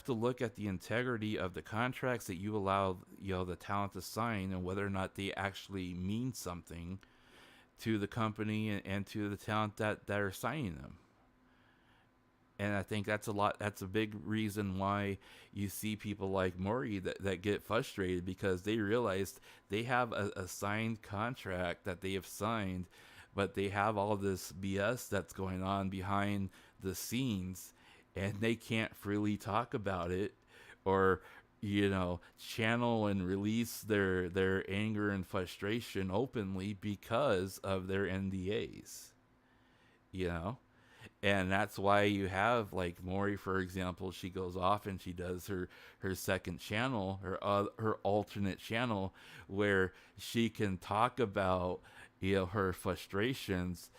to look at the integrity of the contracts that you allow the talent to sign, and whether or not they actually mean something to the company, and to the talent that are signing them. And I think that's a big reason why you see people like Mori that get frustrated, because they realize they have a signed contract that they have signed, but they have all this BS that's going on behind the scenes, and they can't freely talk about it, or channel and release their anger and frustration openly because of their NDAs. You know, and that's why you have like Mori, for example. She goes off and she does her second channel, her alternate channel, where she can talk about her frustrations,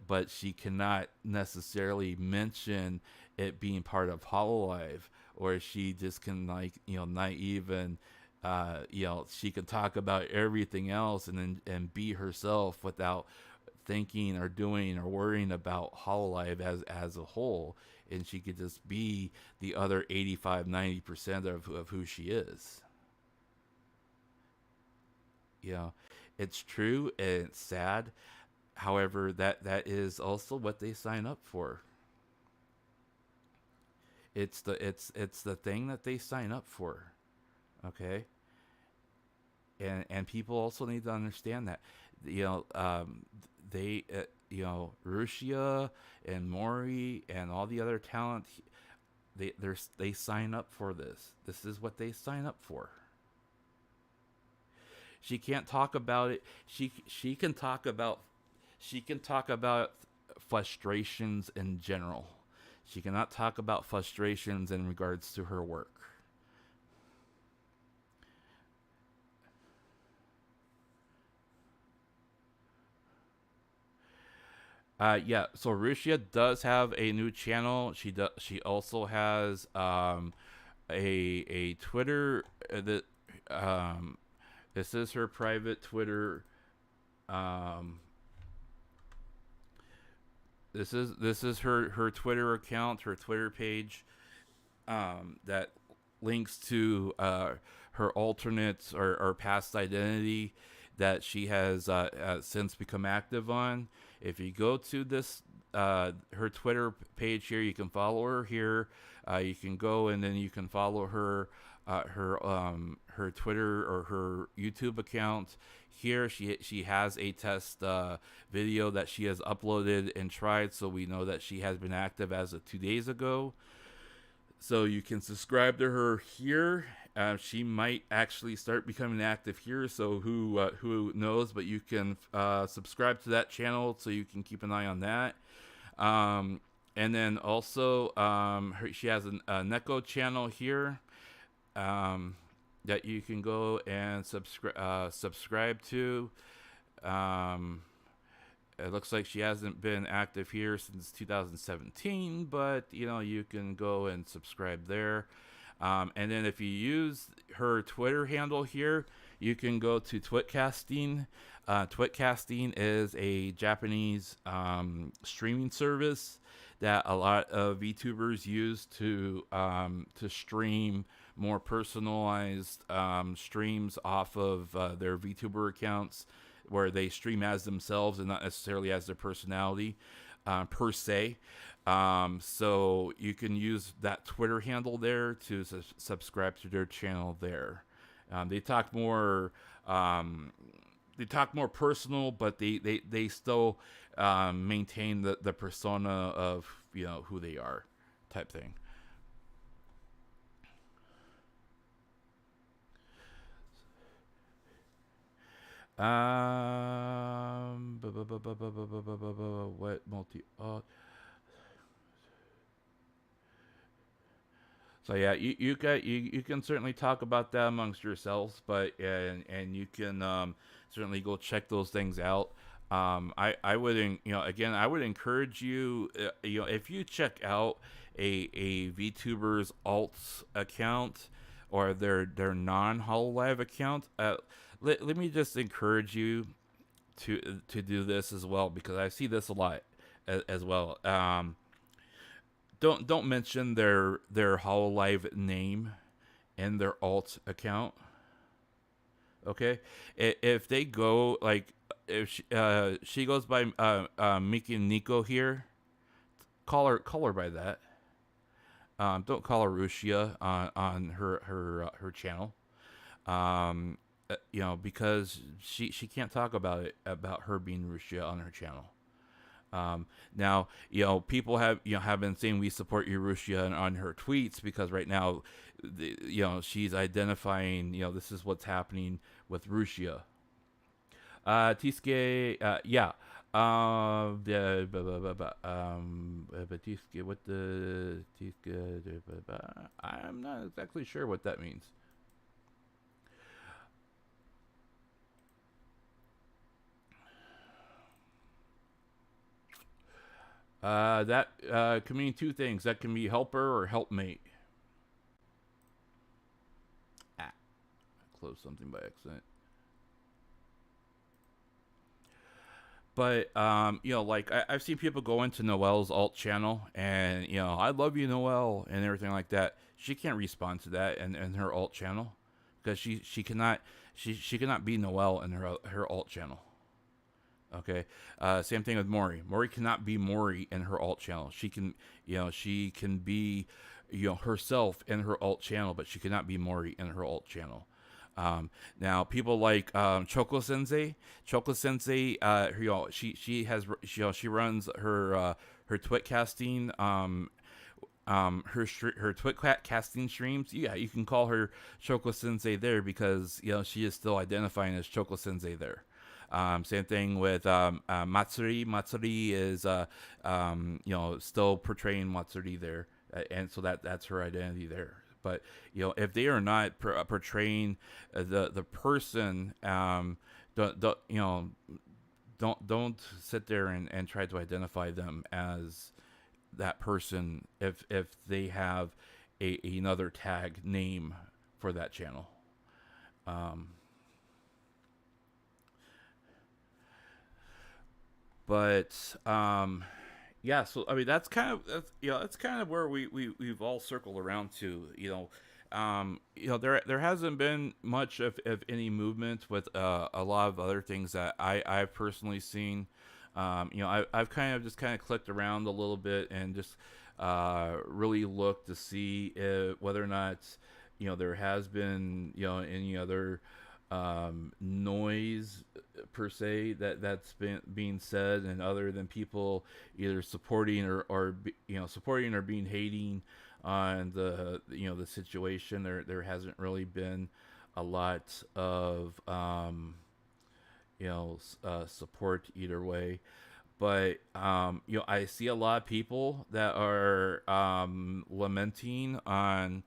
but she cannot necessarily mention it being part of Hololive, or she just can, like, not even she can talk about everything else, and be herself without thinking or doing or worrying about Hololive as a whole, and she could just be the other 85-90% of who she is. You know, it's true and it's sad. However, that is also what they sign up for. It's the thing that they sign up for. Okay, and people also need to understand that. They Rushia and Mori and all the other talent, they sign up for this. This is what they sign up for. She can't talk about it. She can talk about frustrations in general. She cannot talk about frustrations in regards to her work. Yeah. So Rushia does have a new channel. She also has a Twitter that this is her private Twitter. Um, this is her Twitter account, her Twitter page, that links to her alternate or past identity that she has since become active on. If you go to this her Twitter page here, you can follow her here. You can go and then you can follow her Twitter or her YouTube account. Here she has a test video that she has uploaded and tried, so we know that she has been active as of 2 days ago. So you can subscribe to her here. She might actually start becoming active here, so who knows? But you can subscribe to that channel so you can keep an eye on that. And then also, she has a Neko channel here that you can go and subscribe to. It looks like she hasn't been active here since 2017, but you can go and subscribe there. And then if you use her Twitter handle here, you can go to Twitcasting. Twitcasting is a Japanese streaming service that a lot of VTubers use to stream more personalized streams off of their VTuber accounts, where they stream as themselves and not necessarily as their personality per se. So you can use that Twitter handle there to subscribe to their channel there. They talk more. They talk more personal, but they still maintain the persona of who they are, type thing. What multi? So yeah, you can certainly talk about that amongst yourselves, but and you can certainly go check those things out. I would again I would encourage you if you check out a VTuber's alts account or their non Hololive account, let me just encourage you to do this as well, because I see this a lot as well. Don't mention their Hololive name in their alt account. Okay, if they go like if she goes by Miki Nico here, call her by that. Don't call her Rushia on her channel. Because she can't talk about it about her being Rushia on her channel. Now, people have been saying we support Urusha on her tweets, because right now, she's identifying, this is what's happening with Rushia. Tiske, yeah. Tiske, what the Tiske? I'm not exactly sure what that means. That can mean two things. That can be helper or helpmate. Ah, I closed something by accident. But like I've seen people go into Noelle's alt channel, and I love you, Noelle, and everything like that. She can't respond to that in her alt channel, because she cannot cannot be Noelle in her alt channel. Okay. Same thing with Mori. Mori cannot be Mori in her alt channel. She can, she can be, herself in her alt channel, but she cannot be Mori in her alt channel. Now, people like Choco Sensei. Choco Sensei, she runs her twit casting. Her twit casting streams. Yeah, you can call her Choco Sensei there, because she is still identifying as Choco Sensei there. Same thing with Matsuri. Matsuri is still portraying Matsuri there, and so that's her identity there. But if they are not portraying the person, don't sit there and try to identify them as that person if they have another tag name for that channel. But yeah, so I mean that's kind of where we've all circled around to. There hasn't been much of any movement with a lot of other things that I've personally seen. I've kind of clicked around a little bit and just really looked to see whether or not there has been any other noise per se that's been being said, and other than people either supporting or supporting or being hating on the situation. There hasn't really been a lot of support either way. But I see a lot of people that are lamenting on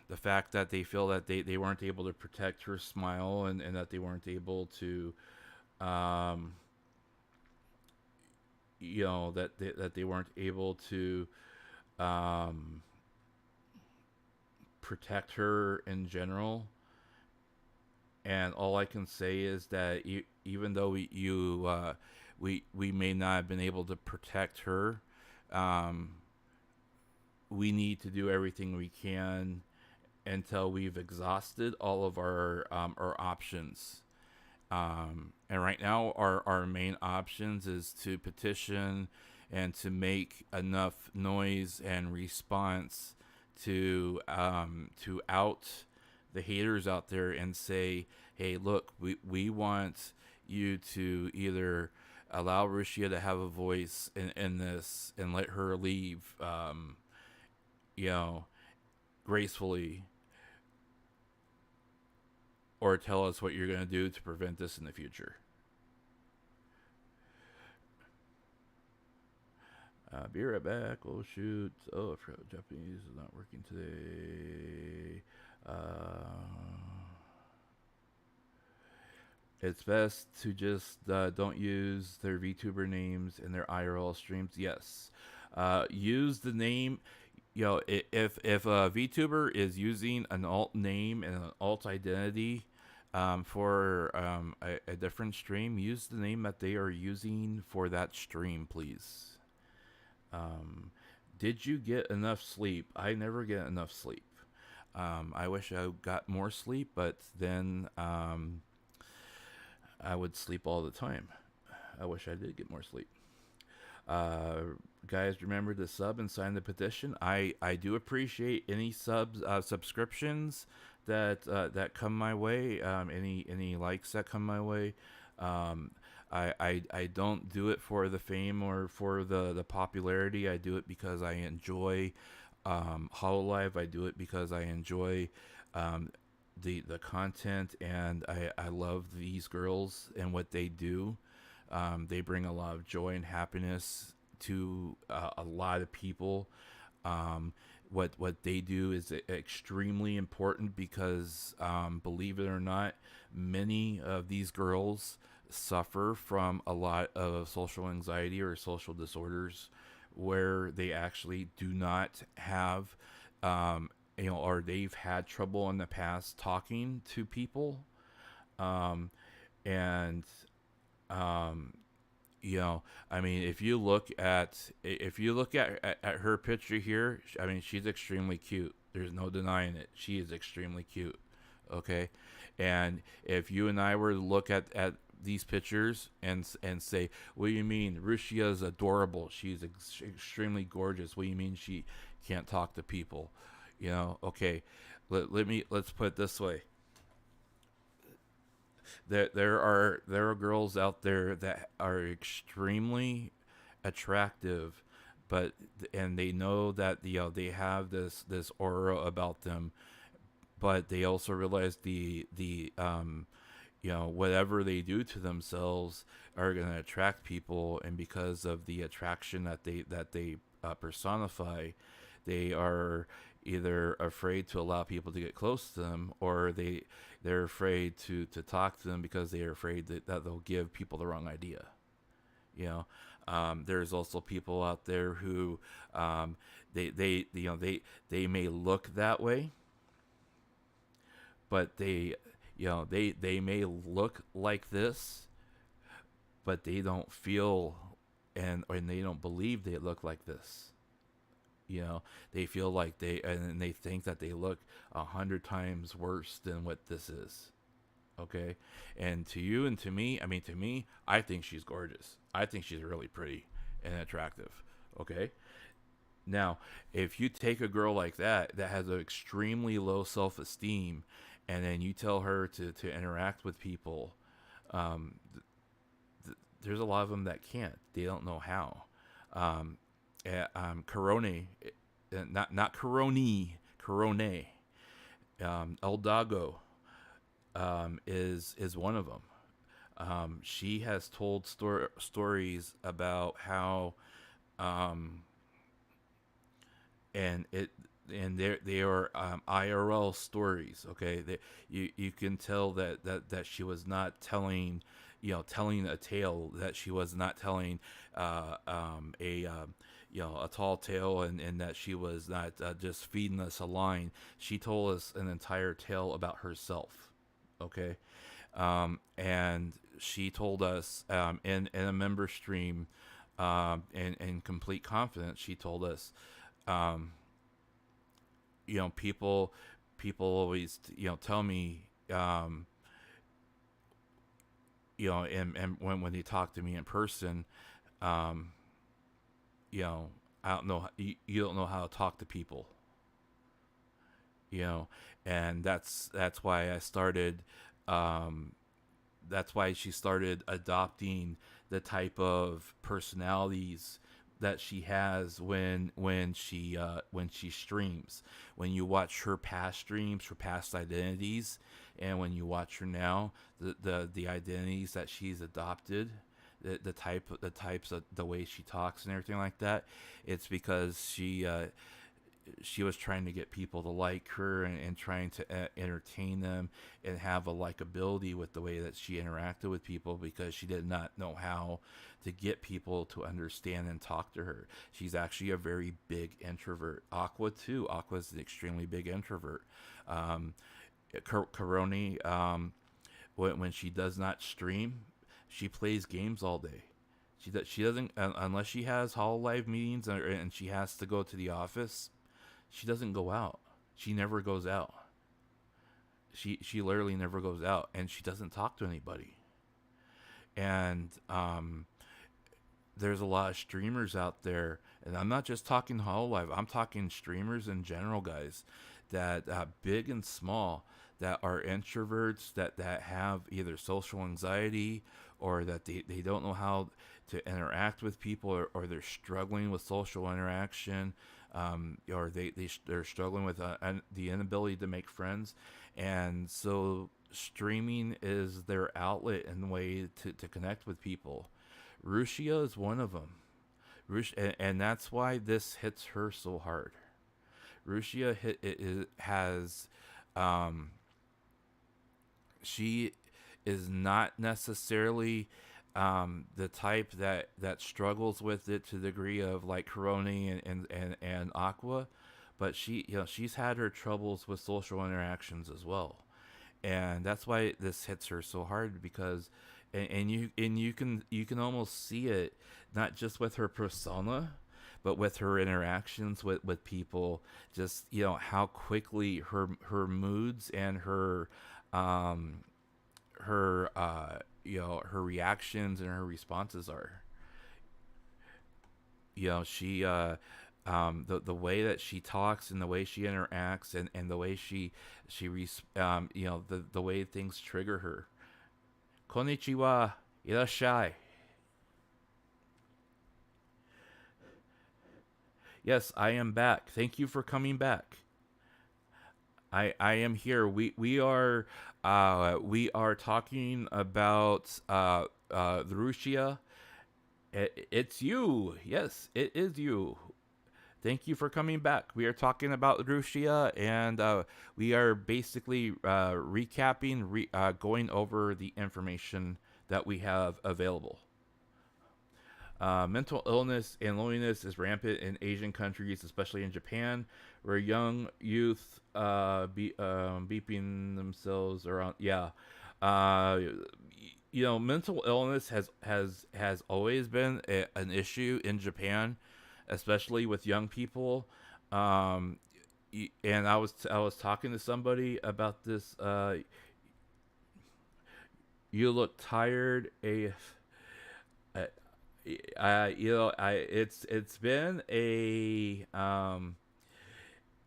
the fact that they feel that they weren't able to protect her smile, and that they weren't able to that they weren't able to protect her in general. And all I can say is that even though we may not have been able to protect her, we need to do everything we can until we've exhausted all of our options. And right now, our main options is to petition and to make enough noise and response to out the haters out there and say, hey, look, we want you to either allow Rushia to have a voice in this and let her leave, gracefully, or tell us what you're going to do to prevent this in the future. Be right back. Oh shoot. Oh, I forgot Japanese is not working today. It's best to just don't use their VTuber names in their IRL streams. Yes. Use the name. If a VTuber is using an alt name and an alt identity for a different stream, use the name that they are using for that stream, please. Um, did you get enough sleep? I never get enough sleep. I wish I got more sleep, but then I would sleep all the time. I wish I did get more sleep. Uh, Guys, remember to sub and sign the petition. I do appreciate any subscriptions that come my way. Any likes that come my way. Um, I don't do it for the fame or for the popularity. I do it because I enjoy Hololive. I do it because I enjoy um, the content, and I love these girls and what they do. They bring a lot of joy and happiness to a lot of people. Um, what they do is extremely important because, believe it or not, many of these girls suffer from a lot of social anxiety or social disorders, where they actually do not have, or they've had trouble in the past talking to people, um, and um, I mean, if you look at her picture here, I mean, she's extremely cute. There's no denying it. She is extremely cute. Okay, and if you and I were to look at these pictures and say, what do you mean Rushia is adorable? She's extremely gorgeous. What do you mean she can't talk to people? Okay. Let's put it this way. There are girls out there that are extremely attractive, but and they know that they have this aura about them, but they also realize the whatever they do to themselves are going to attract people, and because of the attraction that they personify, they are either afraid to allow people to get close to them, or they're afraid to talk to them because they are afraid that they'll give people the wrong idea. you know there's also people out there who they may look that way, but they may look like this, but they don't feel and they don't believe they look like this. They feel like they think that they look 100 times worse than what this is. Okay, and to you and to me, I think she's gorgeous. I think she's really pretty and attractive. Okay, now if you take a girl like that has an extremely low self-esteem, and then you tell her to interact with people, um, there's a lot of them that can't. They don't know how. Um, Corone, not Corone, Corone. El Dago is one of them. She has told stories about how, um, and they are IRL stories. Okay, you can tell that she was not telling a tale, that she was not telling a tall tale, and that she was not just feeding us a line. She told us an entire tale about herself. Okay, and she told us in a member stream, in complete confidence. She told us, um, people always tell me, and when they talk to me in person, um, I don't know, you don't know how to talk to people, and that's why I started, that's why she started adopting the type of personalities that she has when she streams. When you watch her past streams, her past identities, and when you watch her now, the identities that she's adopted, the types of the way she talks and everything like that. It's because she was trying to get people to like her and trying to entertain them and have a likability with the way that she interacted with people, because she did not know how to get people to understand and talk to her. She's actually a very big introvert. Aqua too. Aqua's an extremely big introvert. Um, Karoni, when she does not stream, she plays games all day. She doesn't unless she has Hololive meetings and she has to go to the office. She doesn't go out. She never goes out. She literally never goes out, and she doesn't talk to anybody. And there's a lot of streamers out there, and I'm not just talking Hololive. I'm talking streamers in general, guys, that big and small, that are introverts, that have either social anxiety, or that they don't know how to interact with people, or they're struggling with social interaction, or they're struggling with the inability to make friends, and so streaming is their outlet and way to connect with people. Rushia is one of them. And that's why this hits her so hard. Rushia has, um, she is not necessarily the type that struggles with it to the degree of like Coroni and Aqua, but she's had her troubles with social interactions as well, and that's why this hits her so hard, because and you can almost see it, not just with her persona, but with her interactions with people. Just how quickly her moods and um her reactions and her responses are. She the way that she talks and the way she interacts, and the way the way things trigger her. Konnichiwa, irashai. Yes, I am back. Thank you for coming back. I am here. We are talking about the Rushia. It's you. Yes, it is you. Thank you for coming back. We are talking about Rushia, and we are basically recapping, going over the information that we have available. Mental illness and loneliness is rampant in Asian countries, especially in Japan, where young youth beeping themselves around. Yeah, uh, mental illness has always been an issue in Japan, especially with young people. Um, and I was talking to somebody about this. You look tired. Uh, I it's been a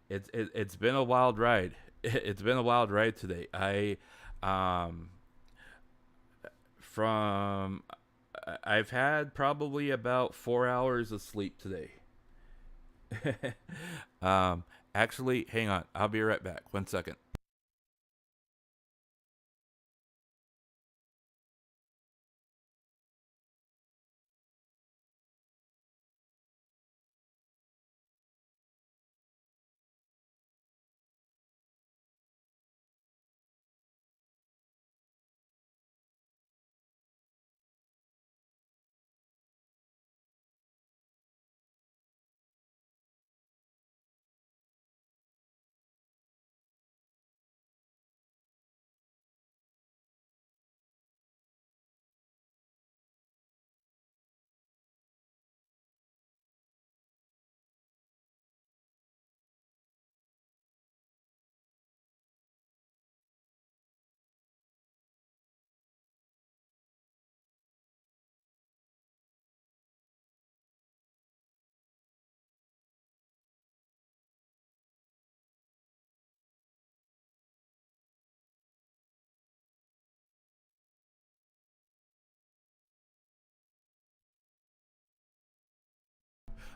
it's been a wild ride. It's been a wild ride today. Um from I've had probably about 4 hours of sleep today. um Actually, hang on. I'll be right back. 1 second.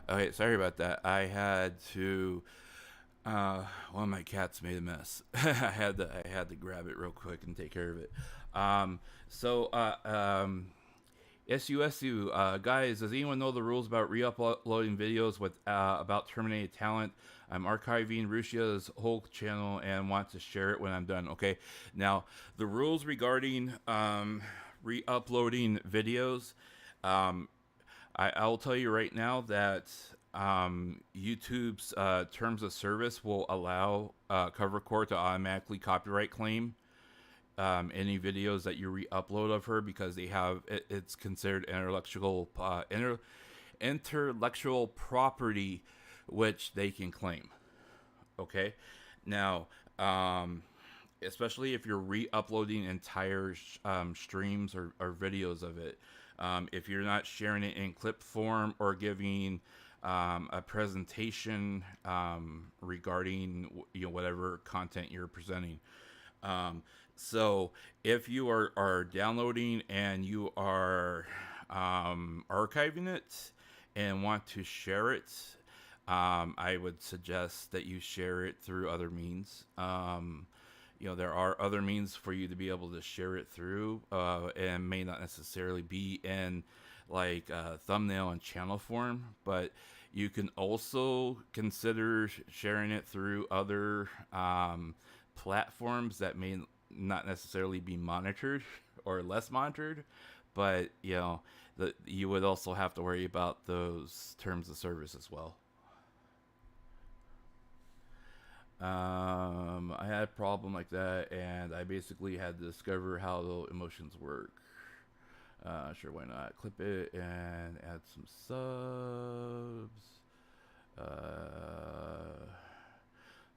Okay, sorry about that. I had to one of my cats made a mess. I had to grab it real quick and take care of it. So SUSU, guys, does anyone know the rules about re-uploading videos with about terminated talent? I'm archiving Rushia's whole channel and want to share it when I'm done. Okay, now the rules regarding re-uploading videos, I will tell you right now that YouTube's terms of service will allow Cover Court to automatically copyright claim any videos that you re-upload of her, because they have it's considered intellectual property, which they can claim. Okay, now especially if you're re-uploading entire streams or videos of it, if you're not sharing it in clip form or giving a presentation regarding whatever content you're presenting. So if you are downloading and you are archiving it and want to share it, I would suggest that you share it through other means. There are other means for you to be able to share it through, and may not necessarily be in like thumbnail and channel form, but you can also consider sharing it through other platforms that may not necessarily be monitored or less monitored, but you would also have to worry about those terms of service as well. I had a problem like that, and I basically had to discover how the emotions work. Sure, why not? Clip it and add some subs.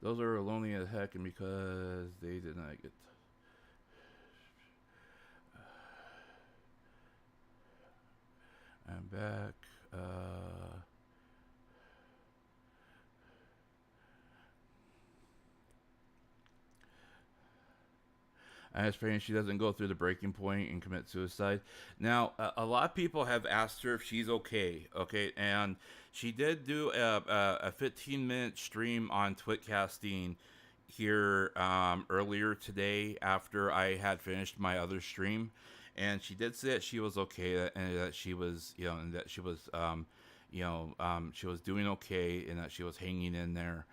Those are lonely as heck, and because they did not get. I'm back. I'm just praying she doesn't go through the breaking point and commit suicide. Now, a lot of people have asked her if she's okay. Okay, and she did do a 15-minute stream on Twitcasting here earlier today after I had finished my other stream, and she did say that she was okay, and that she was, and that she was, she was doing okay, and that she was hanging in there,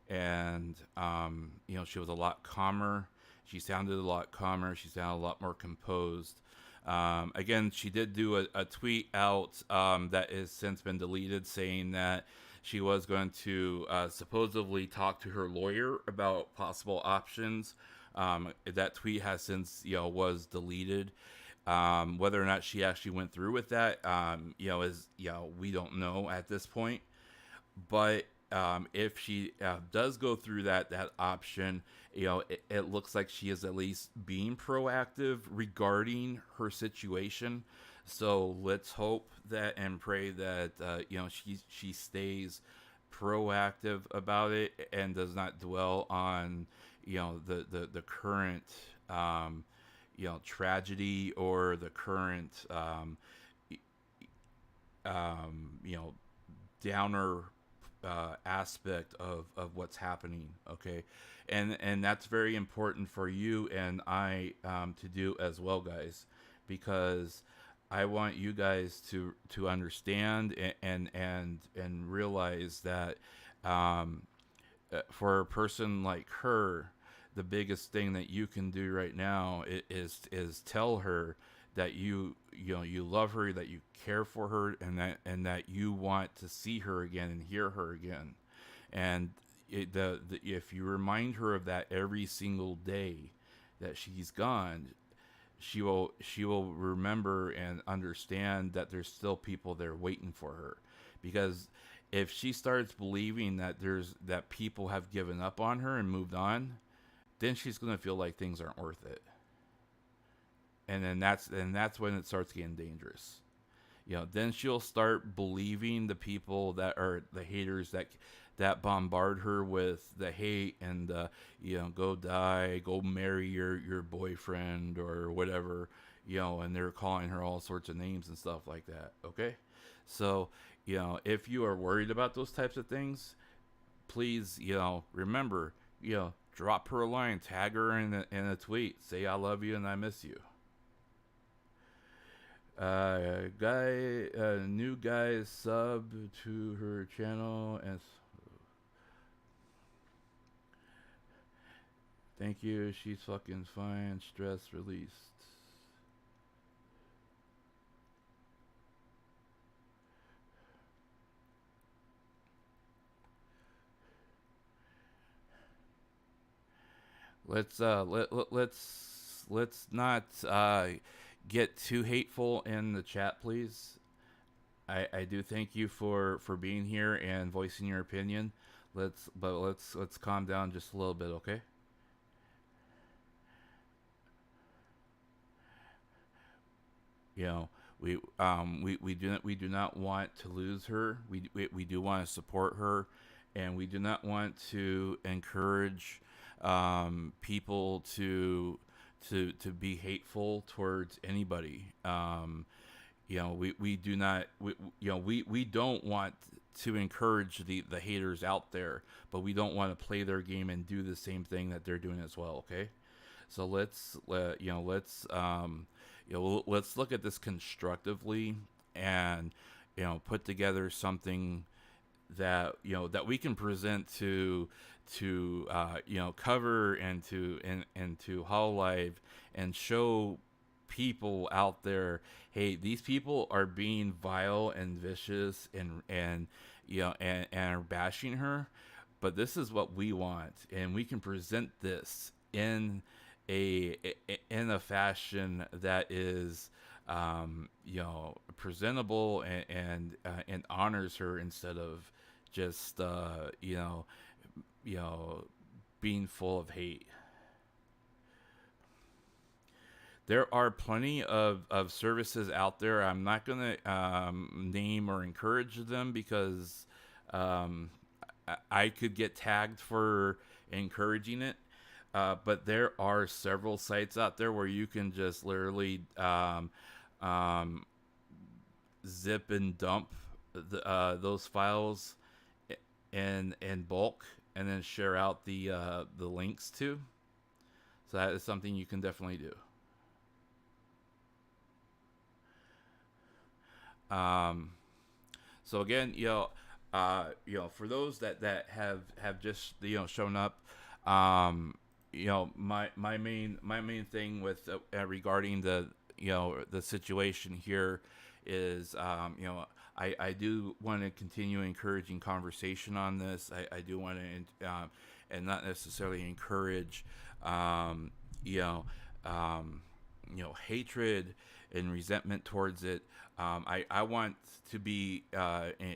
and she was a lot calmer. She sounded a lot calmer. She sounded a lot more composed. Again, she did do a tweet out that has since been deleted, saying that she was going to supposedly talk to her lawyer about possible options. That tweet has since was deleted. Whether or not she actually went through with that, we don't know at this point. But if she does go through that option, it looks like she is at least being proactive regarding her situation. So let's hope that and pray that she stays proactive about it and does not dwell on the current tragedy or the current downer aspect of what's happening. Okay, and that's very important for you and I to do as well, guys, because I want you guys to understand and realize that for a person like her, the biggest thing that you can do right now is tell her that you love her, that you care for her, and that you want to see her again and hear her again. And if you remind her of that every single day that she's gone, she will remember and understand that there's still people there waiting for her. Because if she starts believing that people have given up on her and moved on, then she's going to feel like things aren't worth it. And then that's when it starts getting dangerous. Then she'll start believing the people that are the haters that bombard her with the hate and go die, go marry your boyfriend or whatever, and they're calling her all sorts of names and stuff like that. Okay, so if you are worried about those types of things, please remember, drop her a line, tag her in a tweet, say I love you and I miss you. New guy sub to her channel and thank you. She's fucking fine. Stress released. Let's not get too hateful in the chat, please. I do thank you for being here and voicing your opinion. Let's calm down just a little bit, okay? You know, we do not want to lose her. We do want to support her, and we do not want to encourage people to be hateful towards anybody. We do not we don't want to encourage the haters out there, but we don't want to play their game and do the same thing that they're doing as well. Okay, so let's look at this constructively and put together something that that we can present to cover and to Hololive and show people out there, hey, these people are being vile and vicious and are bashing her, but this is what we want, and we can present this in a fashion that is presentable and honors her instead of just being full of hate. There are plenty of services out there. I'm not going to name or encourage them because I could get tagged for encouraging it. But there are several sites out there where you can just literally zip and dump those files in bulk and then share out the links to. So that is something you can definitely do. So again, for those that have just shown up, my main thing with regarding the situation here is I do want to continue encouraging conversation on this. I do want to and not necessarily encourage hatred and resentment towards it. I want to be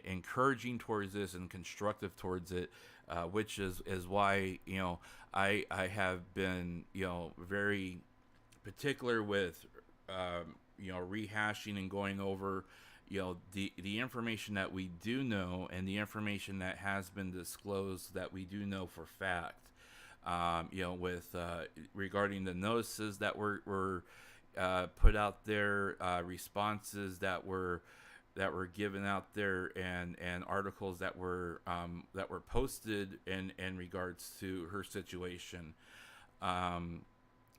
encouraging towards this and constructive towards it, which is why I have been very particular with rehashing and going over the information that we do know and the information that has been disclosed that we do know for fact. With regarding the notices that were put out there, responses that were given out there, and articles that were posted in regards to her situation. And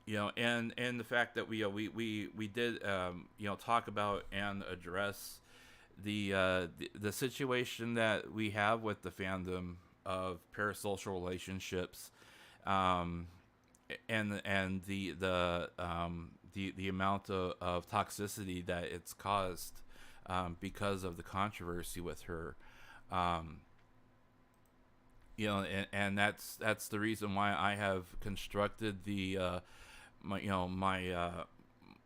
the fact that we did talk about and address the situation that we have with the fandom of parasocial relationships, and the amount of toxicity that it's caused because of the controversy with her. And that's the reason why I have constructed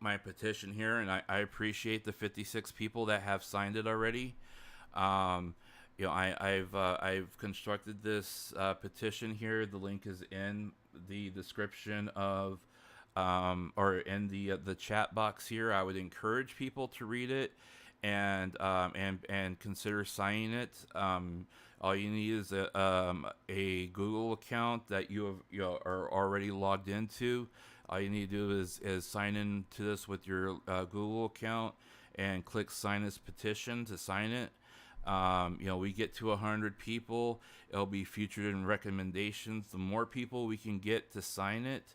my petition here, and I appreciate the 56 people that have signed it already. I've constructed this petition here. The link is in the description of or in the chat box here. I would encourage people to read it and consider signing it. All you need is a Google account that you are already logged into. All you need to do is sign in to this with your Google account and click sign this petition to sign it. We get to 100 people, it'll be featured in recommendations. The more people we can get to sign it,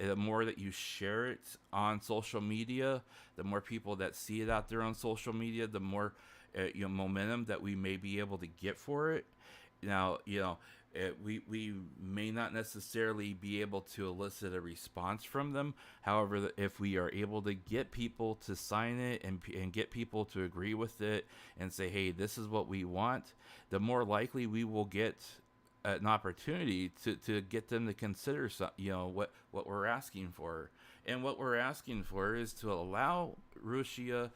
the more that you share it on social media, the more people that see it out there on social media, the more momentum that we may be able to get for it. Now, we may not necessarily be able to elicit a response from them. However, if we are able to get people to sign it and get people to agree with it and say, hey, this is what we want, the more likely we will get an opportunity to get them to consider what we're asking for. And what we're asking for is to allow Rushia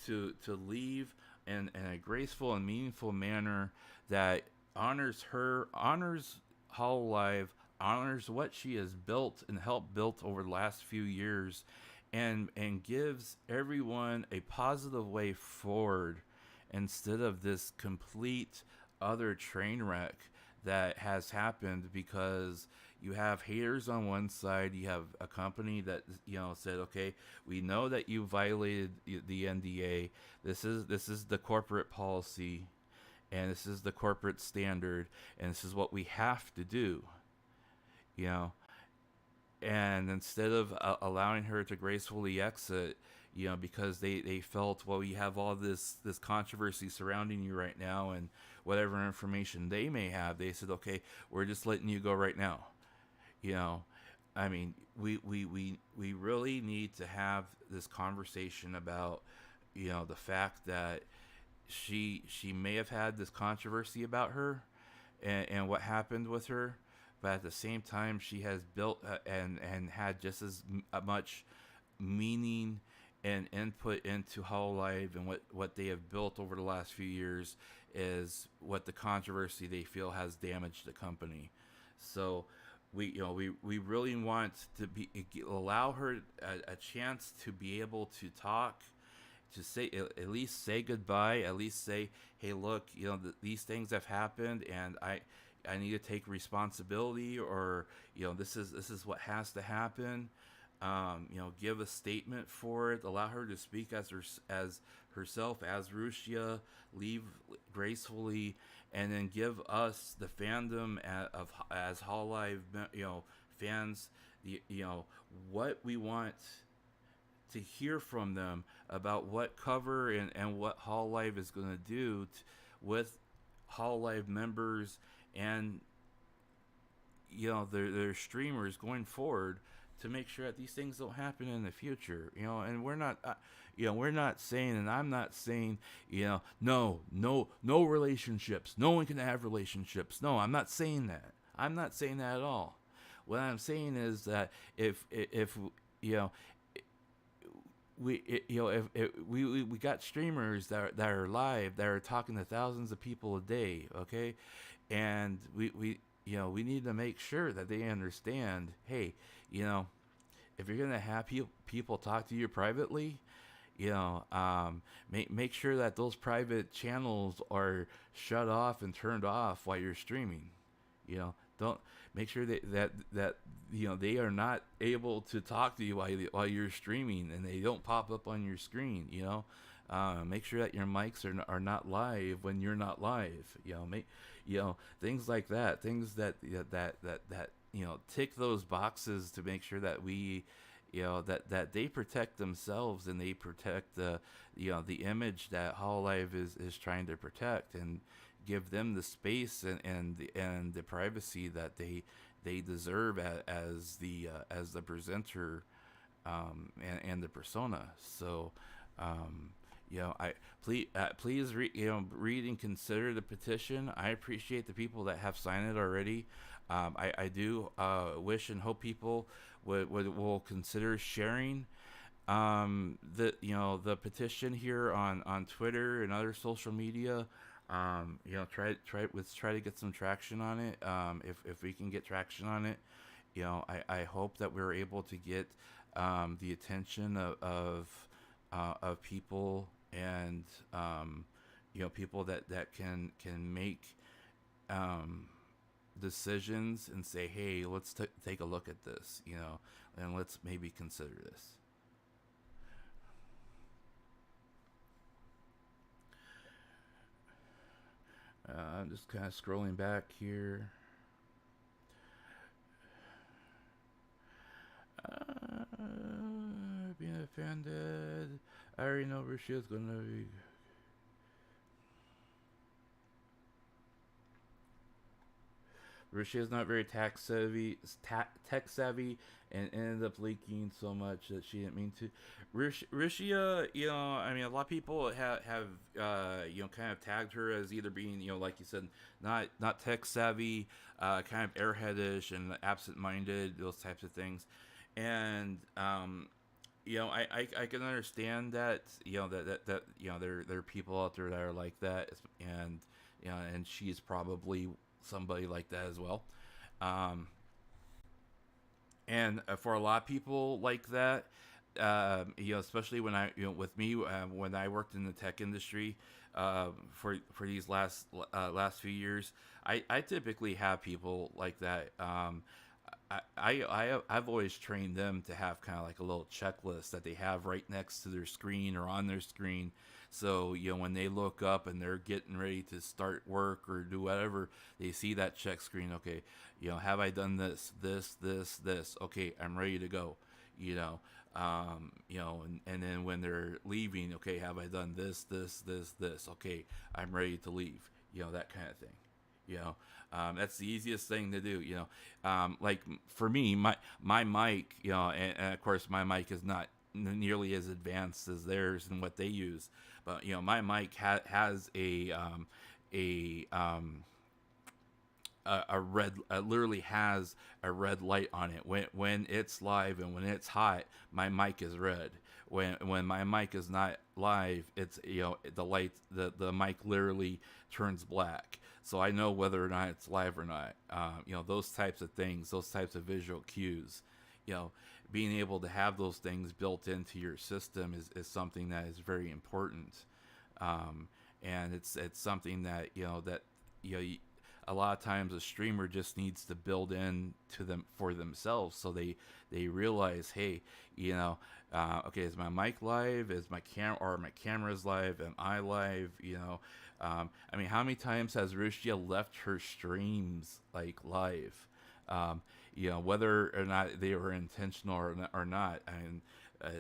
to leave in a graceful and meaningful manner that honors her, honors Hololive, honors what she has built and helped build over the last few years, and gives everyone a positive way forward instead of this complete other train wreck that has happened, because you have haters on one side, you have a company that said, okay, we know that you violated the NDA. This is the corporate policy, and this is the corporate standard, and this is what we have to do. And instead of allowing her to gracefully exit, because they felt, well, you have all this controversy surrounding you right now, and whatever information they may have, they said, okay, we're just letting you go right now. I mean, we really need to have this conversation about, the fact that she may have had this controversy about her and what happened with her, but at the same time, she has built and had just as much meaning and input into Hololive and what they have built over the last few years is what the controversy they feel has damaged the company. So we really want to allow her a chance to be able to talk, to say, at least say goodbye, at least say, hey, look, these things have happened, and I need to take responsibility, or this is what has to happen. Give a statement for it. Allow her to speak as herself, as Rushia, leave gracefully, and then give us the fandom as Hololive fans what we want to hear from them about what cover and what Hololive is going to do with Hololive members and their streamers going forward, to make sure that these things don't happen in the future. And we're not saying, and I'm not saying, no relationships, no one can have relationships. No, I'm not saying that. I'm not saying that at all. What I'm saying is that if we got streamers that are live, that are talking to thousands of people a day, okay, and we need to make sure that they understand, hey, if you're gonna have people talk to you privately, make sure that those private channels are shut off and turned off while you're streaming. Don't make sure that they are not able to talk to you while you're streaming, and they don't pop up on your screen. Make sure that your mics are not live when you're not live. Things like that. Things that tick those boxes to make sure that we, that they protect themselves, and they protect the image that Hololive is trying to protect, and give them the space and the privacy that they deserve as the presenter, and the persona. So please read and consider the petition. I appreciate the people that have signed it already. I do wish and hope people will consider sharing the petition here on Twitter and other social media. Let's try to get some traction on it. If we can get traction on it, I hope that we're able to get the attention of people, and people that can make decisions and say, hey, let's take a look at this, and let's maybe consider this. I'm just kind of scrolling back here. Being offended. I already know Rishia's gonna be. Rushia's not very tech savvy, and ended up leaking so much that she didn't mean to. Rushia, I mean, a lot of people have kind of tagged her as either being, like you said, not tech savvy, kind of airheadish and absent-minded, those types of things, and I can understand that, there are people out there that are like that, and and she's probably somebody like that as well. Um, and for a lot of people like that, especially when with me, when I worked in the tech industry, for these last few years, I typically have people like that. I've always trained them to have kind of like a little checklist that they have right next to their screen or on their screen. So, when they look up and they're getting ready to start work or do whatever, they see that check screen. Okay, have I done this? Okay, I'm ready to go. And then when they're leaving, okay, have I done this? Okay, I'm ready to leave. That kind of thing. That's the easiest thing to do. Like for me, my mic, and of course my mic is not nearly as advanced as theirs and what they use, but my mic has a a red, literally has a red light on it when it's live, and when it's hot, my mic is red. When my mic is not live, it's the light, the mic literally turns black. So I know whether or not it's live or not. Those types of things, those types of visual cues. You know, Being able to have those things built into your system is something that is very important. And it's something that you know a lot of times a streamer just needs to build in to them for themselves, so they realize, hey, okay, is my mic live, is my camera's live, am I live? I mean, how many times has Rushia left her streams like live, whether or not they were intentional or not? I mean, uh,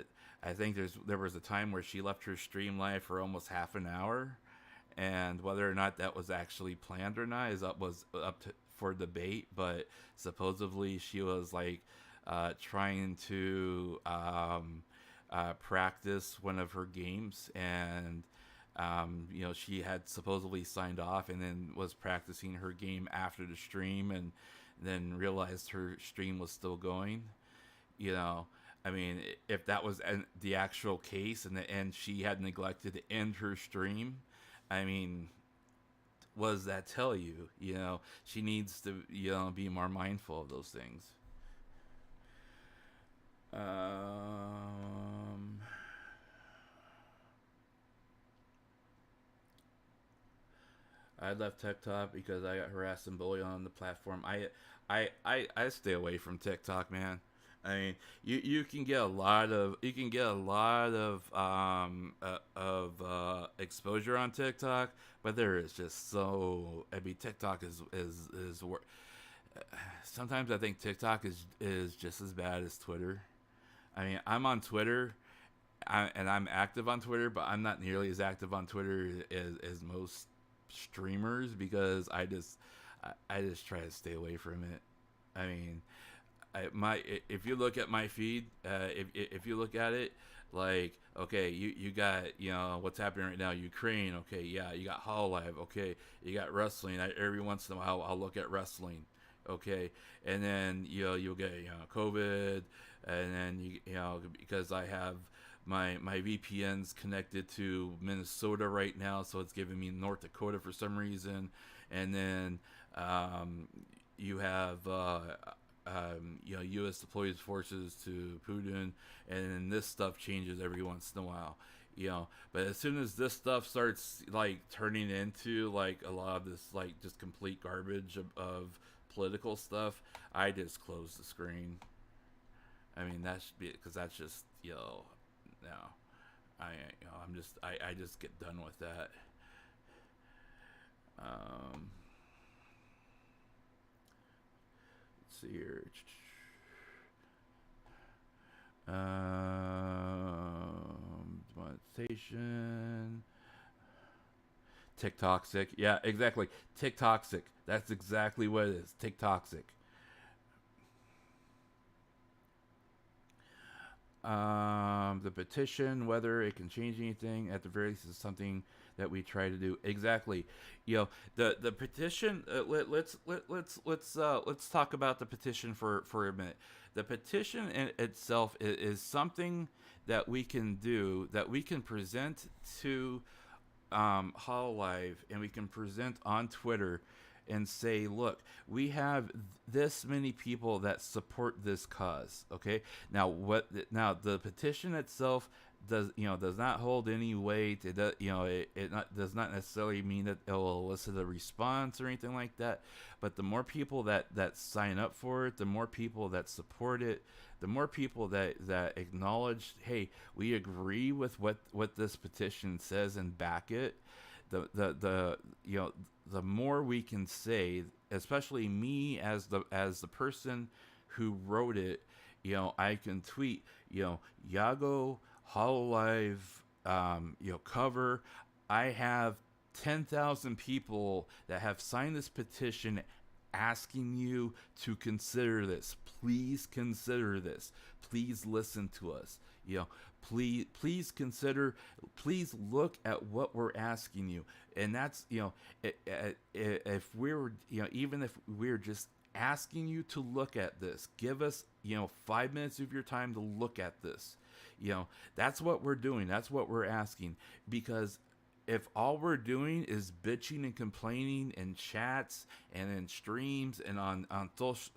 I think there was a time where she left her stream live for almost half an hour, and whether or not that was actually planned or not was up for debate. But supposedly she was like trying to practice one of her games, and she had supposedly signed off and then was practicing her game after the stream, and then realized her stream was still going. you know I mean, if that was the actual case, and she had neglected to end her stream, I mean, what does that tell you? She needs to be more mindful of those things. um I left TikTok because I got harassed and bullied on the platform. I stay away from TikTok, man. I mean, you can get a lot of exposure on TikTok, but there is just so. I mean, TikTok is sometimes I think TikTok is just as bad as Twitter. I mean, I'm on Twitter, and I'm active on Twitter, but I'm not nearly as active on Twitter as most streamers, because I just try to stay away from it. I mean, if you look at my feed, if you look at it, like, okay, you got what's happening right now, Ukraine. Okay, yeah, you got Hololive. Okay, you got wrestling. Every once in a while I'll look at wrestling. Okay, and then you'll get COVID, and then because I have my VPN's connected to Minnesota right now, so it's giving me North Dakota for some reason, and then you have U.S. deploys forces to Putin, and then this stuff changes every once in a while. But as soon as this stuff starts like turning into like a lot of this like just complete garbage of political stuff, I just close the screen. I mean, that should be, because that's just no. I just get done with that. Let's see here. Monetization. Tick toxic. Yeah, exactly. Tick toxic. That's exactly what it is. Tick toxic. The petition, whether it can change anything, at the very least, is something that we try to do. Exactly. The petition. Let's talk about the petition for a minute. The petition in itself is something that we can do, that we can present to Hololive, and we can present on Twitter and say, look, we have this many people that support this cause. Okay, now the petition itself does not hold any weight. It does, does not necessarily mean that it will elicit a response or anything like that. But the more people that sign up for it, the more people that support it, the more people that acknowledge, hey, we agree with what this petition says and back it, the more we can say, especially me as the person who wrote it, I can tweet, Yago Hololive, cover. I have 10,000 people that have signed this petition asking you to consider this. Please consider this. Please listen to us. Please consider. Please look at what we're asking you. And that's if we're even if we're just asking you to look at this, give us 5 minutes of your time to look at this. That's what we're doing. That's what we're asking, because if all we're doing is bitching and complaining in chats and in streams and on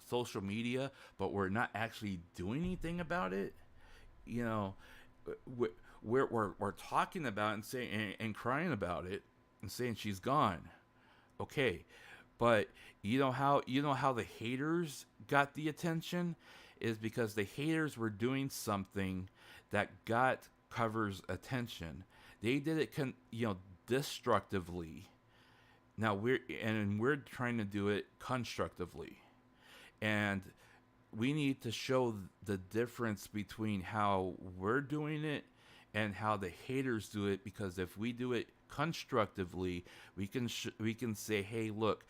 social media, but we're not actually doing anything about it, we're talking about it and saying and crying about it and saying she's gone. Okay, but you know how the haters got the attention is because the haters were doing something that got Cover's attention. They did it destructively. Now we're trying to do it constructively. And we need to show the difference between how we're doing it and how the haters do it, because if we do it constructively, we can say, hey, look,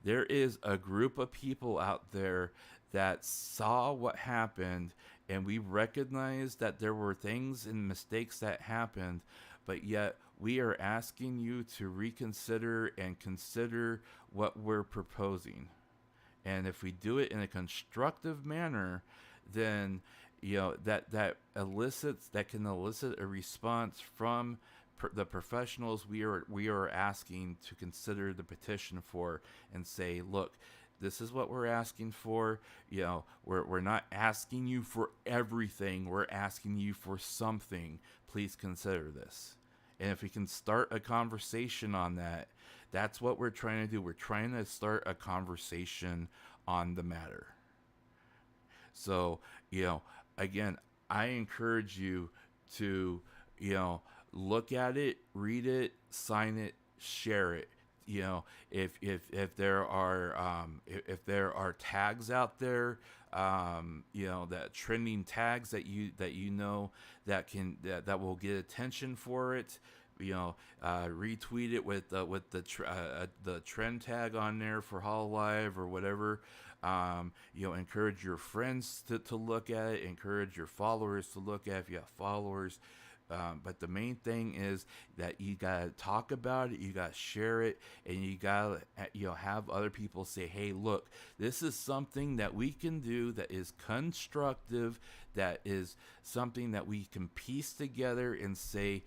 there is a group of people out there that saw what happened, and we recognize that there were things and mistakes that happened, but yet we are asking you to reconsider and consider what we're proposing. And if we do it in a constructive manner, then that can elicit a response from the professionals we are asking to consider the petition for, and say, look, this is what we're asking for. We're not asking you for everything. We're asking you for something. Please consider this. And if we can start a conversation on that, that's what we're trying to do. We're trying to start a conversation on the matter. So, again, I encourage you to, look at it, read it, sign it, share it. If there are tags out there, that trending tags that that will get attention for it, retweet it with the trend tag on there for Hololive or whatever. Encourage your friends to look at it. Encourage your followers to look at it if you have followers. But the main thing is that you gotta talk about it, you gotta share it, and you gotta have other people say, hey, look, this is something that we can do that is constructive, that is something that we can piece together and say,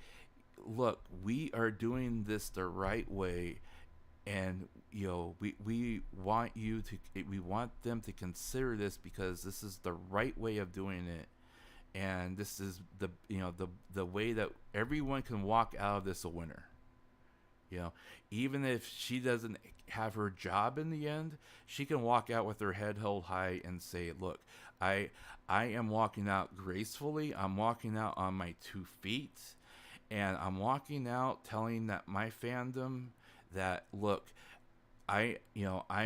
look, we are doing this the right way, and we want them to consider this because this is the right way of doing it. And this is the way that everyone can walk out of this a winner. Even if she doesn't have her job in the end, she can walk out with her head held high and say, look, I am walking out gracefully. I'm walking out on my 2 feet, and I'm walking out telling that my fandom that, look, I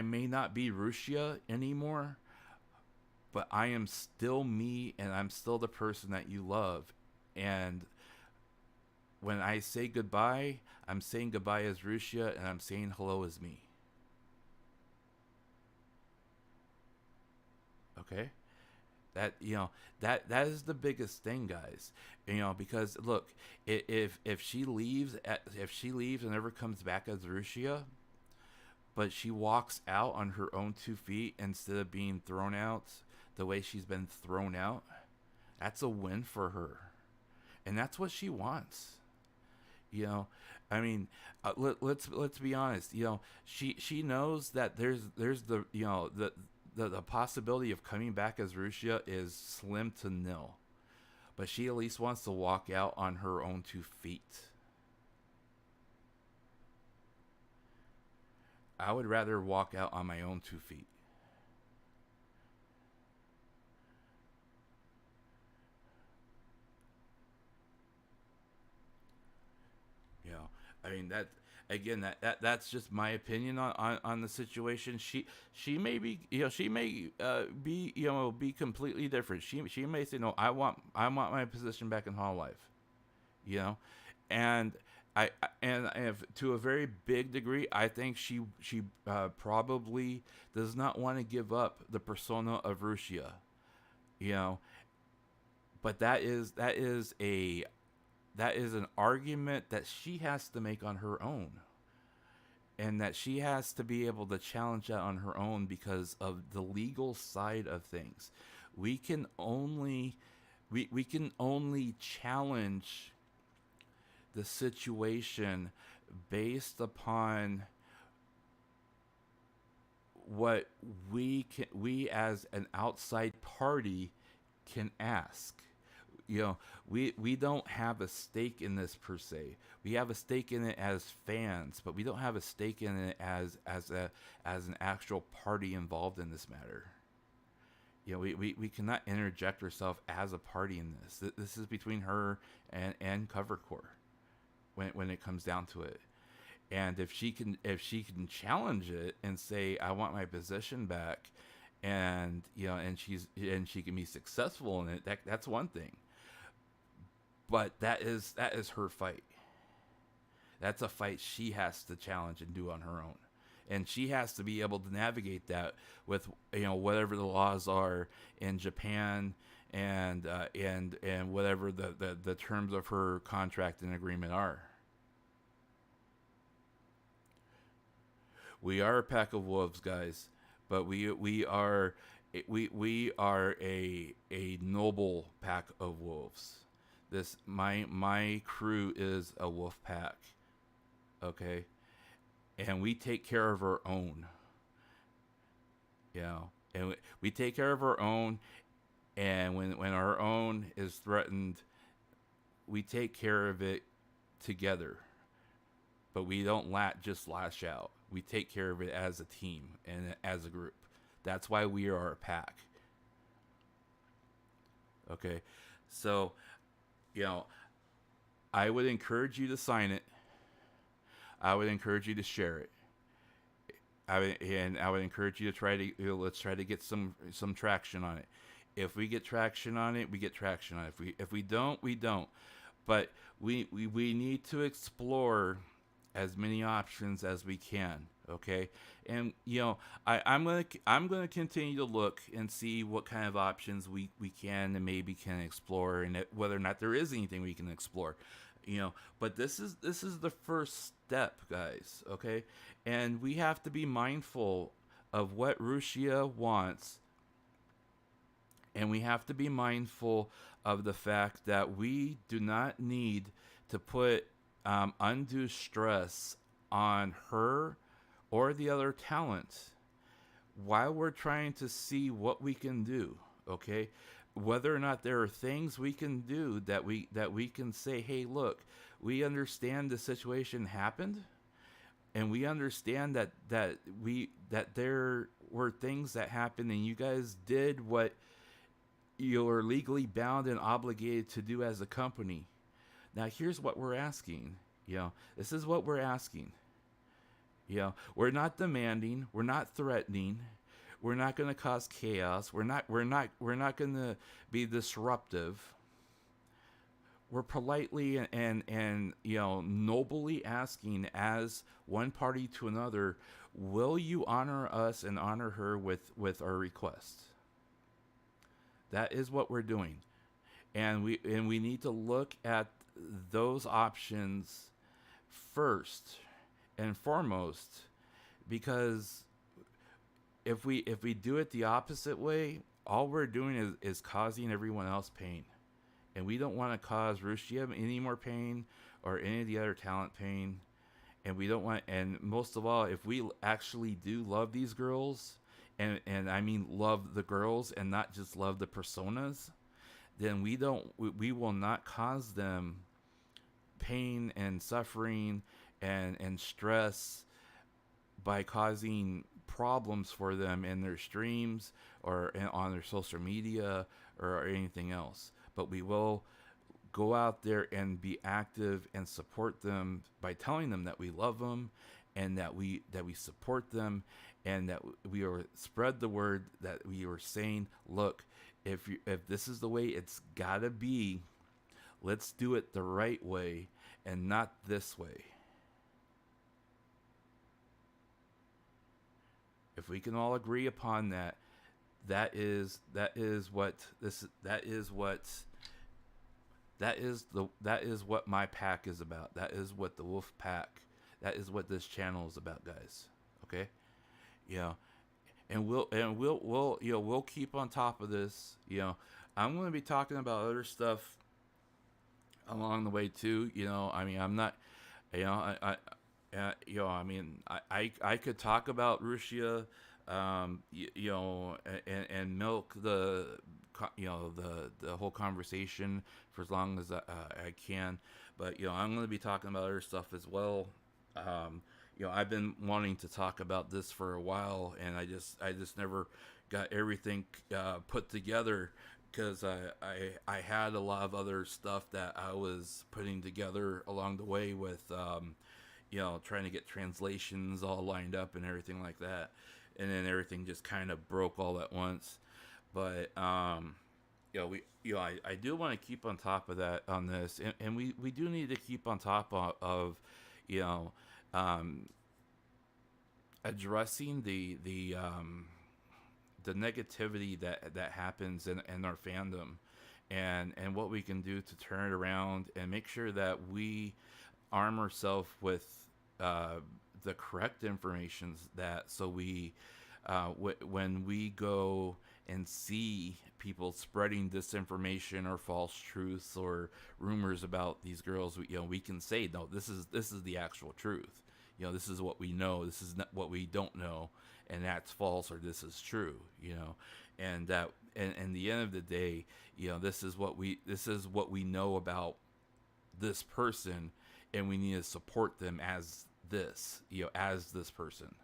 may not be Rushia anymore, but I am still me, and I'm still the person that you love. And when I say goodbye, I'm saying goodbye as Rushia, and I'm saying hello as me. Okay? That, that is the biggest thing, guys. Because look, if she leaves, if she leaves and never comes back as Rushia, but she walks out on her own 2 feet instead of being thrown out the way she's been thrown out, that's a win for her, and that's what she wants. You know, I mean, let's be honest. She knows that there's the the possibility of coming back as Rushia is slim to nil, but she at least wants to walk out on her own 2 feet. I would rather walk out on my own 2 feet. You know, I mean that again. That's just my opinion on the situation. She may be she may be be completely different. She may say no. I want my position back in Hololive. You know, and and if, to a very big degree, I think she probably does not want to give up the persona of Rushia. You know, but that is an argument that she has to make on her own, and that she has to be able to challenge that on her own because of the legal side of things. We can only we can only challenge the situation based upon what we as an outside party can ask. We don't have a stake in this per se. We have a stake in it as fans, but we don't have a stake in it as an actual party involved in this matter. We cannot interject ourselves as a party in this. This is between her and Covercore when it comes down to it. And if she can challenge it and say, I want my position back, and and she can be successful in it, that's one thing. But that is her fight. That's a fight she has to challenge and do on her own, and she has to be able to navigate that with whatever the laws are in Japan, and whatever the terms of her contract and agreement are. We are a pack of wolves, guys, but we are a noble pack of wolves. This my crew is a wolf pack, okay, and we take care of our own. And we take care of our own, and when our own is threatened, we take care of it together. But we don't just lash out. We take care of it as a team and as a group. That's why we are a pack. Okay, so I would encourage you to sign it. I would encourage you to share it. I would encourage you to try to let's try to get some traction on it. If we get traction on it, we get traction on it. If we don't, we don't. But we need to explore as many options as we can. Okay, and I'm gonna continue to look and see what kind of options we can and maybe can explore, and whether or not there is anything we can explore. But this is the first step, guys. Okay, and we have to be mindful of what Rushia wants, and we have to be mindful of the fact that we do not need to put undue stress on her or the other talent while we're trying to see what we can do. Okay, whether or not there are things we can do that we can say, hey, look, we understand the situation happened, and we understand that there were things that happened, and you guys did what you're legally bound and obligated to do as a company. Now here's what we're asking. This is what we're asking. We're not demanding, we're not threatening, We're not going to cause chaos. We're not going to be disruptive. We're politely and nobly asking as one party to another, will you honor us and honor her with our request? That is what we're doing. And we need to look at those options first and foremost, because if we do it the opposite way, all we're doing is causing everyone else pain. And we don't want to cause Rushia any more pain or any of the other talent pain. And we don't want, and most of all, if we actually do love these girls, and I mean love the girls and not just love the personas, then we will not cause them pain and suffering and stress by causing problems for them in their streams or on their social media or anything else. But we will go out there and be active and support them by telling them that we love them and that we support them, and that we are spread the word that we are saying, look, if this is the way it's gotta be, let's do it the right way and not this way. If we can all agree upon that, that is what my pack is about. That is what the Wolfpack, that is what this channel is about, guys. Okay? And we'll keep on top of this. I'm going to be talking about other stuff along the way too. I mean, I'm not, I could talk about Rushia, and milk the whole conversation for as long as I can, but I'm going to be talking about other stuff as well. I've been wanting to talk about this for a while, and I just never got everything put together, because I had a lot of other stuff that I was putting together along the way with trying to get translations all lined up and everything like that, and then everything just kind of broke all at once. But I do want to keep on top of that on this, and we do need to keep on top of addressing the negativity that happens in our fandom, and what we can do to turn it around and make sure that we arm ourselves with the correct information, that so we when we go and see people spreading disinformation or false truths or rumors about these girls, we can say, no, this is the actual truth. This is what we know. This is not what we don't know, and that's false, or this is true. And that, and the end of the day, this is what we know about this person, and we need to support them as this, as this person.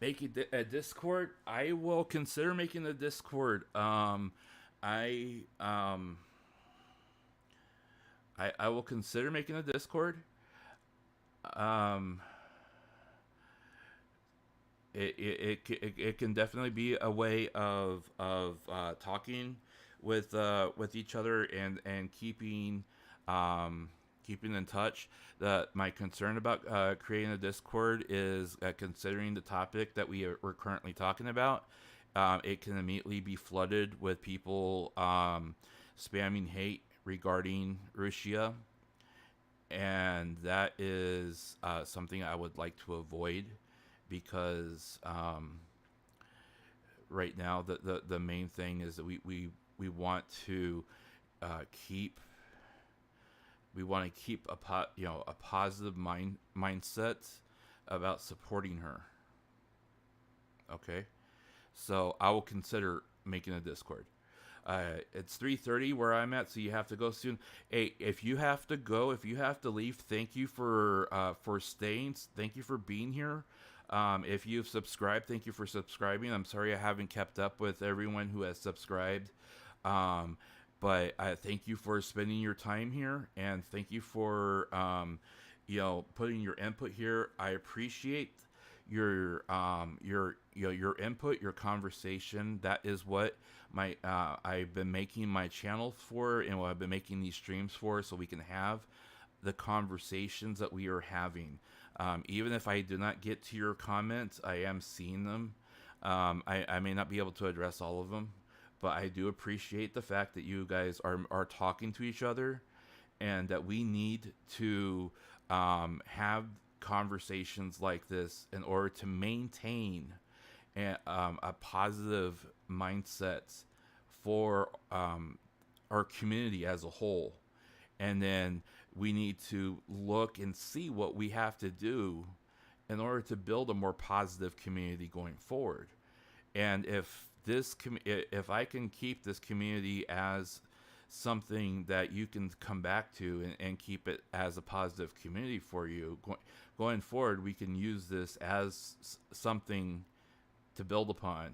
Making a Discord, I will consider making a Discord. I will consider making a Discord. It can definitely be a way of talking with each other and keeping in touch. My concern about creating a Discord is considering the topic that we're currently talking about. It can immediately be flooded with people spamming hate regarding Rushia, and that is something I would like to avoid, because right now the main thing is that we want to keep a positive mindset about supporting her. Okay, so I will consider making a Discord. It's 3:30 where I'm at, so you have to go soon. Hey, if you have to go, if you have to leave, thank you for staying. Thank you for being here. If you've subscribed, thank you for subscribing. I'm sorry I haven't kept up with everyone who has subscribed. But I thank you for spending your time here, and thank you for putting your input here. I appreciate your input, your conversation. That is what my I've been making my channel for, and what I've been making these streams for, so we can have the conversations that we are having. Even if I do not get to your comments, I am seeing them. I may not be able to address all of them, but I do appreciate the fact that you guys are talking to each other, and that we need to have conversations like this in order to maintain a positive mindset for our community as a whole. And then we need to look and see what we have to do in order to build a more positive community going forward. And if I can keep this community as something that you can come back to, and keep it as a positive community for you going forward, we can use this as something to build upon,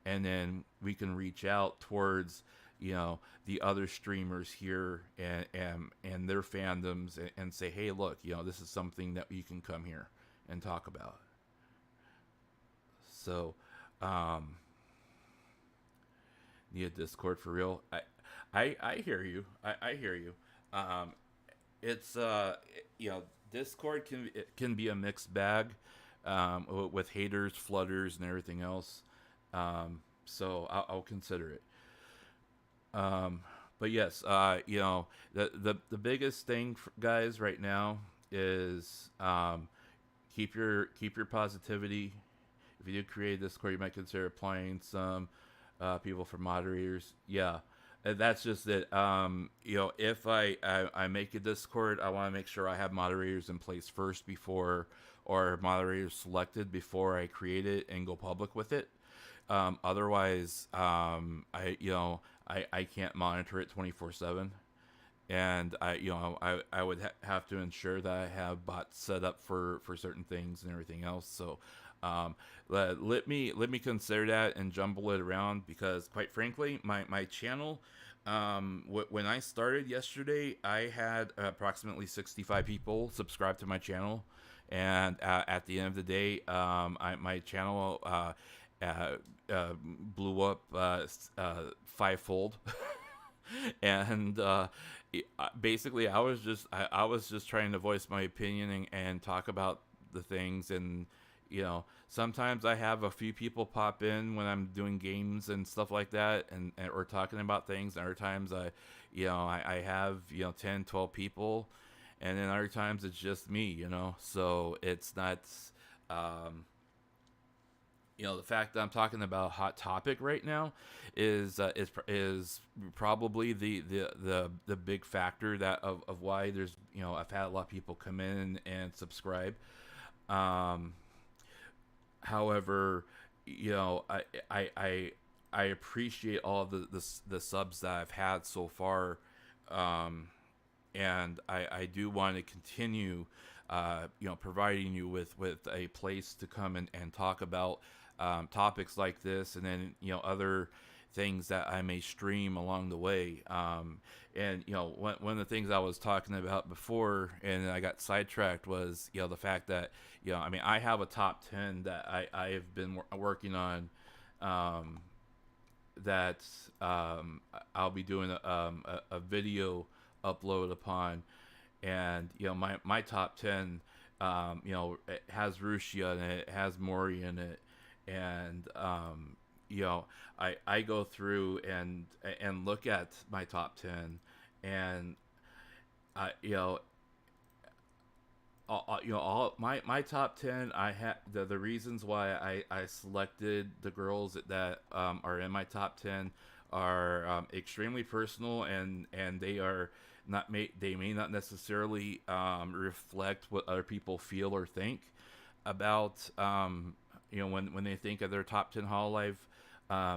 and then we can reach out towards the other streamers here, and their fandoms, and say, hey, look, this is something that you can come here and talk about. So need a Discord for real. I hear you. I hear you. It's Discord can be a mixed bag, with haters, flutters, and everything else. So I'll consider it. But yes, the biggest thing, guys, right now is keep your positivity. If you do create Discord, you might consider applying some people for moderators. Yeah. That's just it. If I make a Discord, I want to make sure I have moderators in place first or moderators selected before I create it and go public with it. Otherwise, I can't monitor it 24/7, and I would have to ensure that I have bots set up for certain things and everything else. So let me consider that and jumble it around, because quite frankly, my channel, when I started yesterday, I had approximately 65 people subscribe to my channel, and at the end of the day, my channel blew up fivefold. And basically, I was just trying to voice my opinion, and talk about the things. And sometimes I have a few people pop in when I'm doing games and stuff like that, and or talking about things. And other times I have 10, 12 people, and then other times it's just me. So it's not the fact that I'm talking about a hot topic right now is probably the big factor that of why there's I've had a lot of people come in and subscribe. However, I appreciate all of the subs that I've had so far, and I do want to continue providing you with a place to come and talk about topics like this, and then other things that I may stream along the way. And one of the things I was talking about before, and I got sidetracked, was the fact that I have a top 10 that I have been working on, that I'll be doing a video upload upon. And my top 10, it has Rushia in it, it has Mori in it, and I go through and look at my top 10, and all my top 10, I had the reasons why I selected the girls that are in my top 10 are extremely personal, and they are they may not necessarily reflect what other people feel or think about when they think of their top 10 Hololive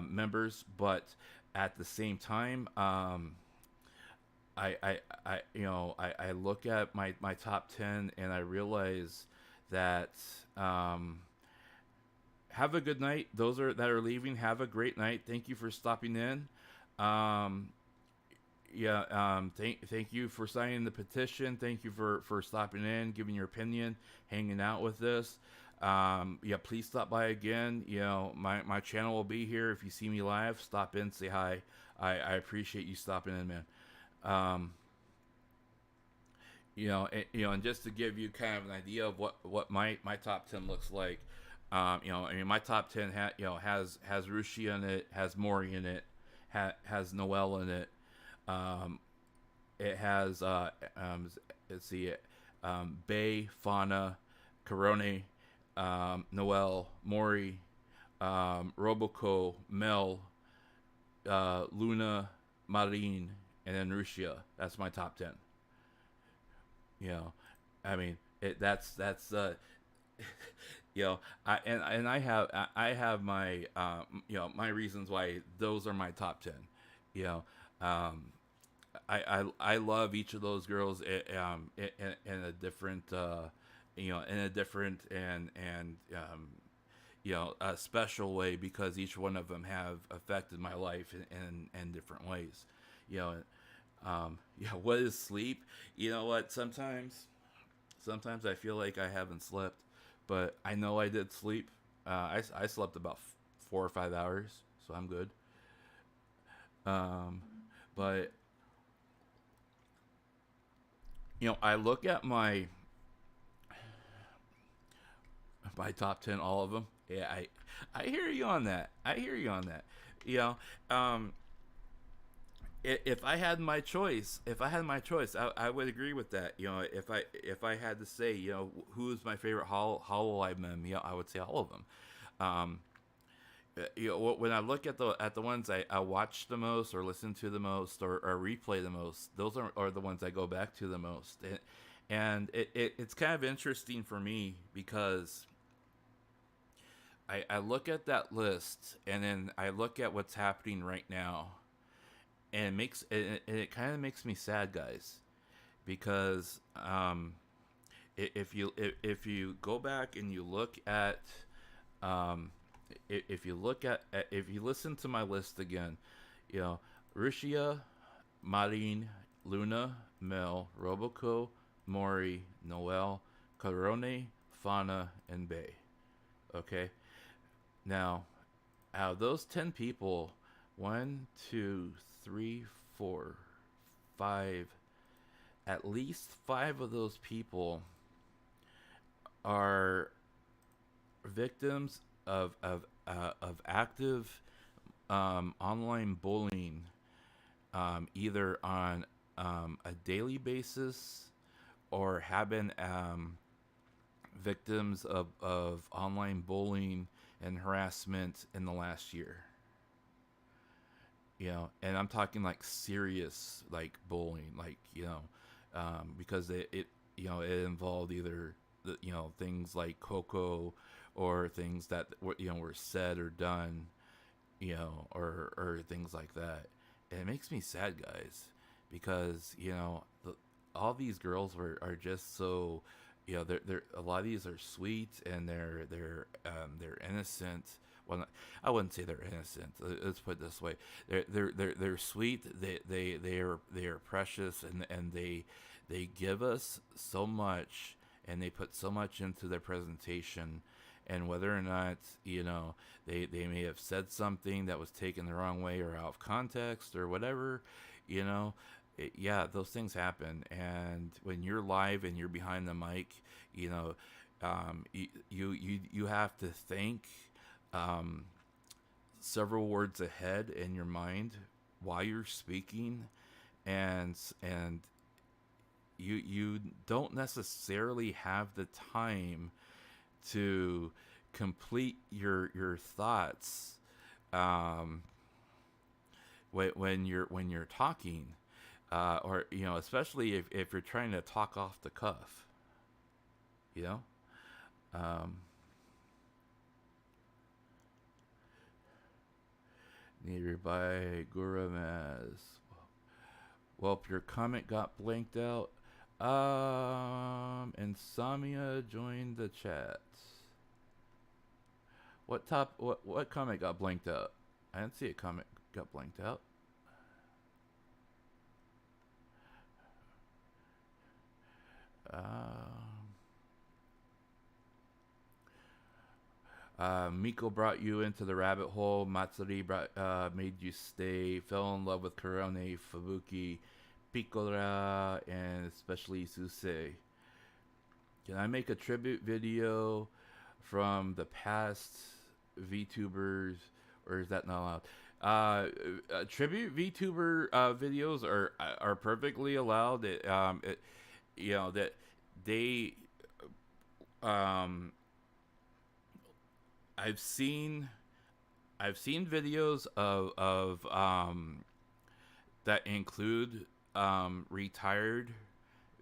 members. But at the same time, I look at my top 10, and I realize that have a good night. Those that are leaving, have a great night. Thank you for stopping in. yeah, thank you for signing the petition. Thank you for stopping in, giving your opinion, hanging out with us. Yeah, please stop by again. You know, my channel will be here. If you see me live, stop in, say hi. I appreciate you stopping in, man. Um, and just to give you kind of an idea of what my top 10 looks like. I mean, my top 10 has Rushi in it, has Mori in it, has Noel in it. Um, it has let's see, Bay, Fauna, Corone, Noel, Mori, Roboco, Mel, Luna, Marine, and then Rushia. That's my top 10. You know, I mean, that's you know, I have my my reasons why those are my top 10. You know, um, I love each of those girls in a different in a different and a special way, because each one of them have affected my life in different ways. You know, what is sleep? You know what? Sometimes I feel like I haven't slept, but I know I did sleep. I slept about 4 or 5 hours, so I'm good. Um, but I look at my top 10, all of them. Yeah, I hear you on that. I hear you on that. You know, um, if I had my choice, I would agree with that. If I had to say, who's my favorite Hololive mem, I would say all of them. Um, when I look at the ones I watch the most, or listen to the most, or replay the most, those are the ones I go back to the most. And it's kind of interesting for me, because I look at that list, and then I look at what's happening right now, and it kind of makes me sad, guys, because if you go back and you look at um, if you listen to my list again, you know, Rushia, Marin, Luna, Mel, Roboco, Mori, Noel, Corone, Fauna, and Bay. Okay, now out of those 10 people, one, two, three, four, five, at least five of those people are victims of active online bullying, either on a daily basis, or have been victims of online bullying and harassment in the last year. And I'm talking like serious, like bullying, like because it involved either things like Coco, or things that were said or done, or things like that. And it makes me sad, guys, because all these girls are just so, they're a lot of these are sweet, and they're innocent. Well, I wouldn't say they're innocent. Let's put it this way: they're sweet. They are precious, and they give us so much, and they put so much into their presentation. And whether or not they may have said something that was taken the wrong way, or out of context, or whatever, yeah, those things happen. And when you're live and you're behind the mic, you have to think several words ahead in your mind while you're speaking, and you don't necessarily have the time to complete your thoughts when you're talking, or especially if you're trying to talk off the cuff, you know um, needed by Guramaz. Well, your comment got blanked out. And Samia joined the chat. What comment got blanked out? I didn't see a comment got blanked out. Miko brought you into the rabbit hole. Matsuri made you stay. Fell in love with Korone, Fubuki, Piccola, and especially Susei. Can I make a tribute video from the past VTubers, or is that not allowed? Tribute VTuber videos are perfectly allowed. That they um I've seen videos of that include retired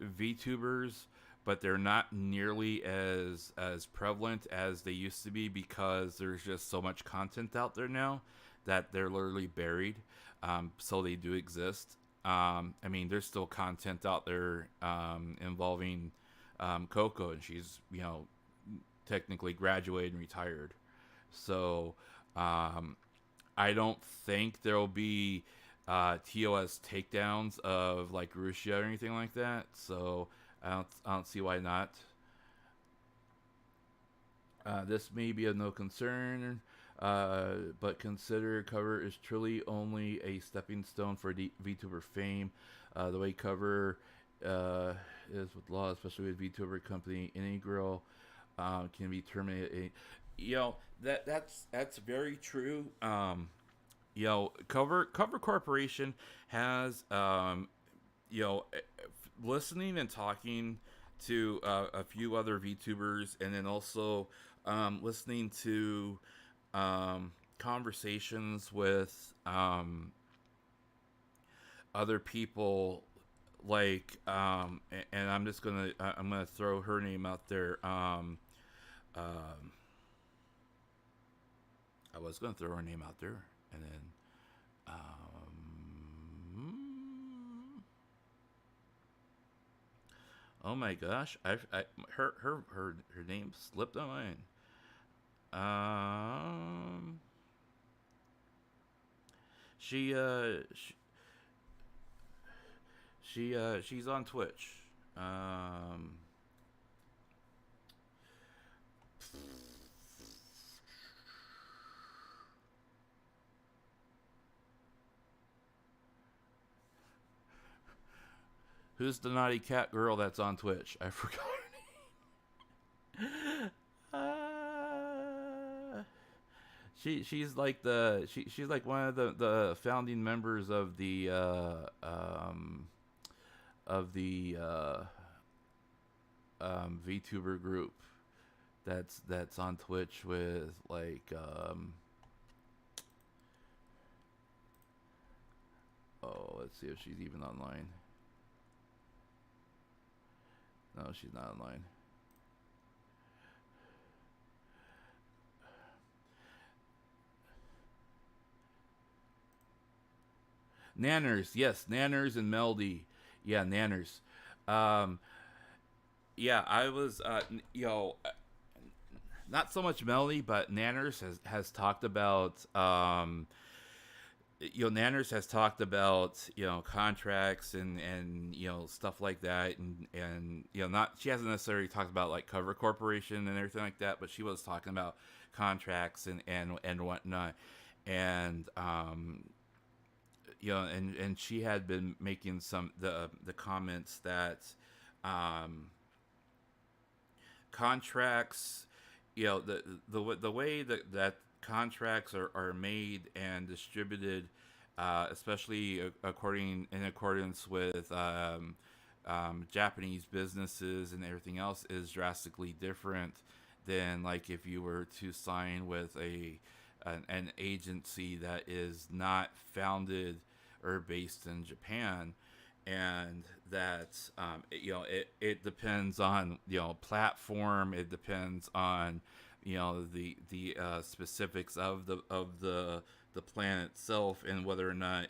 VTubers, but they're not nearly as prevalent as they used to be because there's just so much content out there now that they're literally buried. So they do exist. I mean, there's still content out there involving Coco, and she's technically graduated and retired. So I don't think there'll be TOS takedowns of like Rushia or anything like that. So I don't see why not. This may be of no concern, but consider cover is truly only a stepping stone for VTuber fame. The way cover is with law, especially with VTuber company, any girl can be terminated. That's very true. Cover Corporation has listening and talking to a few other VTubers, and then also listening to conversations with other people, like and I'm gonna throw her name out there. I was gonna throw her name out there, and then oh my gosh, her name slipped on mine. She she's on Twitch. Who's the naughty cat girl that's on Twitch? I forgot her name. She's like she's like one of the founding members of the VTuber group that's on Twitch with like oh, let's see if she's even online. No, she's not online. Nanners, yes, Nanners and Meldy. Yeah, Nanners. Yeah, I was, not so much Meldy, but Nanners has talked about, Nanners has talked about, contracts and stuff like that, and not, she hasn't necessarily talked about like Cover Corporation and everything like that, but she was talking about contracts and whatnot, and and she had been making some the comments that contracts, the way that contracts are made and distributed, especially in accordance with Japanese businesses and everything else, is drastically different than like if you were to sign with an agency that is not founded or based in Japan, and that it depends on platform, it depends on the specifics of the plan itself, and whether or not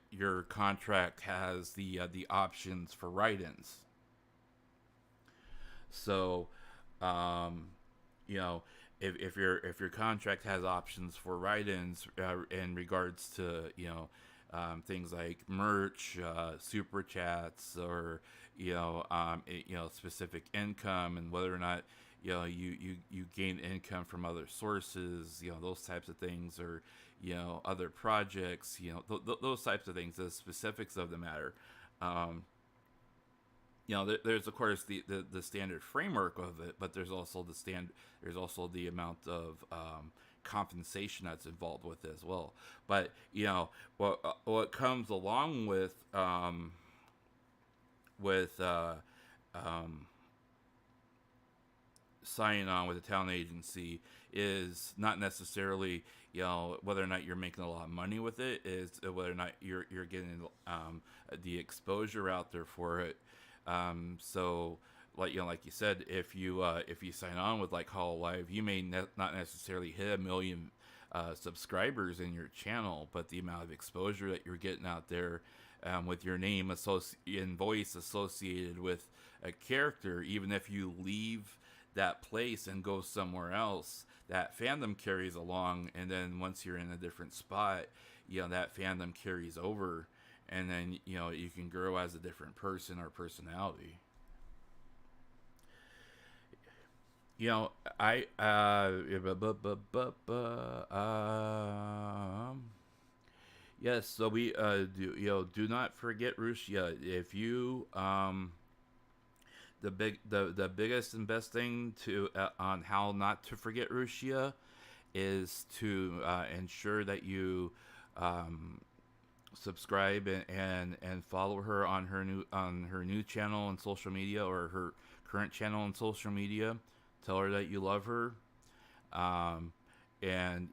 your contract has the options for write-ins. So if your contract has options for write-ins in regards to things like merch, super chats, or specific income, and whether or not you gain income from other sources, those types of things, or other projects, those types of things. The specifics of the matter. There's of course the standard framework of it, but there's also there's also the amount of compensation that's involved with it as well. But what comes along with signing on with a talent agency is not necessarily whether or not you're making a lot of money with it, is whether or not you're getting the exposure out there for it. So like you said, if you sign on with like Hololive, you may not necessarily hit 1 million subscribers in your channel, but the amount of exposure that you're getting out there, with your name and voice associated with a character, even if you leave that place and go somewhere else, that fandom carries along, and then once you're in a different spot, that fandom carries over, and then you can grow as a different person or personality. I yes, so we do not forget Rushia. If you the biggest and best thing to on how not to forget Rushia is to ensure that you subscribe and follow her on her new channel on social media, or her current channel on social media. Tell her that you love her, and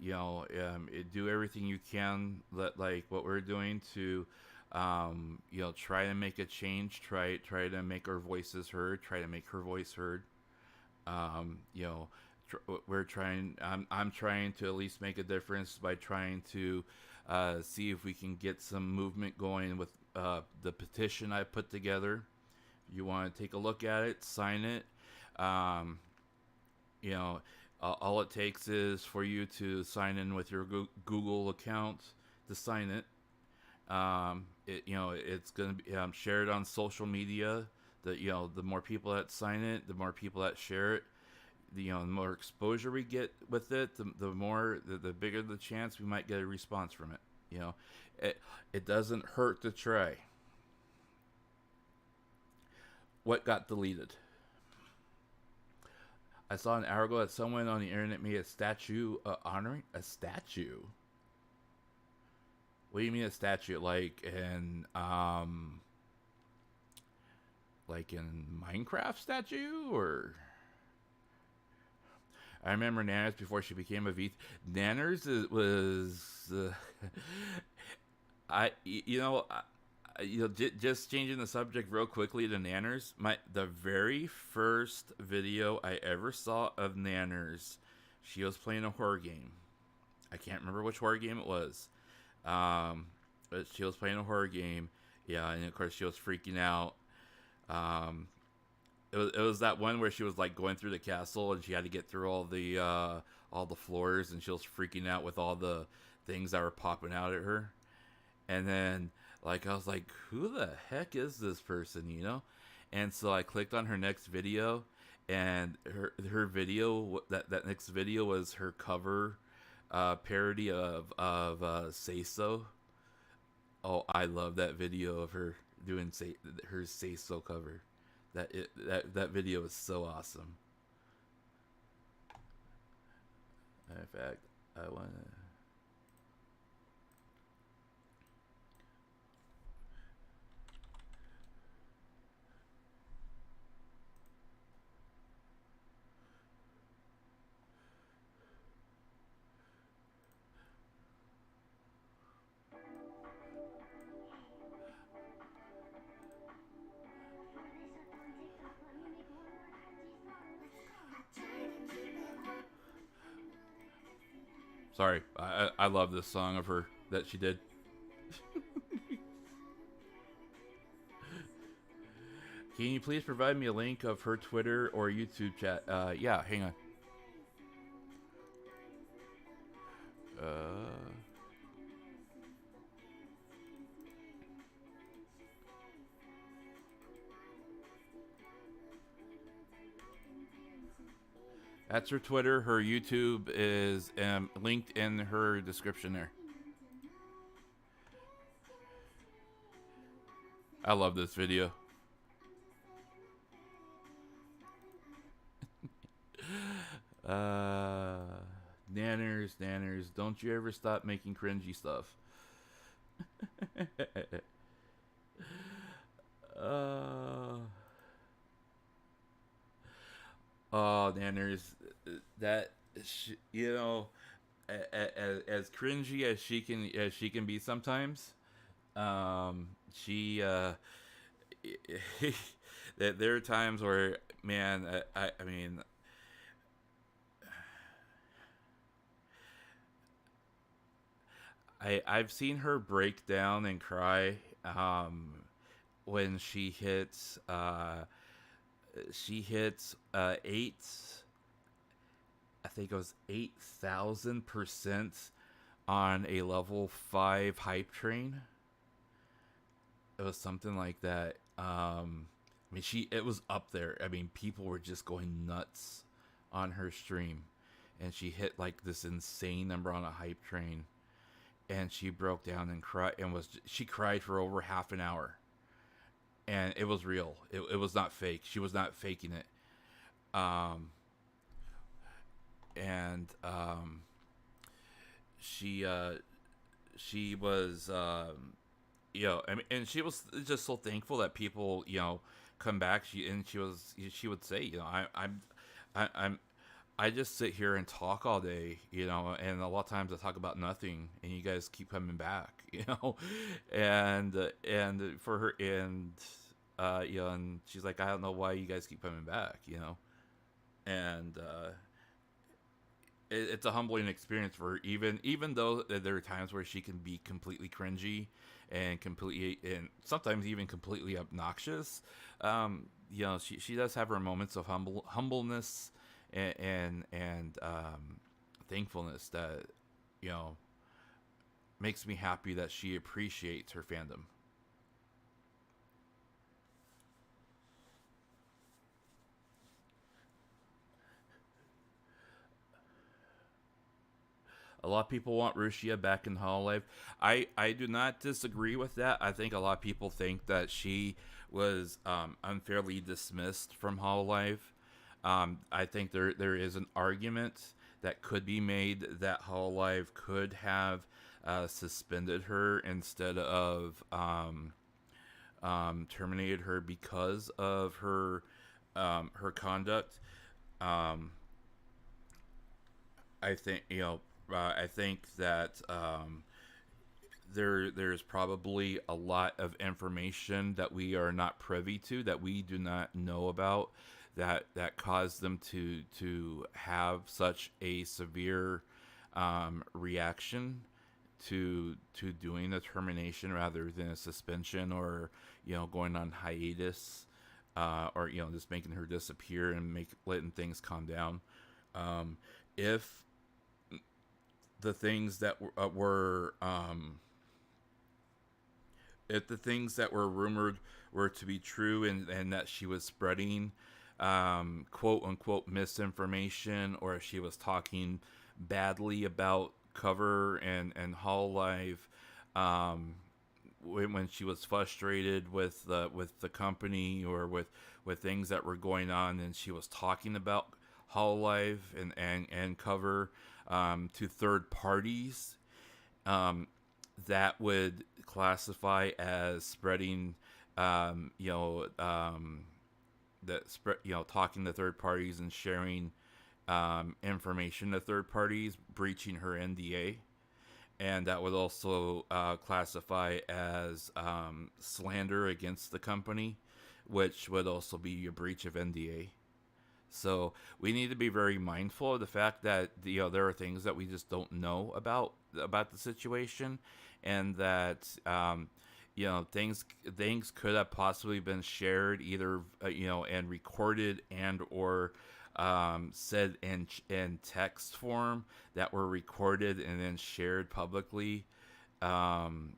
do everything you can, like what we're doing, to try to make a change, try to make our voices heard, try to make her voice heard. We're trying, I'm trying to at least make a difference by trying to see if we can get some movement going with the petition I put together. If you want to take a look at it, sign it. All it takes is for you to sign in with your Google account to sign it. It's going to be shared on social media. The more people that sign it, the more people that share it, the more exposure we get with it, the bigger the chance we might get a response from it. It doesn't hurt to try. What got deleted? I saw an hour ago that someone on the internet made a statue honoring a statue. What do you mean a statue? Like in Minecraft statue? Or I remember Nanners before she became a V. Nanners was just changing the subject real quickly to Nanners. The very first video I ever saw of Nanners, she was playing a horror game. I can't remember which horror game it was. But she was playing a horror game. Yeah, and of course she was freaking out. It was that one where she was like going through the castle and she had to get through all the floors, and she was freaking out with all the things that were popping out at her. And then I was like, who the heck is this person, And so I clicked on her next video, and her video, that next video was her cover parody of Say So. Oh, I love that video of her doing her Say So cover. That video is so awesome. In fact, I want to. Sorry, I love this song of her that she did. Can you please provide me a link of her Twitter or YouTube chat? Yeah, hang on. That's her Twitter. Her YouTube is linked in her description there. I love this video. uh, Nanners, don't you ever stop making cringy stuff. uh, oh, Nanners, that you know, as cringy as she can be sometimes. She there are times where, man, I mean, I've seen her break down and cry when she hits eight, I think it was 8,000% on a level 5 hype train. It was something like that. I mean, it was up there. I mean, people were just going nuts on her stream, and she hit like this insane number on a hype train, and she broke down and cried, and she cried for over half an hour, and it was real. It was not fake. She was not faking it. And she was I mean, and she was just so thankful that people come back. She would say, I'm I just sit here and talk all day, and a lot of times I talk about nothing, and you guys keep coming back, and for her, and and she's like, I don't know why you guys keep coming back, and it's a humbling experience for her, even though there are times where she can be completely cringy and sometimes even completely obnoxious. She does have her moments of humbleness and thankfulness that makes me happy that she appreciates her fandom. A lot of people want Rushia back in Hololive. I do not disagree with that. I think a lot of people think that she was unfairly dismissed from Hololive. I think there is an argument that could be made that Hololive could have suspended her instead of terminated her because of her conduct. I think I think that there's probably a lot of information that we are not privy to, that we do not know about, that caused them to have such a severe reaction to doing the termination rather than a suspension, or going on hiatus, or just making her disappear and letting things calm down. If the things that were if the things that were rumored were to be true, and that she was spreading quote unquote misinformation, or if she was talking badly about Cover and Hololive, when she was frustrated with the company, or with things that were going on, and she was talking about Hololive and Cover to third parties, that would classify as spreading, talking to third parties and sharing information to third parties, breaching her NDA, and that would also classify as slander against the company, which would also be a breach of NDA. So we need to be very mindful of the fact that there are things that we just don't know about the situation, and that things could have possibly been shared either and recorded and or said in text form, that were recorded and then shared publicly, that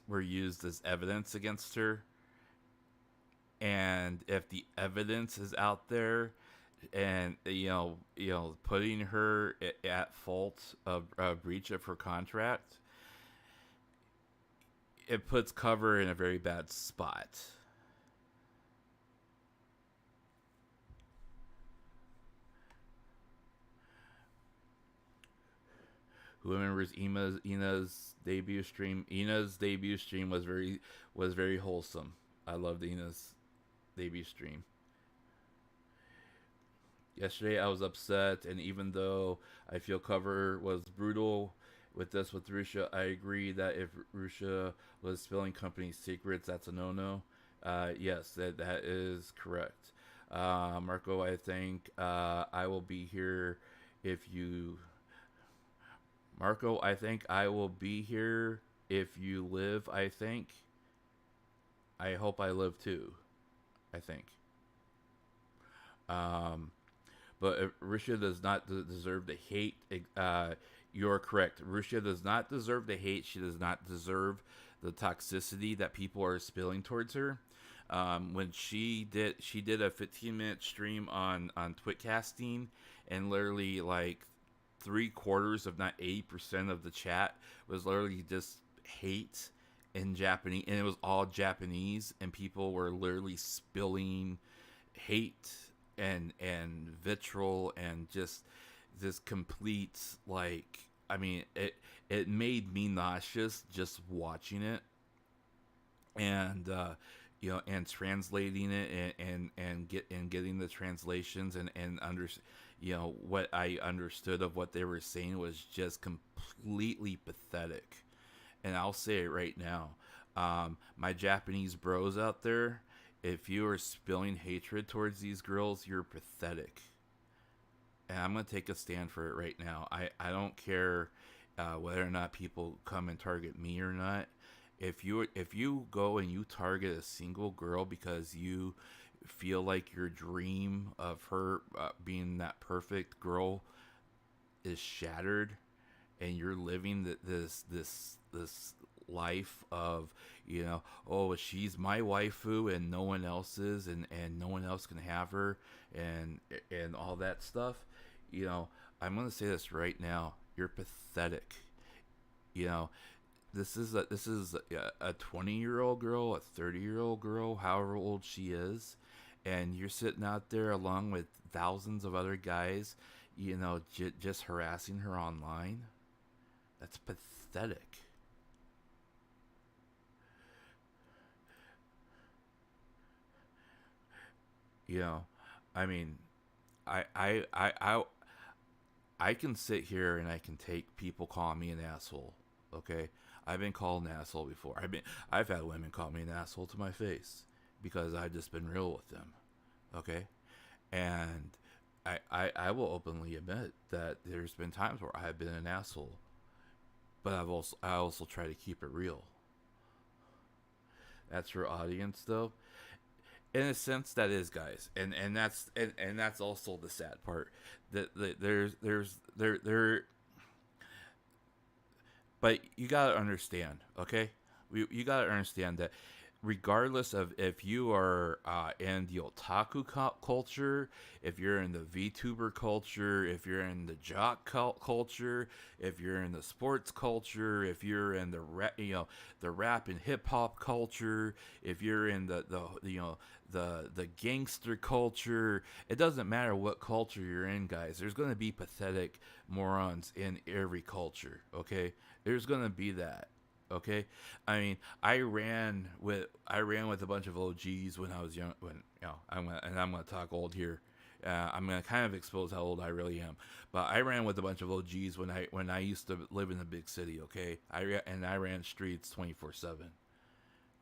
were used as evidence against her. And if the evidence is out there, and putting her at fault of a breach of her contract, it puts Cover in a very bad spot. Who remembers Ina's debut stream? Ina's debut stream was very wholesome. I loved Ina's debut stream. Yesterday I was upset, and even though I feel Cover was brutal with Rusha, I agree that if Rusha was spilling company secrets, that's a no-no. Yes, that is correct. Marco, I think I will be here if you. Marco, I think I will be here if you live. I think. I hope I live too. I think. Um, but Russia does not deserve the hate. You're correct. Russia does not deserve the hate. She does not deserve the toxicity that people are spilling towards her. When she did a 15-minute stream on Twitcasting, and literally like 3/4, if not 80% of the chat was literally just hate in Japanese, and it was all Japanese, and people were literally spilling hate and vitriol and just this complete, like, I mean, it made me nauseous just watching it, and and translating it, and getting the translations, and under what I understood of what they were saying was just completely pathetic. And I'll say it right now, my Japanese bros out there, if you are spilling hatred towards these girls, you're pathetic. And I'm going to take a stand for it right now. I don't care whether or not people come and target me or not. If you go and you target a single girl because you feel like your dream of her being that perfect girl is shattered, and you're living this life of, oh, she's my waifu and no one else is, and no one else can have her, and all that stuff, I'm gonna say this right now: you're pathetic. you know this is a 20-year-old girl, a 30-year-old girl, however old she is, and you're sitting out there along with thousands of other guys, just harassing her online. That's pathetic. You know, I mean, I I I I I can sit here and I can take people calling me an asshole. Okay, I've been called an asshole before. I've had women call me an asshole to my face because I've just been real with them. Okay, and I will openly admit that there's been times where I've been an asshole, but I also try to keep it real. That's for audience though. In a sense, that is, guys, and that's also the sad part. That there, but you gotta understand, okay? You gotta understand that regardless of if you are in the otaku culture, if you're in the VTuber culture, if you're in the jock culture, if you're in the sports culture, if you're in the rap and hip hop culture, if you're in the gangster culture, it doesn't matter what culture you're in, guys. There's gonna be pathetic morons in every culture, okay? There's gonna be that. Okay, I mean, I ran with a bunch of OGs when I was young. When I'm gonna talk old here. I'm gonna kind of expose how old I really am. But I ran with a bunch of OGs when I used to live in a big city. Okay, I ran streets 24/7.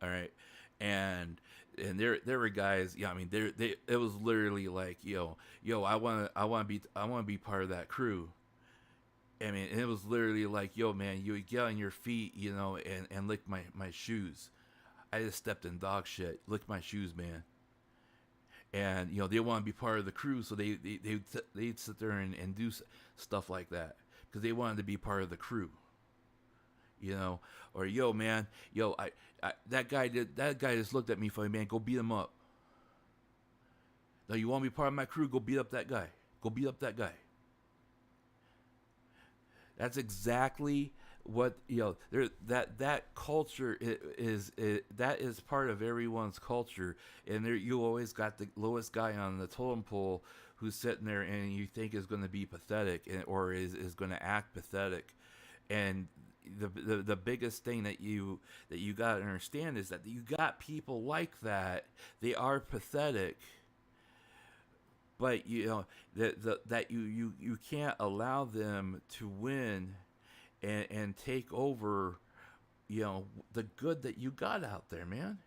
All right, and there were guys. Yeah, I mean, it was literally like, yo, I want to be part of that crew. I mean, it was literally like, yo, man, you would get on your feet, and lick my shoes. I just stepped in dog shit, lick my shoes, man. And they want to be part of the crew, so they'd sit there and do stuff like that because they wanted to be part of the crew, you know. Or, yo, man, yo, that guy just looked at me funny, man. Go beat him up. No, you want to be part of my crew? Go beat up that guy. Go beat up that guy. That's exactly what there. That culture that is part of everyone's culture, and there you always got the lowest guy on the totem pole who's sitting there and you think is going to be pathetic or is going to act pathetic, and the biggest thing that you got to understand is that you got people like that. They are pathetic, but that you can't allow them to win and take over the good that you got out there, man.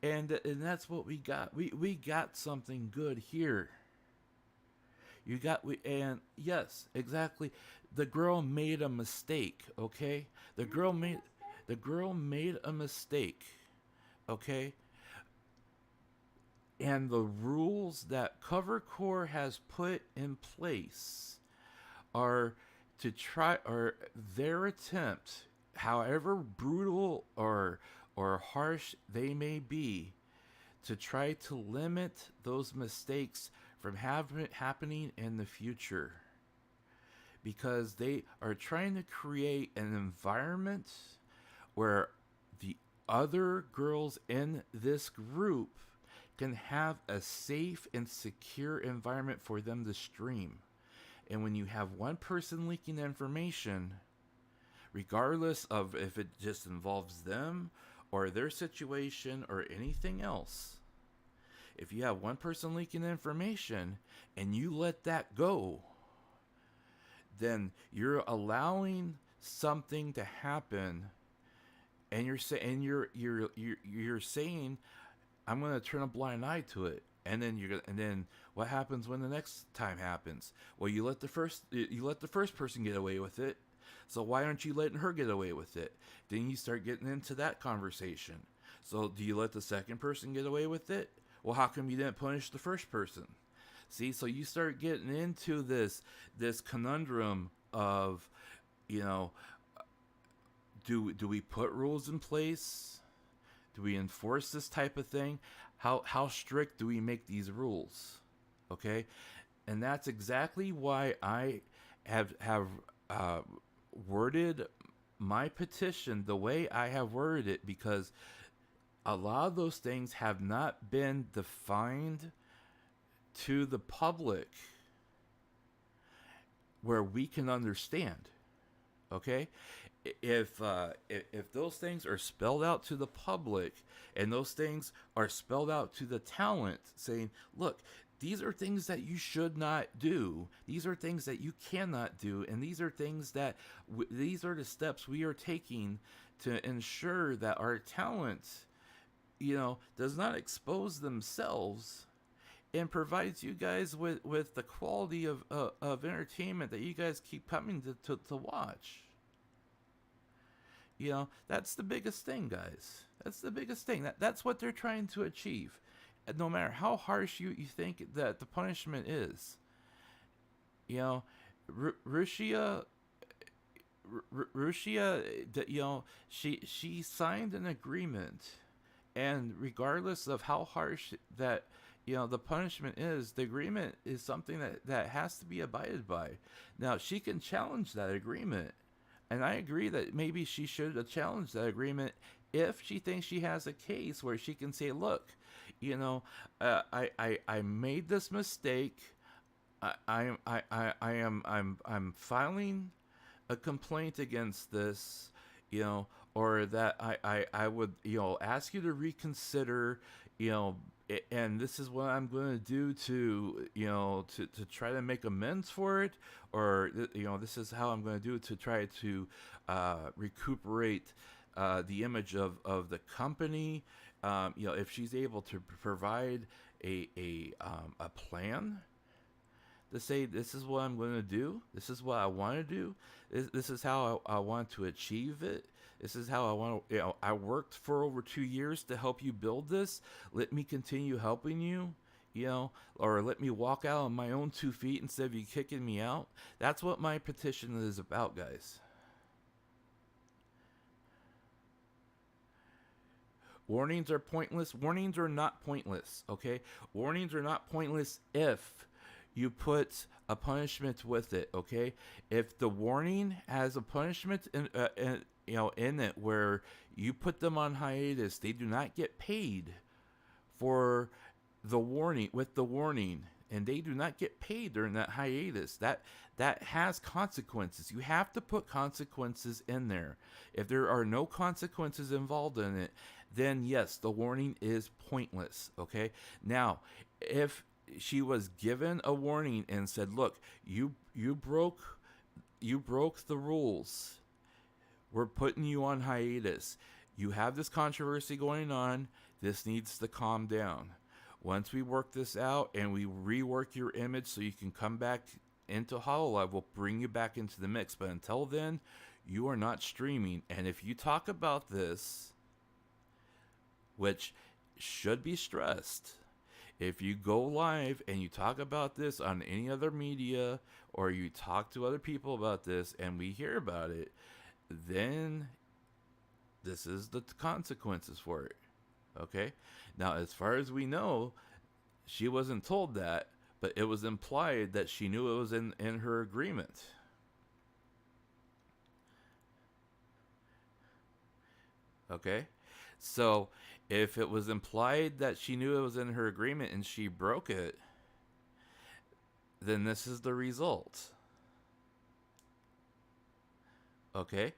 And that's what we got. We got something good here. And yes, exactly. The girl made a mistake, okay? The girl made a mistake, okay? And the rules that Cover Core has put in place are their attempt, however brutal or harsh they may be, to try to limit those mistakes from happening in the future. Because they are trying to create an environment where the other girls in this group can have a safe and secure environment for them to stream. And when you have one person leaking information, regardless of if it just involves them or their situation or anything else, if you have one person leaking information and you let that go, then you're allowing something to happen, and you're saying, I'm going to turn a blind eye to it. And then what happens when the next time happens? Well, you let the first person get away with it. So why aren't you letting her get away with it? Then you start getting into that conversation. So do you let the second person get away with it? Well, how come you didn't punish the first person? See, so you start getting into this conundrum of, do we put rules in place? Do we enforce this type of thing? How strict do we make these rules? Okay, and that's exactly why I have worded my petition the way I have worded it, because a lot of those things have not been defined to the public where we can understand. Okay, if those things are spelled out to the public, and those things are spelled out to the talent, saying, look, these are things that you should not do, these are things that you cannot do, and these are things that these are the steps we are taking to ensure that our talent does not expose themselves, and provides you guys with the quality of entertainment that you guys keep coming to watch. That's the biggest thing, guys. That's the biggest thing. That's what they're trying to achieve. No matter how harsh you think that the punishment is. Rushia, she signed an agreement, and regardless of how harsh that the punishment is, the agreement is something that has to be abided by. Now, she can challenge that agreement, and I agree that maybe she should have challenged that agreement if she thinks she has a case where she can say, look, I made this mistake. I'm filing a complaint against this, or that I would ask you to reconsider, and this is what I'm going to do to try to make amends for it, or this is how I'm going to do it to try to recuperate the image of the company. If she's able to provide a plan to say, this is what I'm going to do, this is what I want to do, this is how I want to achieve it, this is how I want to, I worked for over 2 years to help you build this, let me continue helping you, or let me walk out on my own 2 feet instead of you kicking me out. That's what my petition is about, guys. Warnings are pointless. Warnings are not pointless, okay? Warnings are not pointless if you put a punishment with it, okay? If the warning has a punishment in it where you put them on hiatus, they do not get paid for the warning with the warning, and they do not get paid during that hiatus. That has consequences. You have to put consequences in there. If there are no consequences involved in it, then yes, the warning is pointless, okay? Now, if she was given a warning and said, "Look, you broke the rules. We're putting you on hiatus. You have this controversy going on. This needs to calm down. Once we work this out and we rework your image so you can come back into Hololive, we'll bring you back into the mix. But until then, you are not streaming. And if you talk about this," which should be stressed, if you go live and you talk about this on any other media, or you talk to other people about this and we hear about it, then this is the consequences for it. Okay? Now, as far as we know, she wasn't told that, but it was implied that she knew it was in her agreement. Okay? So, if it was implied that she knew it was in her agreement and she broke it, then this is the result. Okay?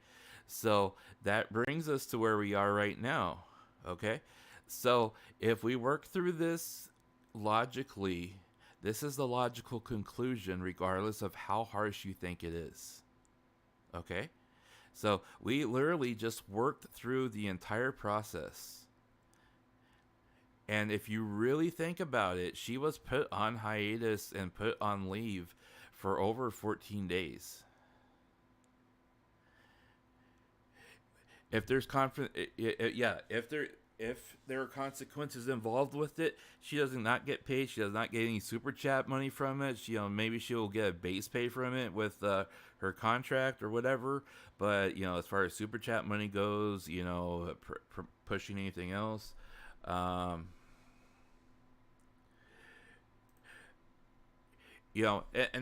So, that brings us to where we are right now. Okay? So, if we work through this logically, this is the logical conclusion, regardless of how harsh you think it is. Okay? So, we literally just worked through the entire process. And if you really think about it, she was put on hiatus and put on leave for over 14 days. If there's if there are consequences involved with it, she does not get paid. She does not get any super chat money from it. Maybe she will get a base pay from it with her contract or whatever. But as far as super chat money goes, pushing anything else, and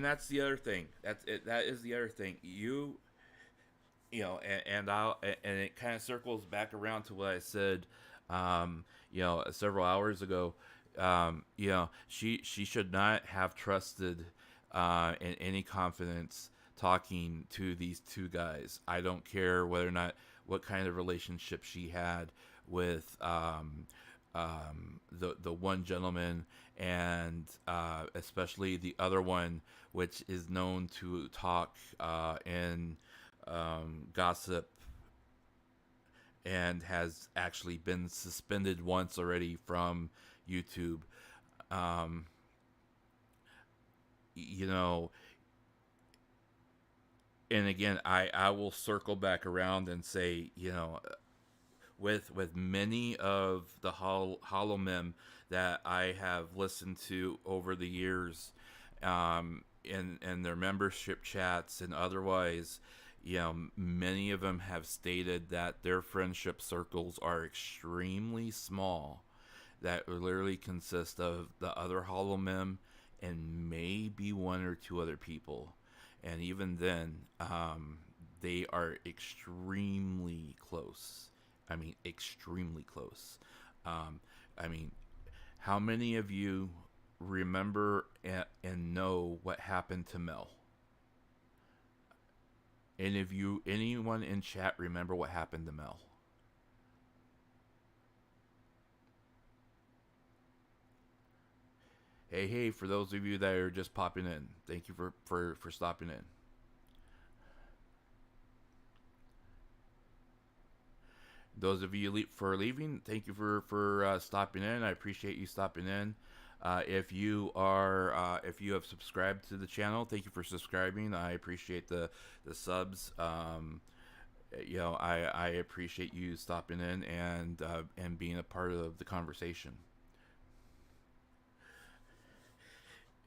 that's the other thing. That is the other thing. And it kind of circles back around to what I said, several hours ago. She should not have trusted in any confidence talking to these two guys. I don't care whether or not what kind of relationship she had with the one gentleman, and especially the other one, which is known to talk in gossip and has actually been suspended once already from YouTube. And again, I will circle back around and say, with many of the hollow mem that I have listened to over the years, in their membership chats and otherwise, many of them have stated that their friendship circles are extremely small, that literally consist of the other hollow mem and maybe one or two other people. And even then, they are extremely close. I mean, extremely close. How many of you remember and know what happened to Mel? And if anyone in chat remember what happened to Mel? Hey, for those of you that are just popping in, thank you for stopping in. Those of you for leaving, thank you for stopping in. I appreciate you stopping in. If you have subscribed to the channel, thank you for subscribing. I appreciate the subs. I appreciate you stopping in and being a part of the conversation.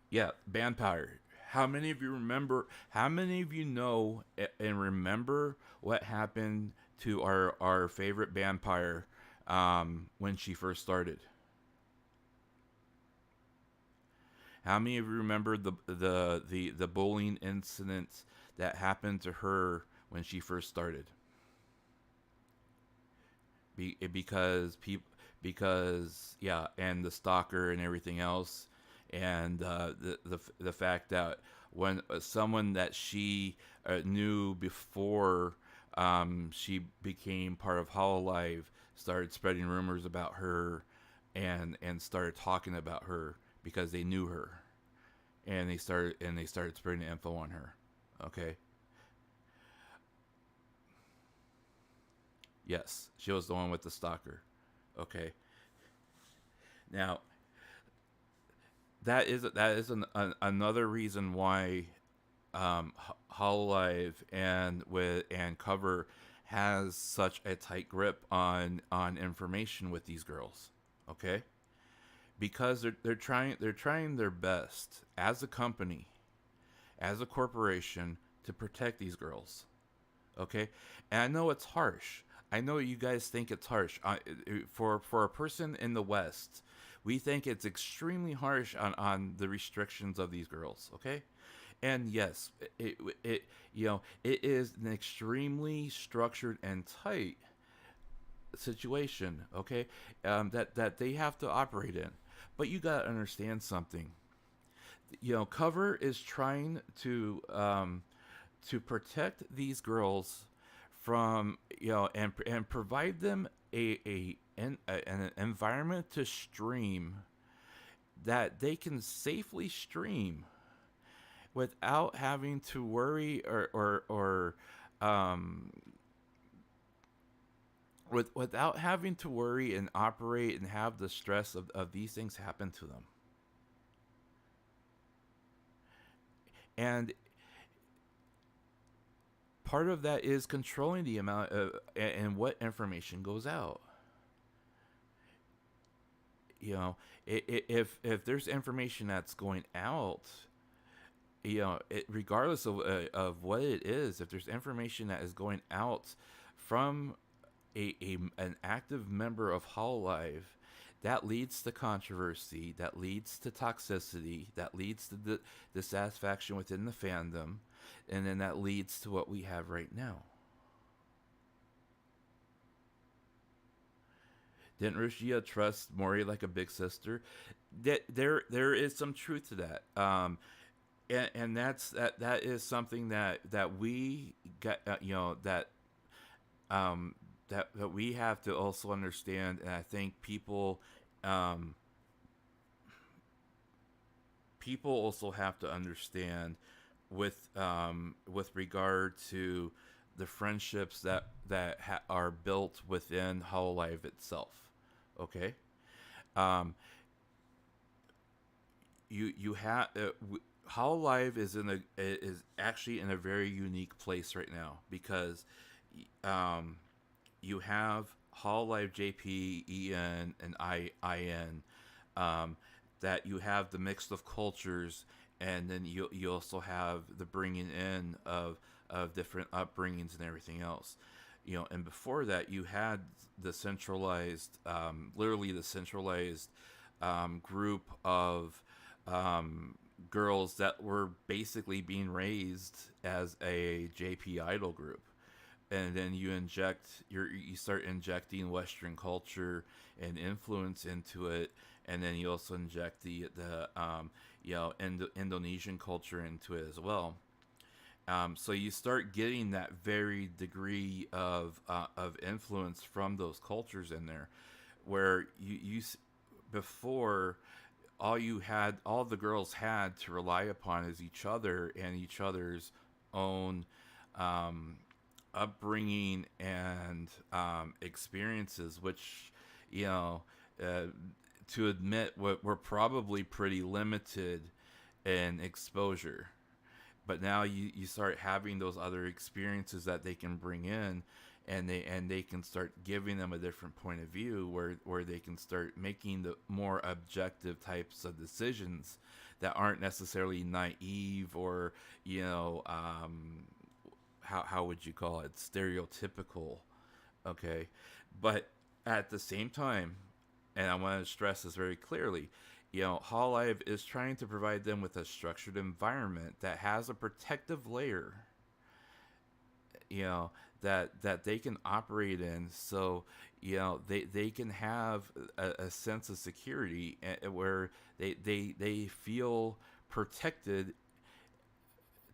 Yeah, vampire. How many of you remember? How many of you know and remember what happened to our favorite vampire when she first started? How many of you remember the bullying incidents that happened to her when she first started? Because yeah, and the stalker and everything else, and the fact that when someone that she knew before she became part of Hololive started spreading rumors about her, and started talking about her because they knew her, and they started spreading info on her. Okay. Yes, she was the one with the stalker. Okay. Now another reason why Hololive and Cover has such a tight grip on information with these girls. Okay, because they're trying their best as a company, as a corporation, to protect these girls. Okay, and I know it's harsh. I know you guys think it's harsh. For a person in the West, we think it's extremely harsh on the restrictions of these girls. Okay, and yes, it it is an extremely structured and tight situation. Okay, that they have to operate in. But you gotta understand something. Cover is trying to protect these girls from and provide them an environment to stream that they can safely stream without having to worry or without having to worry and operate and have the stress of these things happen to them. And part of that is controlling the amount of and what information goes out. If there's information that's going out, regardless of what it is, if there's information that is going out from an active member of Hololive, that leads to controversy, that leads to toxicity, that leads to dissatisfaction within the fandom, and then that leads to what we have right now. Didn't Rushia trust Mori like a big sister? That there is some truth to that. And that is something that we got that we have to also understand, and I think um, people also have to understand with regard to the friendships that are built within Hololive itself. Okay, um, you have Hololive is actually in a very unique place right now because um, you have Hololive JP, EN, and IN, that you have the mix of cultures, and then you also have the bringing in of different upbringings and everything else. And before that, you had the centralized, literally the centralized group of girls that were basically being raised as a JP idol group, and then you start injecting Western culture and influence into it, and then you also inject the Indonesian culture into it as well. So you start getting that very degree of influence from those cultures in there, where before all the girls had to rely upon is each other and each other's own um, upbringing and experiences, which you know uh, to admit were probably pretty limited in exposure. But now you start having those other experiences that they can bring in, and they can start giving them a different point of view, where they can start making the more objective types of decisions that aren't necessarily naive or how would you call it, stereotypical. Okay, but At the same time, and I want to stress this very clearly, Hololive is trying to provide them with a structured environment that has a protective layer, you know, that they can operate in, so they can have a sense of security, where they feel protected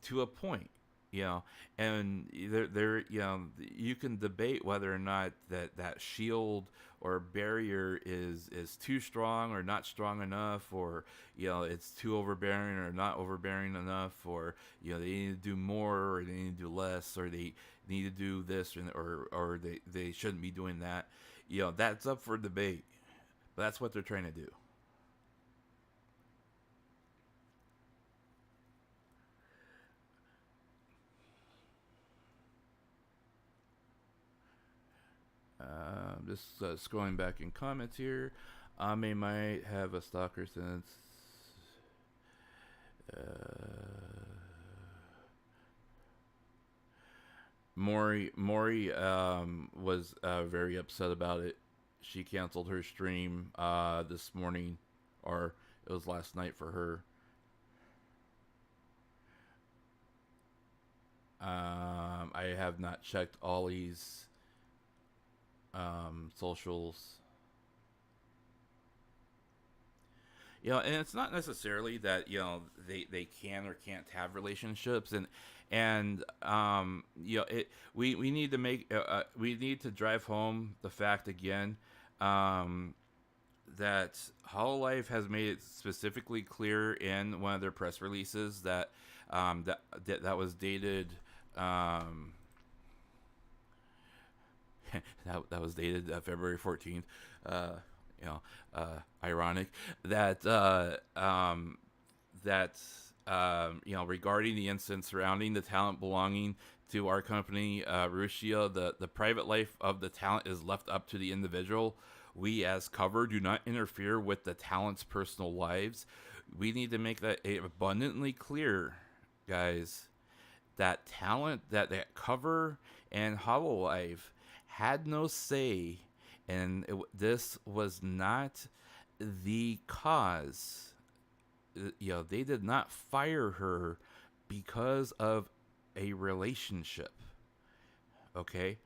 to a point, you know, and you can debate whether or not that shield or barrier is too strong or not strong enough, or it's too overbearing or not overbearing enough, or they need to do more or they need to do less, or they need to do this, or they shouldn't be doing that. That's up for debate, but that's what they're trying to do. Just scrolling back in comments here. Ame might have a stalker since. Mori was very upset about it. She canceled her stream this morning, or it was last night for her. I have not checked Ollie's socials. And it's not necessarily that they can or can't have relationships, we need to we need to drive home the fact again, that Hololive has made it specifically clear in one of their press releases that that was dated. That was dated February 14th. Ironic that regarding the incident surrounding the talent belonging to our company, Rushia, the private life of the talent is left up to the individual. We, as cover, do not interfere with the talent's personal lives. We need to make that abundantly clear, guys. That talent, that cover and Hololive had no say, and this was not the cause. They did not fire her because of a relationship. Okay?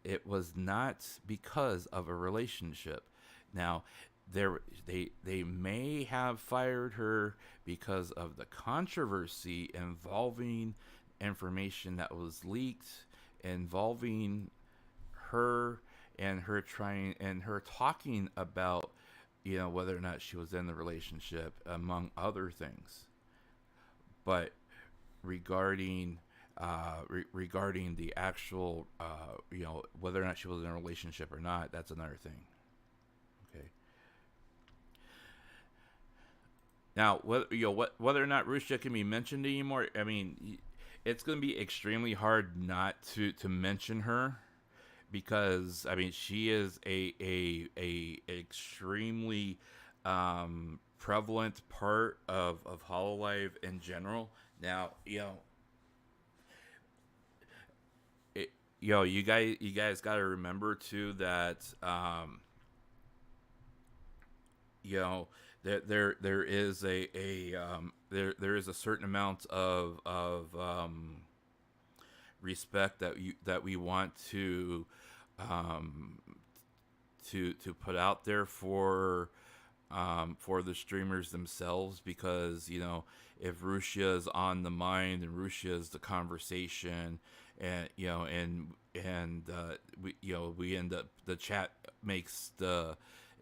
It was not because of a relationship. Now, they may have fired her because of the controversy involving information that was leaked, involving her and her talking about whether or not she was in the relationship, among other things. But regarding regarding the actual whether or not she was in a relationship or not, that's another thing. Okay. Now, whether or not Rushia can be mentioned anymore, I mean, it's going to be extremely hard not to mention her, because I mean she is a extremely prevalent part of Hololive in general. Now, you guys got to remember too that there is there is a certain amount of respect that we want to put out there for the streamers themselves, because if Rushia is on the mind and Rushia is the conversation, and we end up, the chat makes the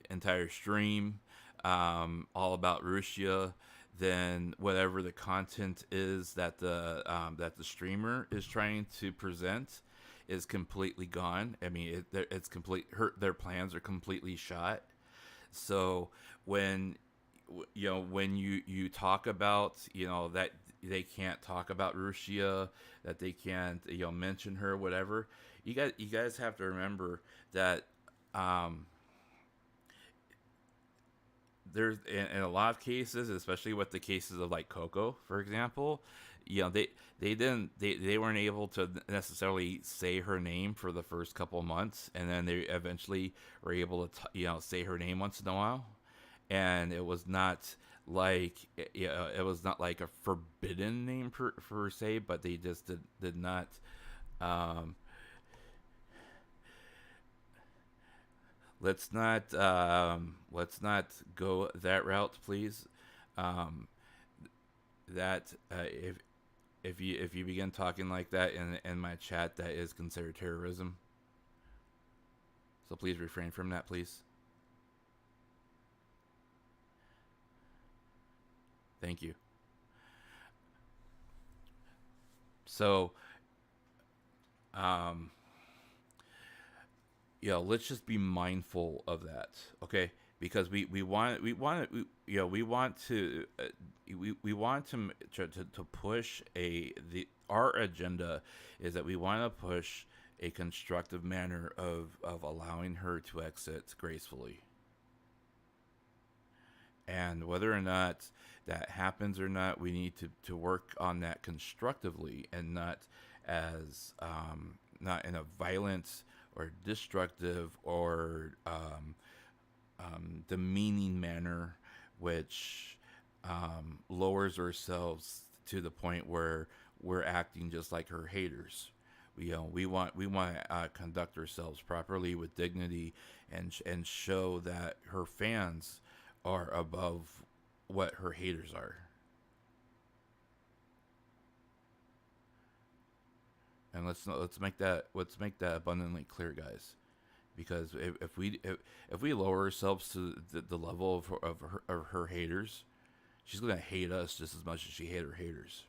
entire stream all about Rushia, then whatever the content is that the streamer is trying to present is completely gone. I mean, it's complete. Their plans are completely shot. So when you talk about that they can't talk about Rushia, that they can't mention her, whatever, you guys have to remember that there's in a lot of cases, especially with the cases of like Coco, for example, they weren't able to necessarily say her name for the first couple of months, and then they eventually were able to say her name once in a while, and it was not like it was not like a forbidden name per se, but they just did not. Um, let's not go that route, please. Um, that if you begin talking like that in my chat, that is considered terrorism. So please refrain from that, please. Thank you. So, um, let's just be mindful of that, okay? Because we want to we want to push our agenda is that we want to push a constructive manner of allowing her to exit gracefully. And whether or not that happens or not, we need to work on that constructively and not as not in a violent or destructive or demeaning manner, which lowers ourselves to the point where we're acting just like her haters. We want to conduct ourselves properly with dignity and show that her fans are above what her haters are. And let's make that abundantly clear, guys. Because if we lower ourselves to the level of her haters, she's gonna hate us just as much as she hates her haters.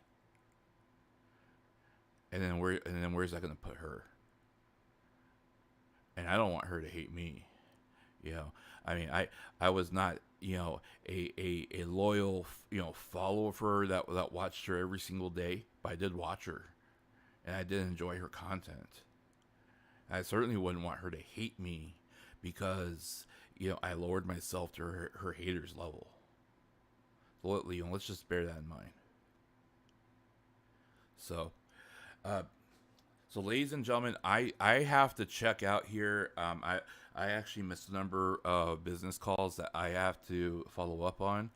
And then where's that gonna put her? And I don't want her to hate me. I mean, I was not a loyal follower of her that watched her every single day, but I did watch her, and I did enjoy her content. I certainly wouldn't want her to hate me because I lowered myself to her haters level. So let's just bear that in mind. So, so ladies and gentlemen, I have to check out here. I actually missed a number of business calls that I have to follow up on.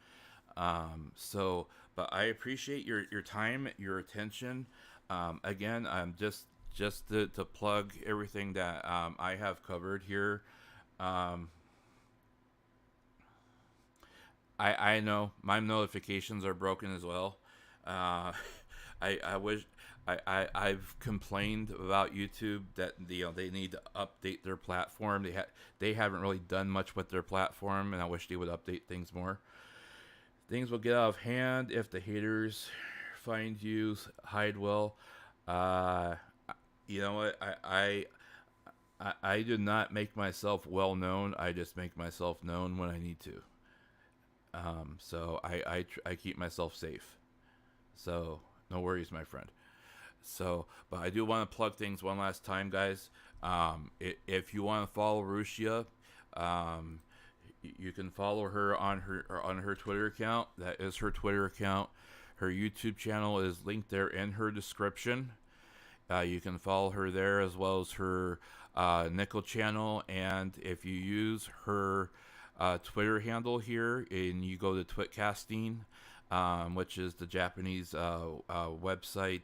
But I appreciate your time, your attention. Again, I'm just to plug everything that I have covered here. I know my notifications are broken as well. Uh, I wish I've complained about YouTube that they need to update their platform. They haven't really done much with their platform, and I wish they would update things more. Things will get out of hand if the haters find you. Hide well. Uh, you know what? I do not make myself well known. I just make myself known when I need to. So I keep myself safe. So no worries, my friend. So, but I do want to plug things one last time, guys. If you want to follow Rushia, you can follow her on her Twitter account. That is her Twitter account. Her YouTube channel is linked there in her description. You can follow her there as well as her Nickel channel. And if you use her Twitter handle here and you go to Twitcasting, which is the Japanese website,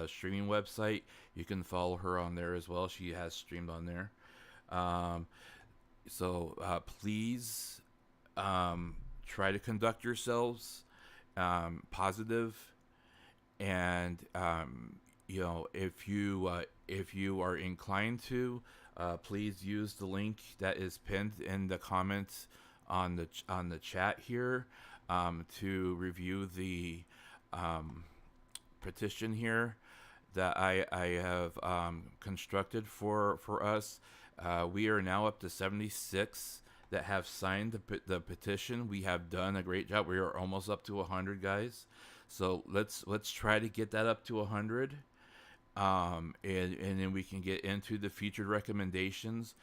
streaming website, you can follow her on there as well. She has streamed on there. So please try to conduct yourselves positive, and if you are inclined to, please use the link that is pinned in the comments on the chat here to review the petition here that I have constructed for us. We are now up to 76 that have signed the petition. We have done a great job. We are almost up to 100, guys. So let's try to get that up to 100, and then we can get into the featured recommendations.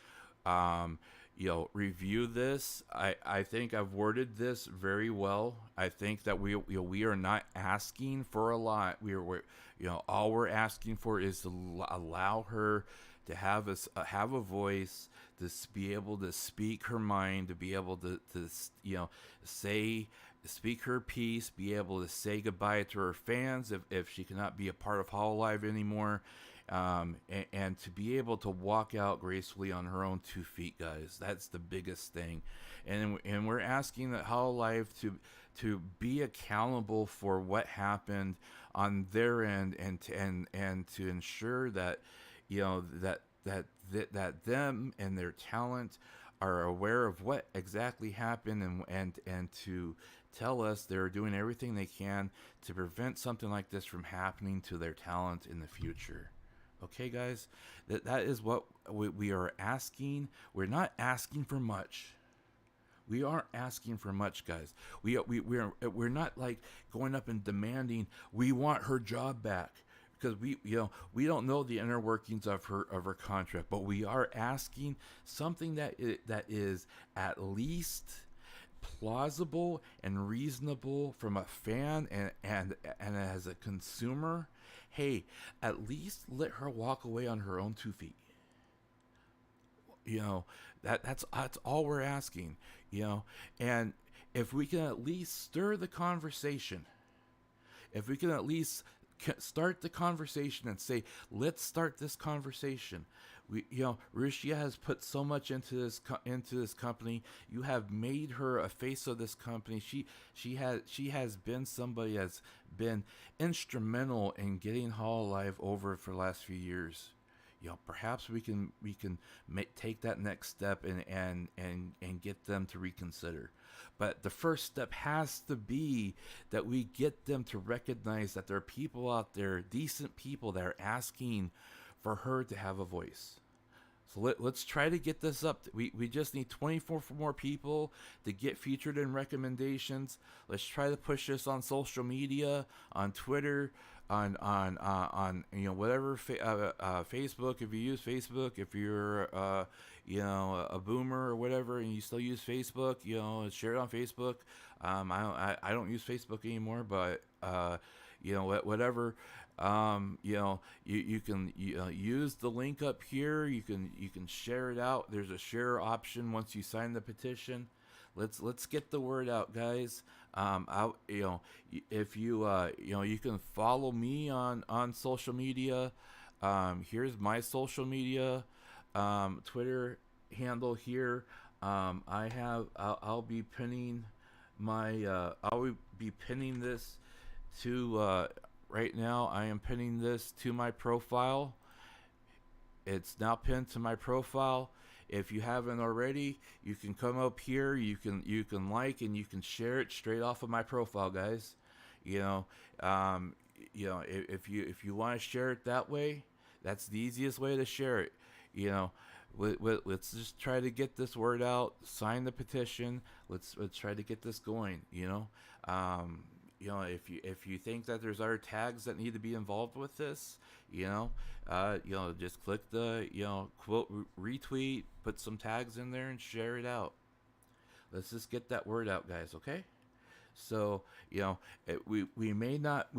review this. I think I've worded this very well. I think that we are not asking for a lot. We're all we're asking for is to allow her to have a voice, to be able to speak her mind, to be able to say speak her piece, be able to say goodbye to her fans if she cannot be a part of Hololive anymore, and to be able to walk out gracefully on her own 2 feet, guys. That's the biggest thing, and we're asking that Hololive to be accountable for what happened on their end, and to ensure that that them and their talent are aware of what exactly happened, and to tell us they're doing everything they can to prevent something like this from happening to their talent in the future. Okay, guys, that is what we are asking. We're not asking for much. We aren't asking for much, guys. We're not like going up and demanding we want her job back, because we don't know the inner workings of her contract, but we are asking something that is at least plausible and reasonable from a fan and as a consumer. Hey, at least let her walk away on her own 2 feet. That's all we're asking. And if we can at least stir the conversation, if we can at least start the conversation and say, let's start this conversation. Rushia has put so much into this company. You have made her a face of this company. She has been somebody that's been instrumental in getting Hololive over for the last few years. Perhaps we can take that next step and get them to reconsider. But the first step has to be that we get them to recognize that there are people out there, decent people, that are asking for her to have a voice. So let's try to get this up. We just need 24 more people to get featured in recommendations. Let's try to push this on social media, on Twitter, on whatever Facebook. If you use Facebook, if you're a boomer or whatever, and you still use Facebook, share it on Facebook. I don't use Facebook anymore, but whatever. You can use the link up here. You can share it out. There's a share option once you sign the petition. Let's get the word out, guys. If you can follow me on social media. Here's my social media Twitter handle here. I'll be pinning this to right now. I am pinning this to my profile. It's now pinned to my profile. If you haven't already, you can come up here. You can like and you can share it straight off of my profile, guys. If you want to share it that way, that's the easiest way to share it. Let's just try to get this word out. Sign the petition. Let's try to get this going. If you think that there's other tags that need to be involved with this, just click the quote retweet, put some tags in there, and share it out. Let's just get that word out, guys. Okay. So we may not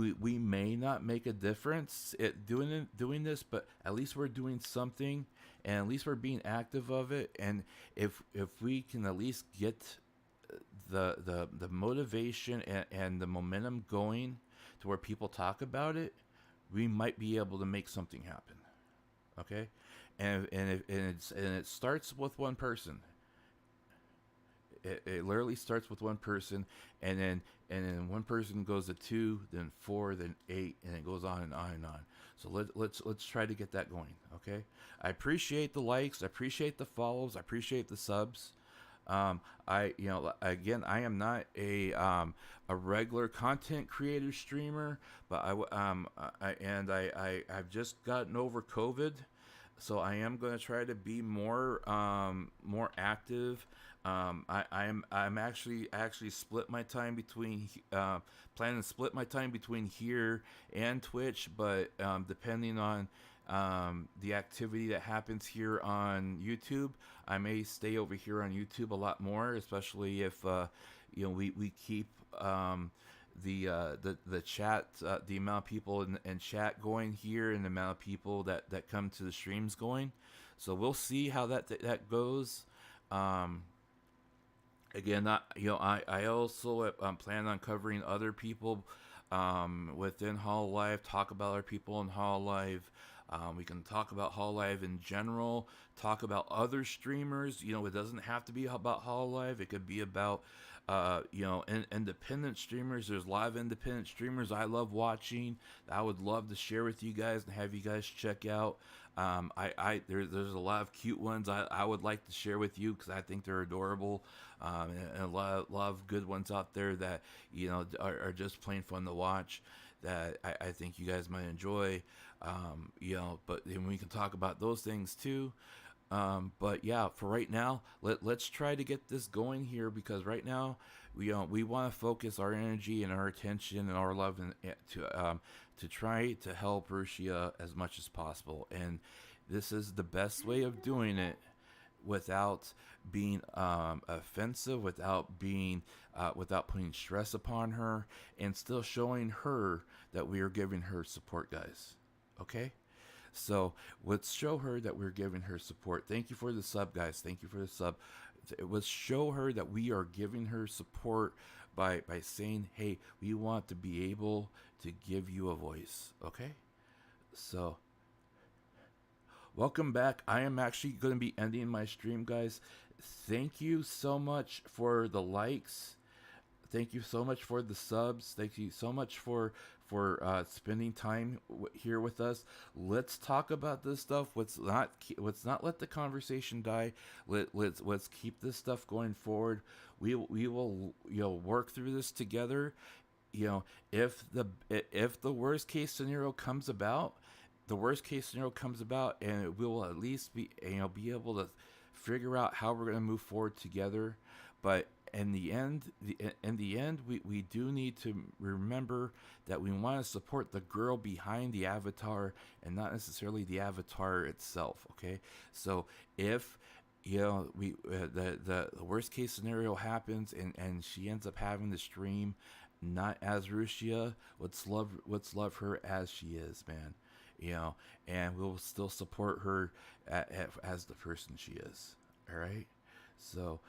make a difference at doing this, but at least we're doing something, and at least we're being active of it. And if we can at least get the motivation and the momentum going to where people talk about it, we might be able to make something happen. Okay, and it starts with one person. It literally starts with one person, and then one person goes to 2, then 4, then 8, and it goes on and on and on. So let's try to get that going. Okay, I appreciate the likes, I appreciate the follows, I appreciate the subs. I am not a regular content creator streamer, but I've just gotten over COVID, so I am going to try to be more active. I'm actually split my time between planning to split my time between here and Twitch, but depending on the activity that happens here on YouTube. I may stay over here on YouTube a lot more, especially if we keep the chat, the amount of people in chat going here, and the amount of people that come to the streams going. So we'll see how that goes. Again, I also plan on covering other people within Hololive, talk about other people in Hololive. We can talk about Hololive in general, talk about other streamers. It doesn't have to be about Hololive. It could be about, independent streamers. There's live independent streamers I love watching. I would love to share with you guys and have you guys check out. There's a lot of cute ones I would like to share with you because I think they're adorable, and a lot of good ones out there that are just plain fun to watch that I think you guys might enjoy. But then we can talk about those things too. But yeah, for right now, let's try to get this going here because right now we want to focus our energy and our attention and our love to try to help Rushia as much as possible. And this is the best way of doing it without being offensive, without putting stress upon her, and still showing her that we are giving her support, guys. Okay? So let's show her that we're giving her support. Thank you for the sub, guys. Thank you for the sub. Let's show her that we are giving her support by saying, hey, we want to be able to give you a voice. Okay? So welcome back. I am actually going to be ending my stream, guys. Thank you so much for the likes. Thank you so much for the subs. Thank you so much for spending time here with us. Let's talk about this stuff. Let's not let the conversation die. Let's keep this stuff going forward. We will work through this together. If the worst case scenario comes about, and we will at least be able to figure out how we're going to move forward together. But in the end, we do need to remember that we want to support the girl behind the avatar and not necessarily the avatar itself. Okay, so if the worst case scenario happens and she ends up having to stream not as Rushia, let's love her as she is, man. And we'll still support her as the person she is. All right, so.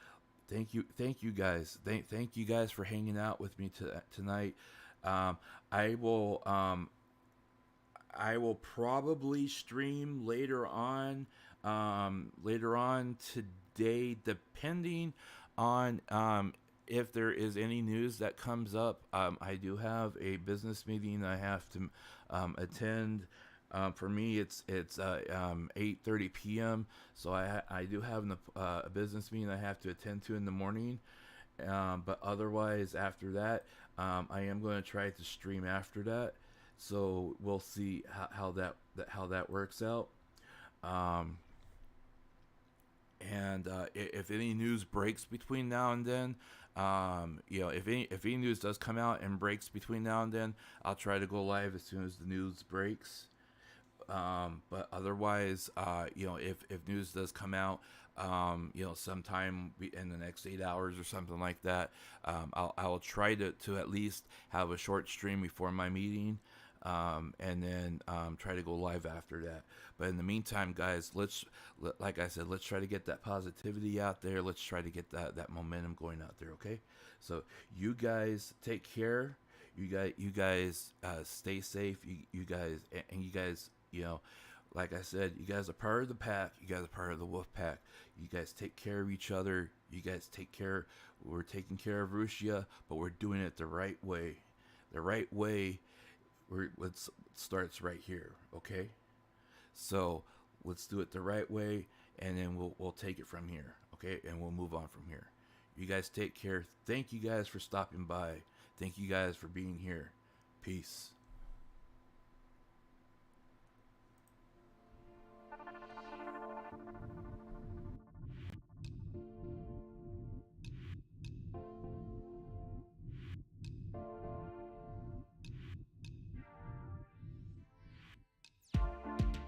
Thank you guys. Thank you guys for hanging out with me tonight. I will probably stream later on today, depending on if there is any news that comes up. I do have a business meeting I have to attend. For me, it's 8:30 p.m. So I do have a business meeting I have to attend to in the morning. But otherwise, after that, I am going to try to stream after that. So we'll see how that works out. And if any news breaks between now and then, if any news does come out and breaks between now and then, I'll try to go live as soon as the news breaks. But otherwise, if news does come out, sometime in the next 8 hours or something like that, I'll try to at least have a short stream before my meeting, and then try to go live after that. But in the meantime, guys, like I said, let's try to get that positivity out there. Let's try to get that momentum going out there. Okay, so you guys take care. You guys stay safe. You guys. Like I said, you guys are part of the pack. You guys are part of the Wolfpack. You guys take care of each other. You guys take care. We're taking care of Rushia, but we're doing it the right way. The right way. It starts right here. Okay. So let's do it the right way, and then we'll take it from here. Okay, and we'll move on from here. You guys take care. Thank you guys for stopping by. Thank you guys for being here. Peace.